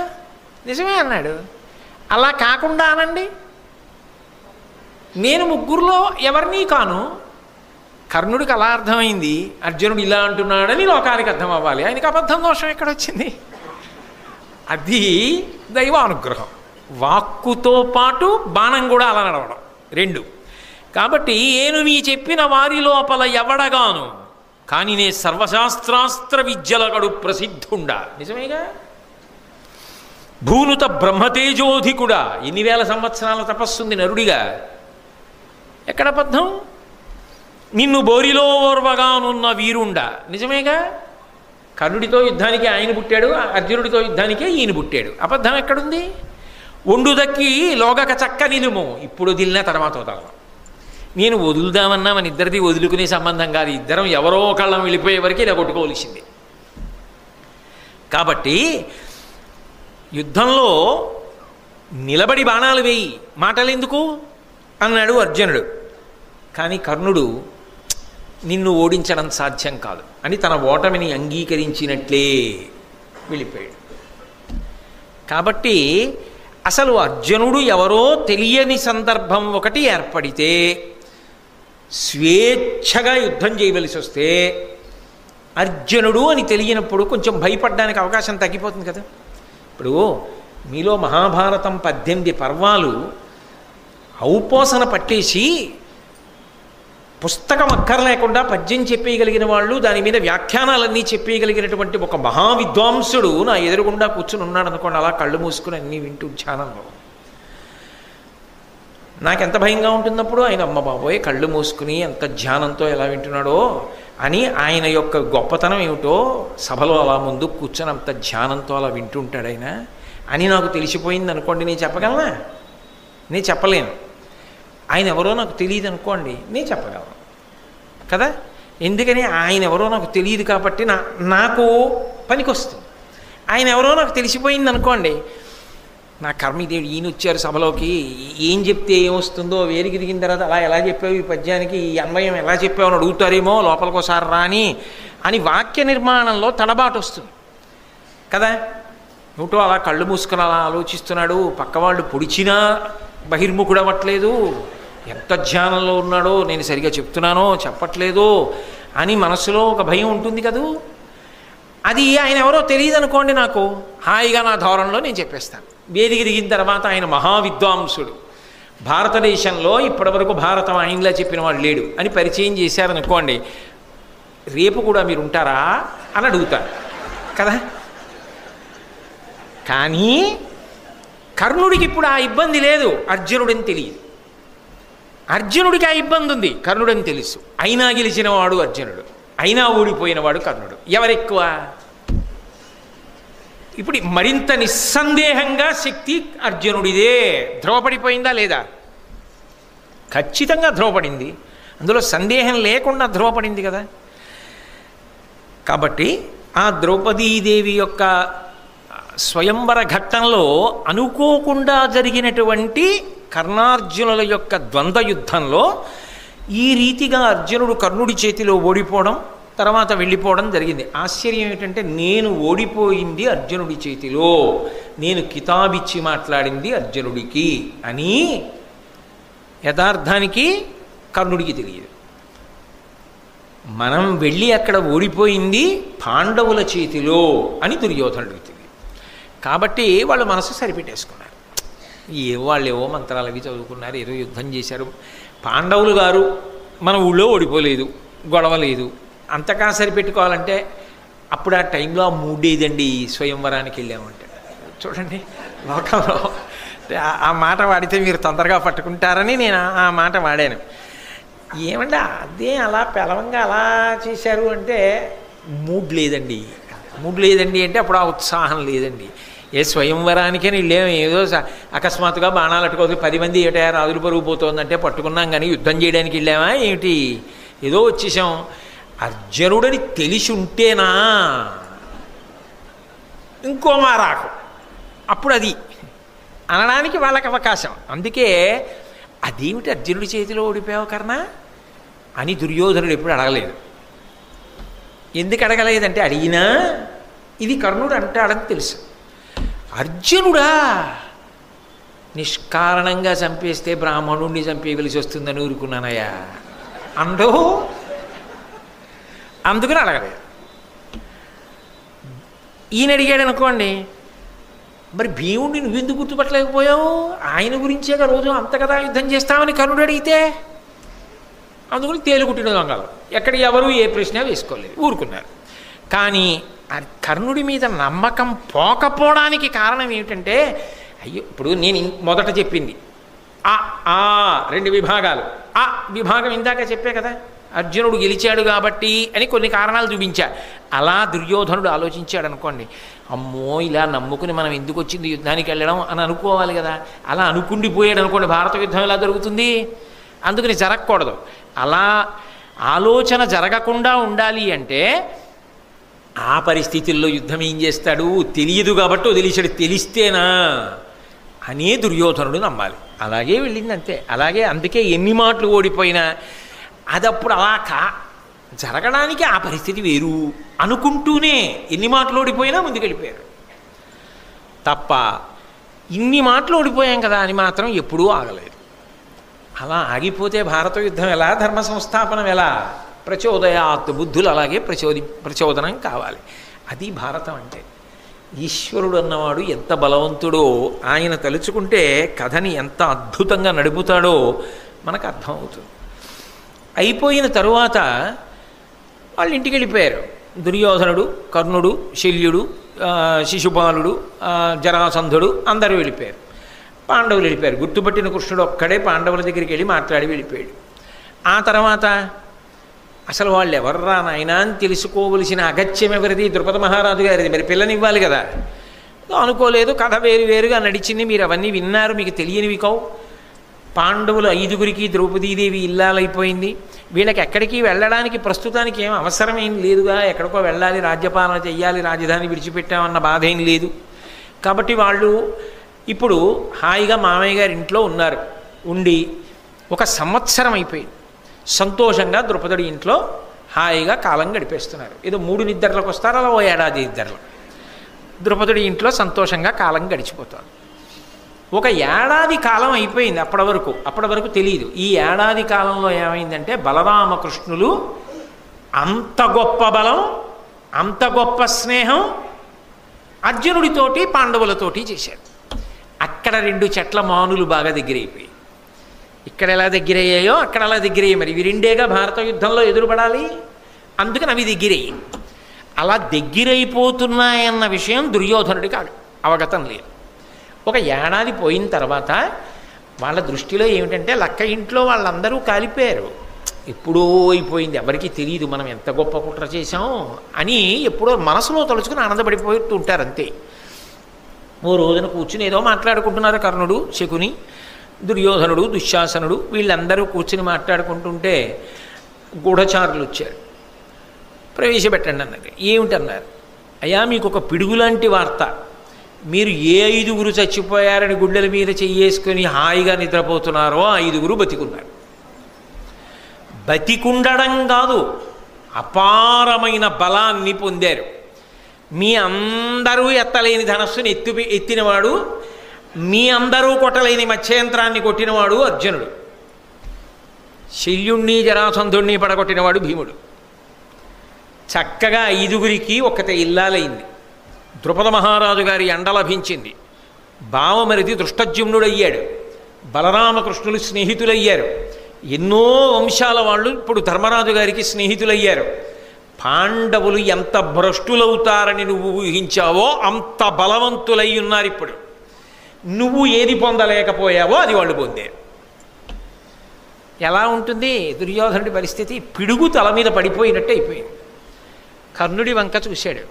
నిజమే అన్నాడు. అలా కాకుండా అనండి, నేను ముగ్గురులో ఎవరినీ కాను. కర్ణుడికి అలా అర్థమైంది, అర్జునుడు ఇలా అంటున్నాడని లోకానికి అర్థం అవ్వాలి. ఆయనకి అబద్ధం దోషం ఎక్కడొచ్చింది? అది దైవానుగ్రహం. వాక్కుతో పాటు బాణం కూడా అలా నడవడం, రెండు. కాబట్టి ఏను నీ చెప్పిన వారి లోపల ఎవడగాను, కానీ నే సర్వశాస్త్రాస్త్ర విద్యలకడు ప్రసిద్ధుండా. నిజమేగా. భూనుత బ్రహ్మతేజోధికుడా, ఎన్ని వేల సంవత్సరాల తపస్సుంది నరుడిగా, ఎక్కడ అబద్ధం? నిన్ను బోరిలో ఓర్వగానున్న వీరుండా. నిజమేగా. కర్ణుడితో యుద్ధానికి ఆయన పుట్టాడు, అర్జునుడితో యుద్ధానికే ఈయన పుట్టాడు. అబద్ధం ఎక్కడుంది? ఒండు దక్కి లోగక చక్క నిలుము. ఇప్పుడు వదిలినా తర్వాత వదలం. నేను వదులుదామన్నా మన ఇద్దరిది వదులుకునే సంబంధం కాదు, ఇద్దరం ఎవరో ఒకళ్ళం వెళ్ళిపోయే వరకు ఇలా కొట్టుకోవలసింది. కాబట్టి యుద్ధంలో నిలబడి బాణాలు వేయి, మాటలెందుకు అన్నాడు అర్జునుడు. కానీ కర్ణుడు నిన్ను ఓడించడం సాధ్యం కాదు అని తన ఓటమిని అంగీకరించినట్లే వెళ్ళిపోయాడు. కాబట్టి అసలు అర్జునుడు ఎవరో తెలియని సందర్భం ఒకటి ఏర్పడితే, స్వేచ్ఛగా యుద్ధం చేయవలసి వస్తే, అర్జునుడు అని తెలియనప్పుడు కొంచెం భయపడడానికి అవకాశం తగ్గిపోతుంది కదా. ఇప్పుడు మీలో మహాభారతం 18 పర్వాలు ఔపోసన పట్టేసి పుస్తకం అక్కర్లేకుండా పద్యం చెప్పేయగలిగిన వాళ్ళు, దాని మీద వ్యాఖ్యానాలన్నీ చెప్పేయగలిగినటువంటి ఒక మహావిద్వాంసుడు నా ఎదురుగుండా కూర్చుని ఉన్నాడు అనుకోండి, అలా కళ్ళు మూసుకుని అన్నీ వింటూ ధ్యానంలో, నాకెంత భయంగా ఉంటున్నప్పుడు. ఆయన అమ్మ బాబోయ్ కళ్ళు మూసుకుని ఎంత ధ్యానంతో ఎలా వింటున్నాడో, అని ఆయన యొక్క గొప్పతనం ఏమిటో సభలో అలా ముందు కూర్చొని అంత ధ్యానంతో అలా వింటుంటాడు ఆయన అని నాకు తెలిసిపోయింది అనుకోండి, నేను చెప్పగలనా? నేను చెప్పలేను. ఆయన ఎవరో నాకు తెలియదు అనుకోండి, నేను చెప్పగలను కదా. ఎందుకని ఆయన ఎవరో నాకు తెలియదు కాబట్టి నాకు పనికొస్తుంది. ఆయన ఎవరో నాకు తెలిసిపోయింది అనుకోండి, నా కర్మదేవుడు ఈయన వచ్చారు సభలోకి, ఏం చెప్తే ఏమొస్తుందో వేరికి దిగిన తర్వాత అలా ఎలా చెప్పావు ఈ పద్యానికి, ఈ అన్వయం ఎలా చెప్పావు అని అడుగుతారేమో లోపలికోసారి రాని అని వాక్య నిర్మాణంలో తడబాటు వస్తుంది కదా. ఏమిటో అలా కళ్ళు మూసుకొని అలా ఆలోచిస్తున్నాడు, పక్కవాళ్ళు పొడిచినా బహిర్ముఖుడు అవ్వట్లేదు, ఎంత ధ్యానంలో ఉన్నాడో, నేను సరిగా చెప్తున్నానో చెప్పట్లేదో అని మనసులో ఒక భయం ఉంటుంది కదూ. అది ఆయన ఎవరో తెలియదు అనుకోండి, నాకు హాయిగా నా ధోరణిలో నేను చెప్పేస్తాను. వేదిక దిగిన తర్వాత ఆయన మహావిద్వాంసుడు, భారతదేశంలో ఇప్పటివరకు భారతం ఆయనలా చెప్పిన వాడు లేడు అని పరిచయం చేశారనుకోండి, రేపు కూడా మీరు ఉంటారా అని అడుగుతారు కదా. కానీ కర్ణుడికి ఇప్పుడు ఆ ఇబ్బంది లేదు, అర్జునుడని తెలియదు. అర్జునుడికి ఆ ఇబ్బంది ఉంది, కర్ణుడని తెలుసు. అయినా గెలిచిన వాడు అర్జునుడు, అయినా ఓడిపోయినవాడు కర్ణుడు. ఎవరెక్కువ? ఇప్పుడు మరింత నిస్సందేహంగా శక్తి అర్జునుడిదే. ధ్రువపడిపోయిందా లేదా? ఖచ్చితంగా ధ్రువపడింది, అందులో సందేహం లేకుండా ధ్రువపడింది కదా. కాబట్టి ఆ ద్రౌపదీదేవి యొక్క స్వయంవర ఘట్టంలో అనుకోకుండా జరిగినటువంటి కర్ణార్జునుల యొక్క ద్వంద్వ యుద్ధంలో ఈ రీతిగా అర్జునుడు కర్ణుడి చేతిలో ఓడిపోవడం, తర్వాత వెళ్ళిపోవడం జరిగింది. ఆశ్చర్యం ఏమిటంటే, నేను ఓడిపోయింది అర్జునుడి చేతిలో, నేను కితాబిచ్చి మాట్లాడింది అర్జునుడికి అని యథార్థానికి కర్ణుడికి తెలియదు. మనం వెళ్ళి అక్కడ ఓడిపోయింది పాండవుల చేతిలో అని దుర్యోధనుడికి తెలియదు. కాబట్టి వాళ్ళు మనసు సరిపెట్టేసుకున్నారు. వాళ్ళు ఏవో మంత్రాలు అవి చదువుకున్నారు, ఏదో యుద్ధం చేశారు. పాండవులు గారు మన ఊళ్ళో ఓడిపోలేదు, గొడవ లేదు. అంతకా సరిపెట్టుకోవాలంటే అప్పుడు ఆ టైంలో ఆ మూడేదండి స్వయంవరానికి వెళ్ళామంటే. చూడండి లోకంలో ఆ మాట వాడితే మీరు తొందరగా పట్టుకుంటారని నేను ఆ మాట వాడాను. ఏమంటే అదే అలా పెలవంగా అలా చేశారు అంటే మూడ్ లేదండి. మూడ్ లేదండి అంటే అప్పుడు ఆ ఉత్సాహం లేదండి. ఏ స్వయంవరానికని వెళ్ళాము, ఏదో అకస్మాత్తుగా బాణాలు అట్టుకోదు 10 మంది ఏటా రాజులు పరుగు పోతుందంటే పట్టుకున్నాం, కానీ యుద్ధం చేయడానికి వెళ్ళామా ఏమిటి? ఏదో వచ్చేసాం. అర్జునుడని తెలిసి ఉంటేనా ఇంకో మారాకు, అప్పుడు అది అనడానికి వాళ్ళకి అవకాశం. అందుకే అదేమిటి అర్జునుడి చేతిలో ఓడిపోయావు కర్ణ అని దుర్యోధనుడు ఎప్పుడు అడగలేదు. ఎందుకు అడగలేదంటే, అడిగినా ఇది కర్ణుడు అంటాడని తెలుసు. అర్జునుడా నిష్కారణంగా చంపేస్తే బ్రాహ్మణుడిని చంపేయవలసి వస్తుందని ఊరుకున్నానయ్యా అండో, అందుకని అడగలేదు. ఈయన అడిగాడు అనుకోండి, మరి భీముడిని నువ్వెందుకు గుర్తుపట్టలేకపోయావు? ఆయన గురించేగా రోజు అంత కదా యుద్ధం చేస్తామని కర్ణుడు అడిగితే, అందుకని తేలుకుట్టిన దొంగలు ఎక్కడ ఎవరు ఏ ప్రశ్న వేసుకోలేదు, ఊరుకున్నారు. కానీ కర్ణుడి మీద నమ్మకం పోకపోవడానికి కారణం ఏమిటంటే, అయ్యో ఇప్పుడు నేను మొదట చెప్పింది రెండు విభాగాలు. ఆ విభాగం ఇందాక చెప్పే కదా, అర్జునుడు గెలిచాడు కాబట్టి అని కొన్ని కారణాలు చూపించా. అలా దుర్యోధనుడు ఆలోచించాడు అనుకోండి, అమ్మో ఇలా నమ్ముకుని మనం ఎందుకు వచ్చింది యుద్ధానికి వెళ్ళడం అని అనుకోవాలి కదా. అలా అనుకుండిపోయాడు అనుకోండి, భారత యుద్ధం ఎలా జరుగుతుంది? అందుకని జరగకూడదు. అలా ఆలోచన జరగకుండా ఉండాలి అంటే ఆ పరిస్థితుల్లో యుద్ధం ఏం చేస్తాడు? తెలియదు కాబట్టి వదిలేశాడు. తెలిస్తేనా అనే దుర్యోధనుడు నమ్మాలి. అలాగే వెళ్ళింది అంతే. అలాగే అందుకే ఎన్ని మాటలు ఓడిపోయినా అదప్పుడు అలా జరగడానికి ఆ పరిస్థితి వేరు అనుకుంటూనే ఎన్ని మాటలు ఓడిపోయినా ముందుకెళ్ళిపోయారు తప్ప ఇన్ని మాటలు ఓడిపోయాం కదా అని మాత్రం ఎప్పుడూ ఆగలేదు. అలా ఆగిపోతే భారత యుద్ధం ఎలా, ధర్మ సంస్థాపనం ఎలా? ప్రచోదయాత్, బుద్ధులు అలాగే ప్రచోదనం కావాలి. అది భారతం అంటే. ఈశ్వరుడు అన్నవాడు ఎంత బలవంతుడో, ఆయన తలుచుకుంటే కథని ఎంత అద్భుతంగా నడుపుతాడో మనకు అర్థమవుతుంది. అయిపోయిన తరువాత వాళ్ళు ఇంటికి వెళ్ళిపోయారు. దుర్యోధనుడు, కర్ణుడు, శల్యుడు, శిశుపాలుడు, జరాసంధుడు అందరూ వెళ్ళిపోయారు. పాండవులు వెళ్ళిపోయారు. గుర్తుపట్టిన కృష్ణుడు ఒక్కడే పాండవుల దగ్గరికి వెళ్ళి మాట్లాడి వెళ్ళిపోయాడు. ఆ తర్వాత అసలు వాళ్ళు ఎవర్రా నాయనా అని తెలుసుకోవలసిన అగత్యం ఎవరిది? ద్రుపద మహారాజు గారిది. మరి పిల్లనివ్వాలి కదా. అనుకోలేదు, కథ వేరువేరుగా నడిచింది. మీరు అవన్నీ విన్నారు, మీకు తెలియనివి కావు. పాండవులు 5గురికి ద్రౌపదీదేవి ఇల్లాలైపోయింది. వీళ్ళకి ఎక్కడికి వెళ్ళడానికి ప్రస్తుతానికి ఏం అవసరం ఏం లేదుగా. ఎక్కడికో వెళ్ళాలి, రాజ్యపాలన చెయ్యాలి, రాజధాని విడిచిపెట్టామన్న బాధ ఏం లేదు. కాబట్టి వాళ్ళు ఇప్పుడు హాయిగా మామయ్య గారి ఇంట్లో ఉన్నారు. ఉండి 1 సంవత్సరం అయిపోయింది. సంతోషంగా ద్రుపదుడి ఇంట్లో హాయిగా కాలం గడిపేస్తున్నారు. ఏదో 3 నిద్రలకు వస్తారు, అలా 1 ఏడాది నిద్రలు. ద్రుపదుడి ఇంట్లో సంతోషంగా కాలం గడిచిపోతారు. 1 ఏడాది కాలం అయిపోయింది. అప్పటి వరకు తెలియదు. ఈ ఏడాది కాలంలో ఏమైందంటే బలరామకృష్ణులు అంత గొప్ప బలం, అంత గొప్ప స్నేహం అర్జునుడితోటి పాండవులతోటి చేశారు. అక్కడ 2 చెట్ల మానులు బాగా దగ్గరైపోయి, ఇక్కడ ఎలా దగ్గరయ్యాయో అక్కడ అలా దగ్గరయ్యాయి. మరి ఇవి 2ఏగా భారత యుద్ధంలో ఎదురుపడాలి. అందుకని అవి దగ్గరయ్యాయి. అలా దగ్గరైపోతున్నాయన్న విషయం దుర్యోధనుడికి అవగతం లేదు. 1 ఏడాది పోయిన తర్వాత వాళ్ళ దృష్టిలో ఏమిటంటే లక్క ఇంట్లో వాళ్ళందరూ కాలిపోయారు. ఎప్పుడో అయిపోయింది, ఎవరికి తెలియదు మనం ఎంత గొప్ప కుట్ర చేశాం అని ఎప్పుడో మనసులో తలుచుకుని ఆనందపడిపోతూ ఉంటారు అంతే. ఓ రోజున కూర్చుని ఏదో మాట్లాడుకుంటున్నారు కర్ణుడు, శకుని, దుర్యోధనుడు, దుశ్శాసనుడు వీళ్ళందరూ కూర్చుని మాట్లాడుకుంటుంటే గూఢచారులు వచ్చారు. ప్రవేశపెట్టండి అన్నారు. ఏమిటన్నారు? అయ్యా మీకు ఒక పిడుగులాంటి వార్త. మీరు ఏ 5గురు చచ్చిపోయారని గుడ్డల మీద చెయ్యేసుకొని హాయిగా నిద్రపోతున్నారో 5గురు బతికున్నారు. బతికుండడం కాదు, అపారమైన బలాన్ని పొందారు. మీ అందరూ ఎత్తలేని ధనస్సుని ఎత్తినవాడు, మీ అందరూ కొట్టలేని మత్స్యయంత్రాన్ని కొట్టినవాడు అర్జునుడు. శల్యుణ్ణి జరాసంధుణ్ణి పడగొట్టినవాడు భీముడు. చక్కగా 5గురికి ఒక్కతే ఇల్లాలైంది. ద్రుపద మహారాజు గారి అండ లభించింది. బావమరిది దృష్టజ్యుమ్నుడయ్యాడు. బలరామకృష్ణులు స్నేహితులయ్యారు. ఎన్నో వంశాల వాళ్ళు ఇప్పుడు ధర్మరాజు గారికి స్నేహితులయ్యారు. పాండవులు ఎంత భ్రష్టులవుతారని నువ్వు ఊహించావో అంత బలవంతులై ఉన్నారు. ఇప్పుడు నువ్వు ఏది పొందలేకపోయావో అది వాళ్ళు పొందారు. ఎలా ఉంటుంది దుర్యోధనుడి పరిస్థితి? పిడుగు తల మీద పడిపోయినట్టు అయిపోయింది. కర్ణుడి వంక చూశాడు.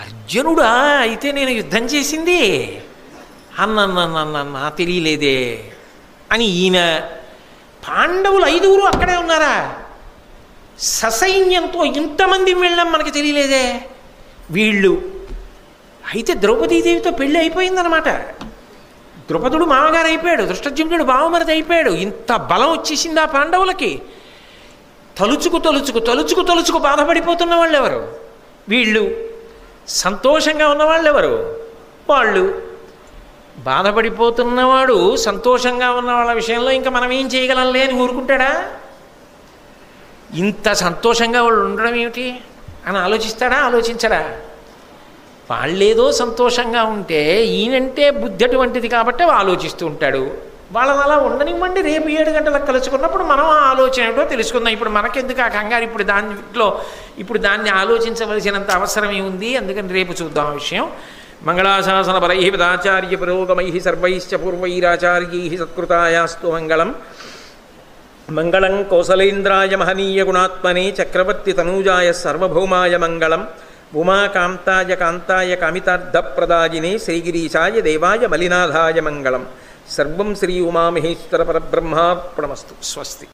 అర్జునుడా అయితే నేను యుద్ధం చేసింది అన్న తెలియలేదే అని ఈయన. పాండవులు 5గురు అక్కడే ఉన్నారా? ససైన్యంతో ఇంతమంది వెళ్ళాం మనకి తెలియలేదే. వీళ్ళు అయితే ద్రౌపదీదేవితో పెళ్ళి అయిపోయిందనమాట. ద్రుపదుడు మామగారు అయిపోయాడు, దృష్టజ్యుమ్నుడు బావమరిది అయిపోయాడు. ఇంత బలం వచ్చేసింది ఆ పాండవులకి. తలుచుకు బాధపడిపోతున్న వాళ్ళు ఎవరు? వీళ్ళు. సంతోషంగా ఉన్నవాళ్ళు ఎవరు? వాళ్ళు. బాధపడిపోతున్నవాడు సంతోషంగా ఉన్న వాళ్ళ విషయంలో ఇంకా మనం ఏం చేయగలంలే అని ఊరుకుంటాడా? ఇంత సంతోషంగా వాళ్ళు ఉండడం ఏమిటి అని ఆలోచిస్తాడా? ఆలోచించడా? వాళ్ళేదో సంతోషంగా ఉంటే ఈయనంటే బుద్ధి అటువంటిది కాబట్టి ఆలోచిస్తూ ఉంటాడు. వాళ్ళని అలా ఉండనివ్వండి. రేపు 7 గంటలకు కలుసుకున్నప్పుడు మనం ఆ ఆలోచన ఏమిటో తెలుసుకుందాం. ఇప్పుడు మనకెందుకు ఆ కంగారు? ఇప్పుడు దాన్ని ఆలోచించవలసినంత అవసరం ఏముంది? అందుకని రేపు చూద్దాం ఆ విషయం. మంగళాశాసన పరై పదాచార్య పురోగమై సర్వైశ్చ పూర్వైరాచార్యై సత్కృతాయాస్తు మంగళం. మంగళం కౌసలేంద్రాయ మహనీయ గుణాత్మనే చక్రవర్తి తనూజాయ సార్వభౌమాయ మంగళం. ఉమాకాంతాయ కాంతాయ కామితార్థప్రదాయినే శ్రీగిరీశాయ దేవాయ మలినాథాయ మంగళం. సర్వం శ్రీ ఉమామహేశ్వర పరబ్రహ్మార్పణమస్తు. స్వస్తి.